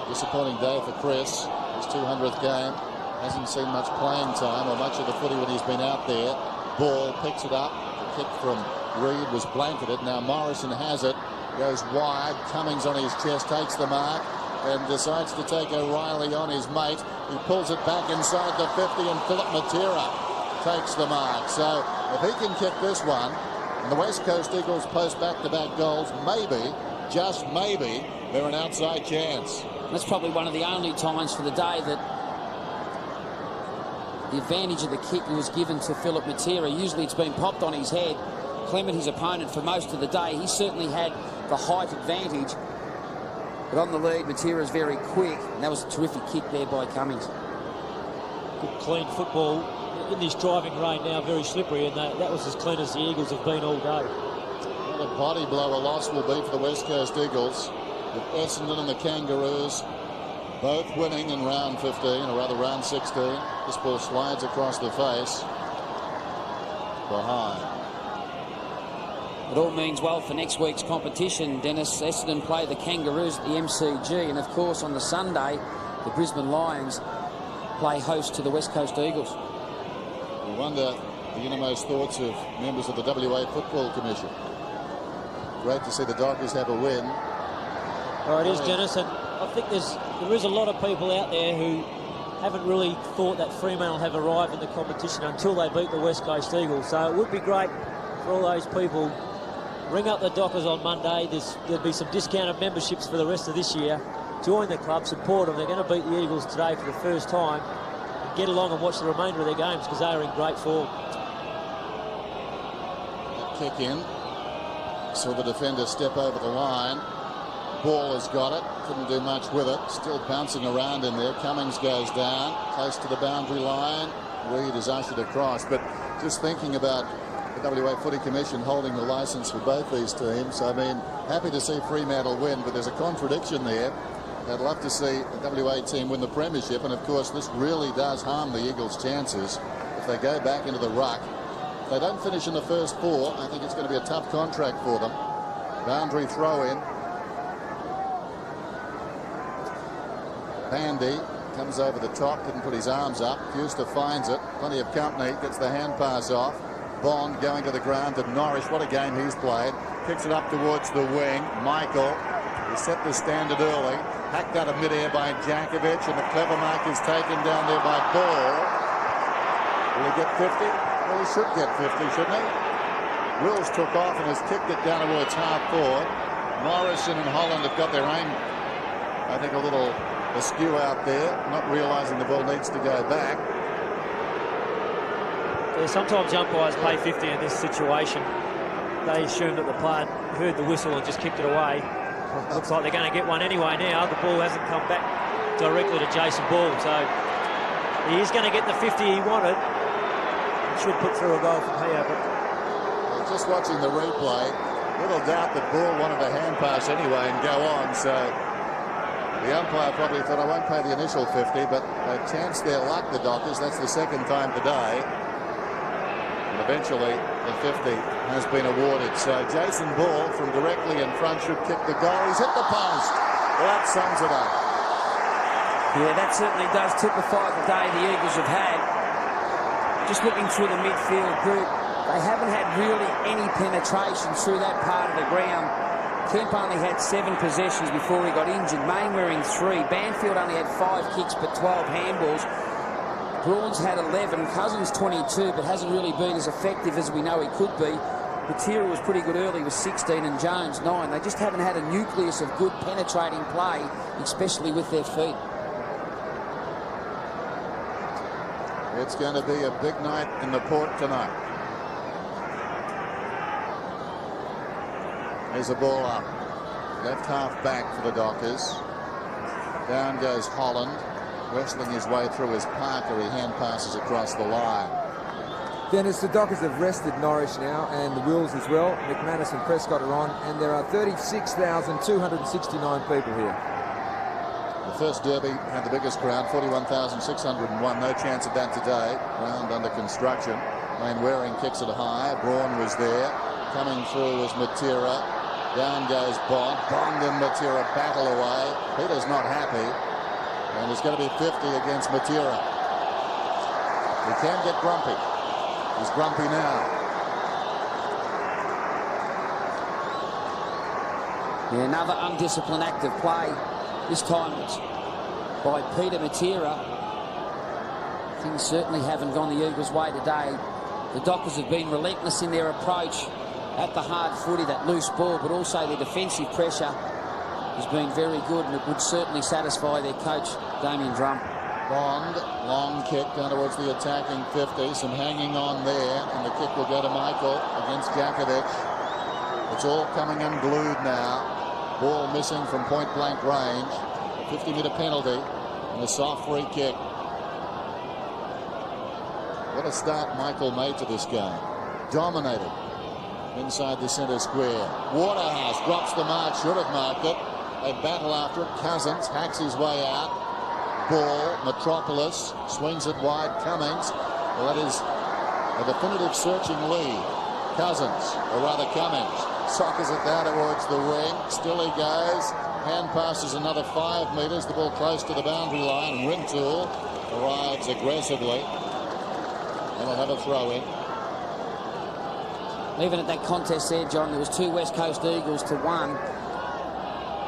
Disappointing day for Chris. His 200th game. Hasn't seen much playing time or much of the footy when he's been out there. Ball picks it up. The kick from Reid was blanketed. Now Morrison has it. Goes wide. Cummings on his chest takes the mark and decides to take O'Reilly on his mate. He pulls it back inside the 50 and Philip Matera takes the mark. So if he can kick this one and the West Coast Eagles post back-to-back goals, maybe, just maybe, they're an outside chance. That's probably one of the only times for the day that the advantage of the kick was given to Philip Matera. Usually it's been popped on his head. Clement, his opponent, for most of the day, he certainly had the height advantage. But on the lead, Matera's very quick, and that was a terrific kick there by Cummings. Good clean football in this driving rain now, very slippery, and that was as clean as the Eagles have been all day. What a body blow a loss will be for the West Coast Eagles, with Essendon and the Kangaroos both winning in round 15, or rather round 16. This ball slides across the face behind. It all means well for next week's competition, Dennis. Essendon play the Kangaroos at the MCG, and of course on the Sunday the Brisbane Lions play host to the West Coast Eagles. We wonder the innermost thoughts of members of the WA Football Commission. Great to see the Dockers have a win. Oh, it is, Dennis, and I think there is a lot of people out there who haven't really thought that Fremantle have arrived in the competition until they beat the West Coast Eagles. So it would be great for all those people. Ring up the Dockers on Monday. There'll be some discounted memberships for the rest of this year. Join the club, support them. They're going to beat the Eagles today for the first time. And get along and watch the remainder of their games because they are in great form. That kick in. Saw the defender step over the line. Ball has got it. Couldn't do much with it. Still bouncing around in there. Cummings goes down. Close to the boundary line. Reid is ushered across. But just thinking about the WA Footy Commission holding the licence for both these teams. I mean, happy to see Fremantle win, but there's a contradiction there. I'd love to see the WA team win the premiership, and of course this really does harm the Eagles' chances if they go back into the ruck. If they don't finish in the first four, I think it's going to be a tough contract for them. Boundary throw in. Bandy comes over the top, didn't put his arms up. Fuster finds it, plenty of company, gets the hand pass off. Bond going to the ground to Norris. What a game he's played. Kicks it up towards the wing. Michael, he set the standard early. Hacked out of midair by Jakovic, and a clever mark is taken down there by Ball. Will he get 50? Well, he should get 50, shouldn't he? Wills took off and has kicked it down towards half forward. Morrison and Holland have got their aim, I think, a little askew out there, not realising the ball needs to go back. Yeah, sometimes umpires pay 50 in this situation. They assume that the player heard the whistle and just kicked it away. Looks like they're going to get one anyway now. The ball hasn't come back directly to Jason Ball, so he is going to get the 50 he wanted. He should put through a goal from here. But just watching the replay, little doubt that Ball wanted a hand pass anyway and go on, so the umpire probably thought, I won't pay the initial 50, but they chanced their luck, the Dockers. That's the second time today. And eventually the 50 has been awarded. So Jason Ball from directly in front should kick the goal. He's hit the post. Well, that sums it up. Yeah, that certainly does typify the day the Eagles have had. Just looking through the midfield group, they haven't had really any penetration through that part of the ground. Kemp only had 7 possessions before he got injured. Mainwaring 3. Banfield only had 5 kicks but 12 handballs. Braun's had 11, Cousins 22, but hasn't really been as effective as we know he could be. Matera was pretty good early with 16 and Jones 9. They just haven't had a nucleus of good penetrating play, especially with their feet. It's going to be a big night in the Port tonight. There's a ball up. Left half back for the Dockers. Down goes Holland. Wrestling his way through his Parker. He hand passes across the line. Dennis, the Dockers have rested Norwich now, and the Wills as well. McManus and Prescott are on, and there are 36,269 people here. The first derby had the biggest crowd, 41,601. No chance of that today. Ground under construction. Mainwaring kicks it high. Braun was there. Coming through was Matera. Down goes Bond. Bond and Matera battle away. Peter's not happy. And it's going to be 50 against Matera. He can get grumpy. He's grumpy now. Yeah, another undisciplined act of play. This time it's by Peter Matera. Things certainly haven't gone the Eagles' way today. The Dockers have been relentless in their approach at the hard footy, that loose ball, but also their defensive pressure has been very good, and it would certainly satisfy their coach, Damien Drum. Bond, long kick down towards the attacking 50. Some hanging on there, and the kick will go to Michael against Jakovic. It's all coming unglued now. Ball missing from point-blank range. 50-metre penalty and a soft free kick. What a start Michael made to this game. Dominated inside the centre square. Waterhouse drops the mark, should have marked it. They battle after it. Cousins hacks his way out. Ball, Metropolis swings it wide. Cummings. Well, that is a definitive searching lead. Cousins, or rather Cummings, sockers it down towards the wing. Still he goes. Hand passes another 5 metres. The ball close to the boundary line. And Rintoul arrives aggressively. And will have a throw in. Even at that contest there, John, there was 2 West Coast Eagles to 1.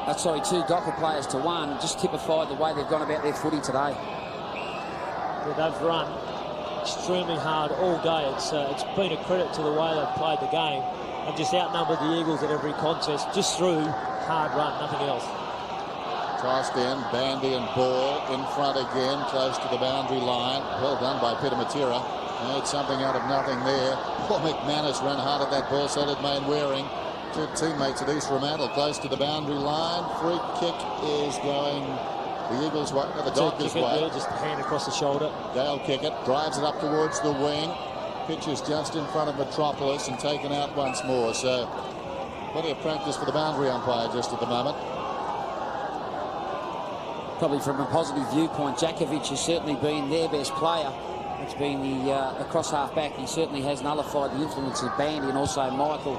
2 Docker players to 1. Just typified the way they've gone about their footy today. Yeah, they've run extremely hard all day. It's been a credit to the way they've played the game. They've just outnumbered the Eagles at every contest, just through hard run, nothing else. Tossed in, Bandy and Ball in front again, close to the boundary line. Well done by Peter Matera. Made something out of nothing there. Paul McManus ran hard at that ball, so did Mainwaring. 2 teammates at East Fremantle close to the boundary line. Free kick is going the Eagles' way, the Dockers' way. Just a hand across the shoulder. They'll kick it, drives it up towards the wing. Pitches just in front of Metropolis and taken out once more. So plenty of practice for the boundary umpire just at the moment. Probably from a positive viewpoint, Jakovic has certainly been their best player. It's been the across half back. He certainly has nullified the influence of Bandy and also Michael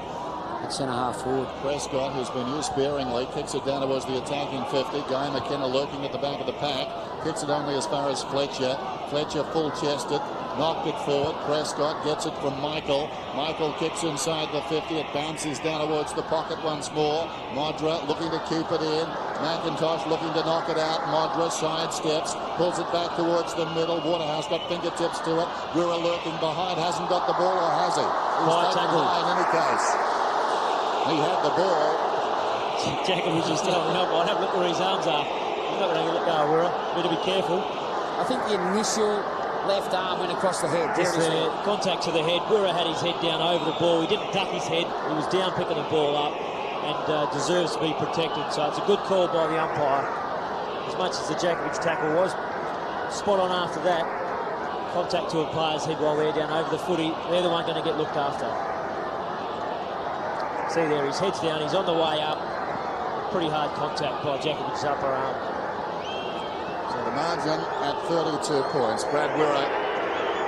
at centre half forward. Prescott, who's been used sparingly, kicks it down towards the attacking 50. Guy McKenna lurking at the back of the pack. Kicks it only as far as Fletcher. Fletcher full-chested. Knocked it forward. Prescott gets it from Michael. Michael kicks inside the 50. It bounces down towards the pocket once more. Modra looking to keep it in. McIntosh looking to knock it out. Modra sidesteps. Pulls it back towards the middle. Waterhouse got fingertips to it. We're lurking behind. Hasn't got the ball, or has he? He's taken high in any case. He had the ball. Jakovic is telling him, have a look where his arms are. He's not going to let go of Wirra. Better be careful. I think the initial left arm went across the head. Contact to the head. Wirra had his head down over the ball. He didn't duck his head. He was down picking the ball up and deserves to be protected. So it's a good call by the umpire. As much as the Jakovic tackle was spot on after that, contact to a player's head while they're down over the footy, they're the one going to get looked after. See there, his head's down, he's on the way up. Pretty hard contact by Jakovic's upper arm. So the margin at 32 points. Brad Wirra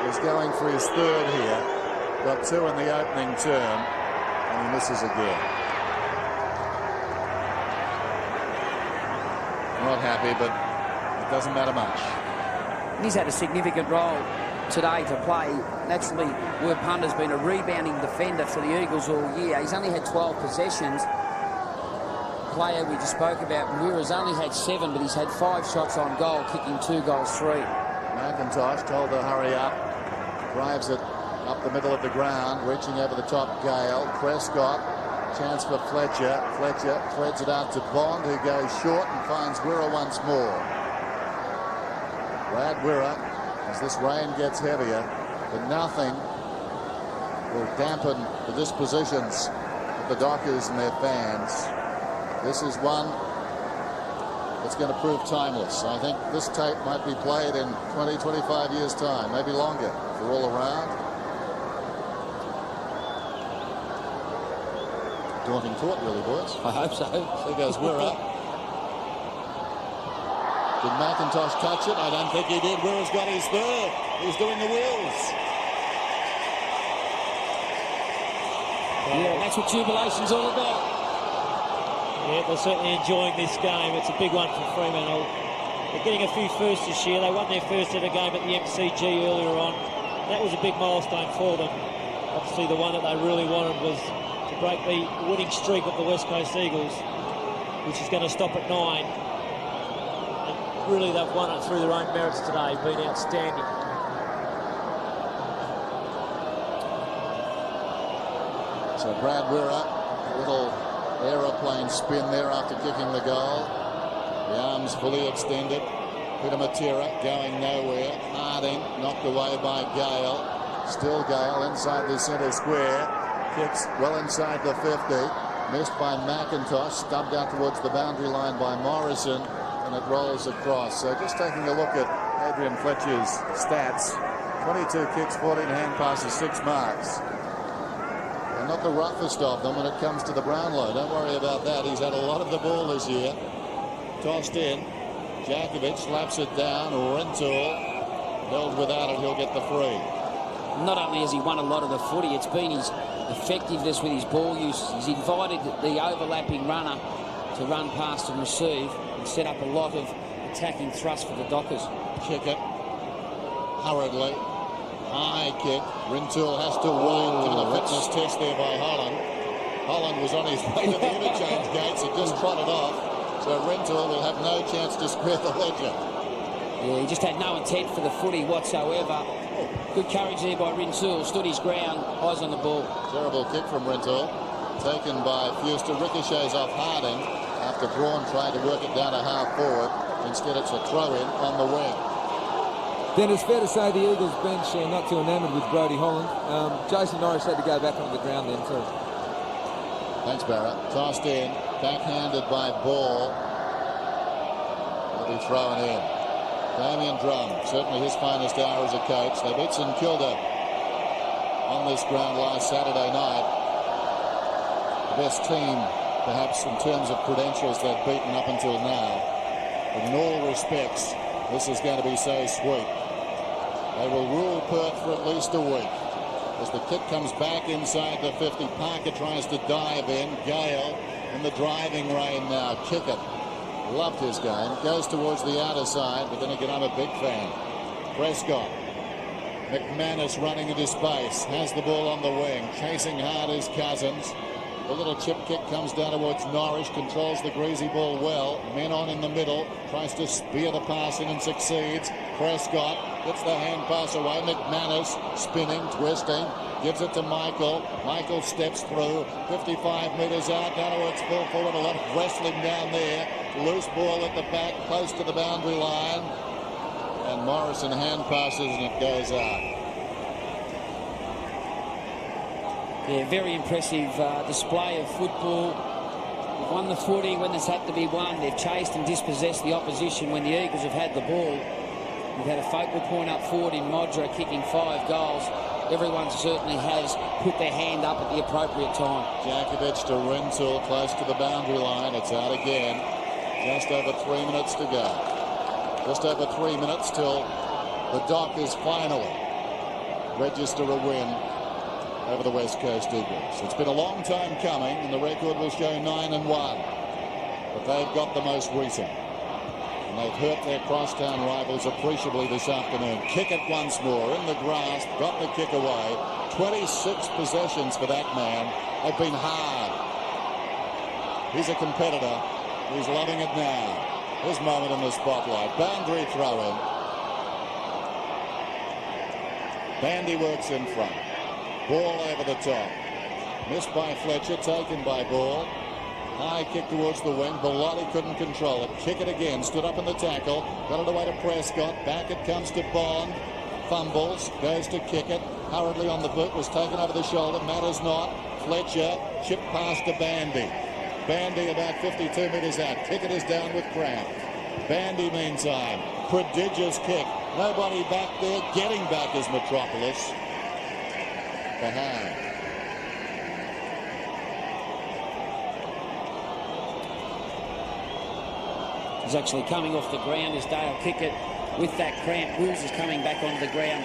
is going for his 3rd here. Got 2 in the opening term, and he misses again. Not happy, but it doesn't matter much. He's had a significant role today to play. Naturally, Word Punter's been a rebounding defender for the Eagles all year. He's only had 12 possessions. Player we just spoke about, Wirra's only had 7, but he's had 5 shots on goal, kicking 2 goals 3. McIntosh told to hurry up. Drives it up the middle of the ground, reaching over the top. Gale. Prescott. Chance for Fletcher. Fletcher threads it out to Bond, who goes short and finds Wirra once more. Brad Wirra, as this rain gets heavier, but nothing will dampen the dispositions of the Dockers and their fans. This is one that's going to prove timeless. I think this tape might be played in 20, 25 years' time, maybe longer, if we're all around. Daunting thought, really, boys. I hope so. There goes Wirra. Did McIntosh touch it? I don't think he did. Wirra's got his 3rd. He's doing the wheels. Yeah, that's what jubilation's all about. Yeah, they're certainly enjoying this game. It's a big one for Fremantle. They're getting a few firsts this year. They won their first ever game at the MCG earlier on. That was a big milestone for them. Obviously, the one that they really wanted was to break the winning streak of the West Coast Eagles, which is going to stop at 9. And really, they've won it through their own merits today, been outstanding. So Brad Wirra, a little aeroplane spin there after kicking the goal. The arms fully extended. Peter Matera going nowhere. Harding knocked away by Gale. Still Gale inside the centre square. Kicks well inside the 50. Missed by McIntosh, stubbed out towards the boundary line by Morrison, and it rolls across. So just taking a look at Adrian Fletcher's stats, 22 kicks, 14 hand passes, 6 marks. And not the roughest of them when it comes to the Brownlow. Don't worry about that. He's had a lot of the ball this year. Tossed in. Jakovic slaps it down. Rintoul held without it. He'll get the free. Not only has he won a lot of the footy, it's been his effectiveness with his ball use. He's invited the overlapping runner to run past and receive and set up a lot of attacking thrust for the Dockers. Kick it hurriedly. High kick. Rintoul has to wait. Given a fitness test there by Holland. Holland was on his way to the interchange gates. It just trotted off. So Rintoul will have no chance to square the ledger. Yeah, he just had no intent for the footy whatsoever. Good courage there by Rintoul. Stood his ground. Eyes on the ball. Terrible kick from Rintoul. Taken by Fuster. Ricochets off Harding after Braun tried to work it down to half forward. Instead it's a throw-in on the wing. Then it's fair to say the Eagles bench not too enamoured with Brodie Holland. Jason Norris had to go back onto the ground then too. Thanks, Barrett. Tossed in, backhanded by Ball. He'll be thrown in. Damien Drum, certainly his finest hour as a coach. They beat St Kilda on this ground last Saturday night. The best team, perhaps, in terms of credentials they've beaten up until now. But in all respects, this is going to be so sweet. They will rule Perth for at least a week. As the kick comes back inside the 50, Parker tries to dive in. Gale in the driving rain now. Kick it. Loved his game. Goes towards the outer side, but then again, I'm a big fan. Prescott. McManus running into space. Has the ball on the wing. Chasing hard is Cousins. The little chip kick comes down towards Norris. Controls the greasy ball well. Men on in the middle. Tries to spear the pass in and succeeds. Prescott gets the hand pass away. McManus spinning, twisting. Gives it to Michael. Michael steps through. 55 metres out. Down towards full forward. A lot of wrestling down there. Loose ball at the back. Close to the boundary line. And Morrison hand passes and it goes out. Yeah, very impressive display of football. They've won the footy when it's had to be won. They've chased and dispossessed the opposition when the Eagles have had the ball. We've had a focal point up forward in Modra kicking 5 goals. Everyone certainly has put their hand up at the appropriate time. Jakovic to Rintoul, close to the boundary line. It's out again. Just over 3 minutes to go. Just over 3 minutes till the Dockers finally register a win over the West Coast Eagles. It's been a long time coming, and the record will show 9-1. But they've got the most recent. And they've hurt their crosstown rivals appreciably this afternoon. Kick it once more in the grasp, got the kick away. 26 possessions for that man. They've been hard. He's a competitor. He's loving it now. His moment in the spotlight. Boundary throw-in. Bandy works in front. Ball over the top. Missed by Fletcher, taken by Ball. High kick towards the wing. Bellotti couldn't control it. Kick it again. Stood up in the tackle. Got it away to Prescott. Back it comes to Bond. Fumbles. Goes to kick it. Hurriedly on the boot. Was taken over the shoulder. Matters not. Fletcher. Chip past to Bandy. Bandy about 52 metres out. Kickett is down with cramp. Bandy meantime. Prodigious kick. Nobody back there. Getting back is Metropolis. Behind. He's actually coming off the ground as Dale Kickett with that cramp. Wills is coming back onto the ground.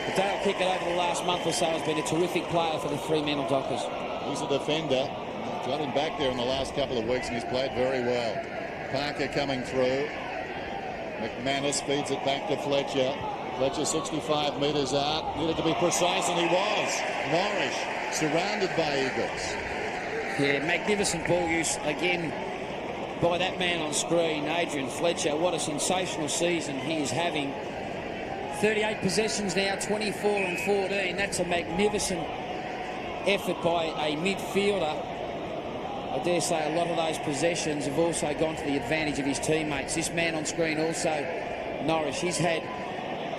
But Dale Kickett over the last month or so has been a terrific player for the Fremantle Dockers. He's a defender. Got him back there in the last couple of weeks and he's played very well. Parker coming through. McManus feeds it back to Fletcher. Fletcher 65 metres out. Needed to be precise and he was. Norris surrounded by Eagles. Yeah, magnificent ball use again by that man on screen, Adrian Fletcher. What a sensational season he is having. 38 possessions now, 24 and 14. That's a magnificent effort by a midfielder. I dare say a lot of those possessions have also gone to the advantage of his teammates. This man on screen also, Norris, he's had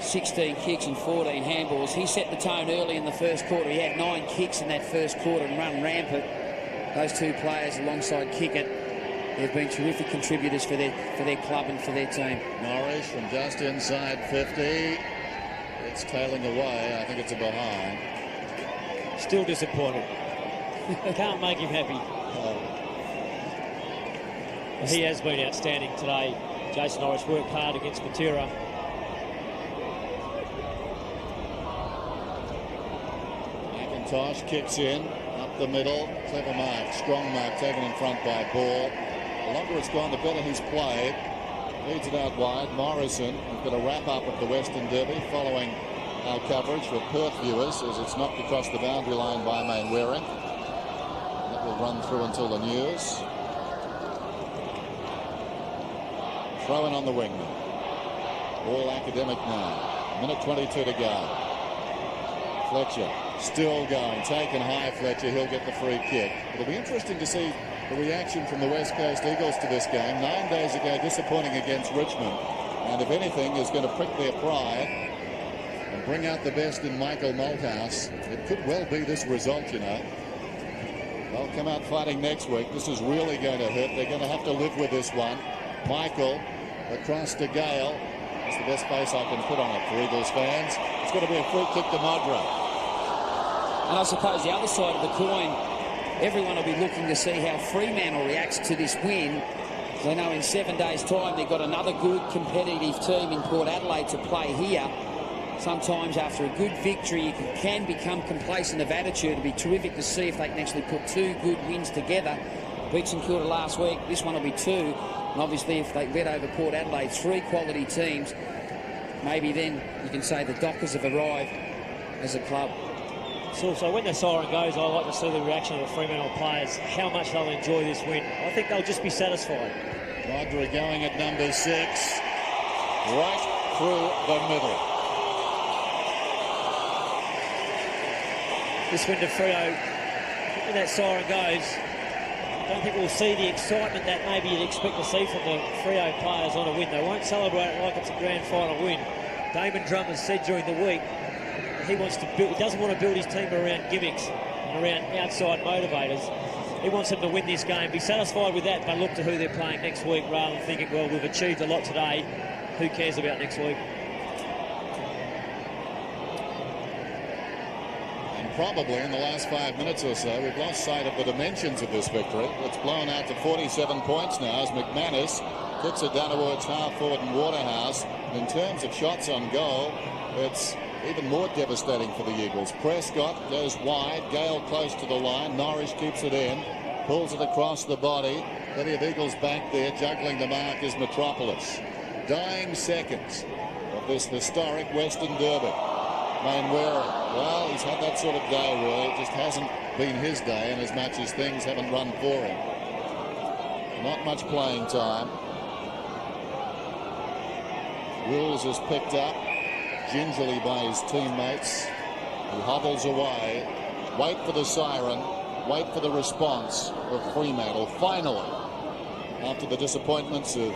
16 kicks and 14 handballs. He set the tone early in the first quarter. He had 9 kicks in that first quarter and run rampant. those two players alongside Kickett, they've been terrific contributors for their club and for their team. Norris from just inside 50. It's tailing away. I think it's a behind. Still disappointed. Can't make him happy. He has been outstanding today. Jason Norris worked hard against Matera. McIntosh kicks in, up the middle. Clever mark, strong mark, taken in front by Ball. The longer it's gone, the better he's played. Leads it out wide. Morrison, we've got a wrap-up of the Western Derby following our coverage for Perth viewers as it's knocked across the boundary line by Mainwaring. That will run through until the news. Throw in on the wingman. All academic now. Minute 22 to go. Fletcher still going. Taken high, Fletcher. He'll get the free kick. It'll be interesting to see the reaction from the West Coast Eagles to this game. 9 days ago, disappointing against Richmond. And if anything is going to prick their pride and bring out the best in Michael Malthouse, it could well be this result, you know. They'll come out fighting next week. This is really going to hurt. They're going to have to live with this one. Michael across to Gale. That's the best face I can put on it for Eagles fans. It's going to be a free kick to Modra. And I suppose the other side of the coin, everyone will be looking to see how Fremantle reacts to this win. They know in 7 days' time they've got another good competitive team in Port Adelaide to play here. Sometimes after a good victory you can become complacent of attitude. It'll be terrific to see if they can actually put two good wins together. Beat St Kilda last week, this one will be two. And obviously if they bet over Port Adelaide, three quality teams, maybe then you can say the Dockers have arrived as a club. So when the siren goes, I like to see the reaction of the Fremantle players, how much they'll enjoy this win. I think they'll just be satisfied. Rodri going at number 6, right through the middle. This win to Freo, when that siren goes, I don't think we'll see the excitement that maybe you'd expect to see from the Freo players on a win. They won't celebrate it like it's a grand final win. Damon Drummond said during the week, he doesn't want to build his team around gimmicks and around outside motivators. He wants them to win this game, be satisfied with that, but look to who they're playing next week rather than thinking, well, we've achieved a lot today, who cares about next week? And probably in the last 5 minutes or so, we've lost sight of the dimensions of this victory. It's blown out to 47 points now as McManus kicks it down towards half-forward and Waterhouse. And in terms of shots on goal, it's even more devastating for the Eagles. Prescott goes wide, Gale close to the line, Norris keeps it in, pulls it across the body. Plenty of Eagles back there, juggling the mark is Metropolis. Dying seconds of this historic Western Derby. Mainwaring, well, he's had that sort of day really, it just hasn't been his day in as much as things haven't run for him. Not much playing time. Wills is picked up gingerly by his teammates. He hobbles away. Wait for the siren. Wait for the response of Fremantle. Finally, after the disappointments of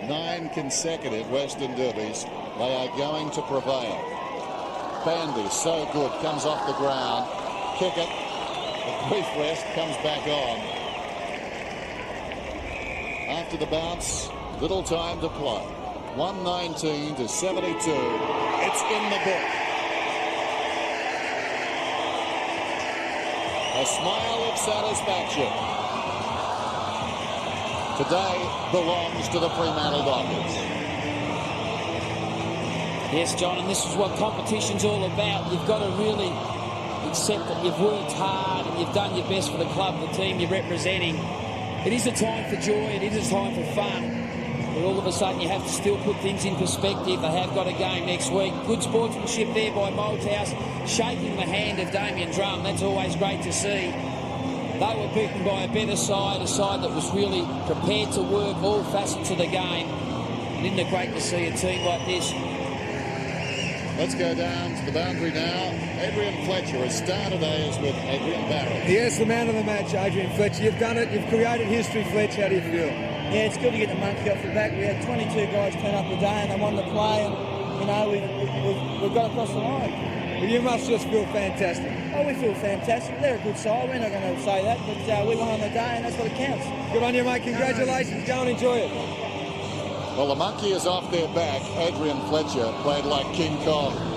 9 consecutive Western Derbies, they are going to prevail. Bandy, so good, comes off the ground. Kick it. A brief rest, comes back on. After the bounce, little time to play. 119 to 72. It's in the book. A smile of satisfaction today belongs to the Fremantle Dockers. Yes, John, and this is what competition's all about. You've got to really accept that you've worked hard and you've done your best for the club, the team you're representing. It is a time for joy, it is a time for fun. But all of a sudden you have to still put things in perspective. They have got a game next week. Good sportsmanship there by Malthouse, shaking the hand of Damien Drum. That's always great to see. They were beaten by a better side, a side that was really prepared to work all facets of the game. And isn't it great to see a team like this? Let's go down to the boundary now. Adrian Fletcher has started as with Adrian Barrett. Yes, the man of the match, Adrian Fletcher. You've done it. You've created history, Fletcher. How do you feel? Yeah, it's good to get the monkey off the back. We had 22 guys turn up today and they won the play, and you know we've got across the line. Well, you must just feel fantastic. Oh, we feel fantastic. They're a good side. We're not going to say that, but we won on the day, and that's what it counts. Good on you, mate. Congratulations. Go and enjoy it. Well, the monkey is off their back. Adrian Fletcher played like King Kong.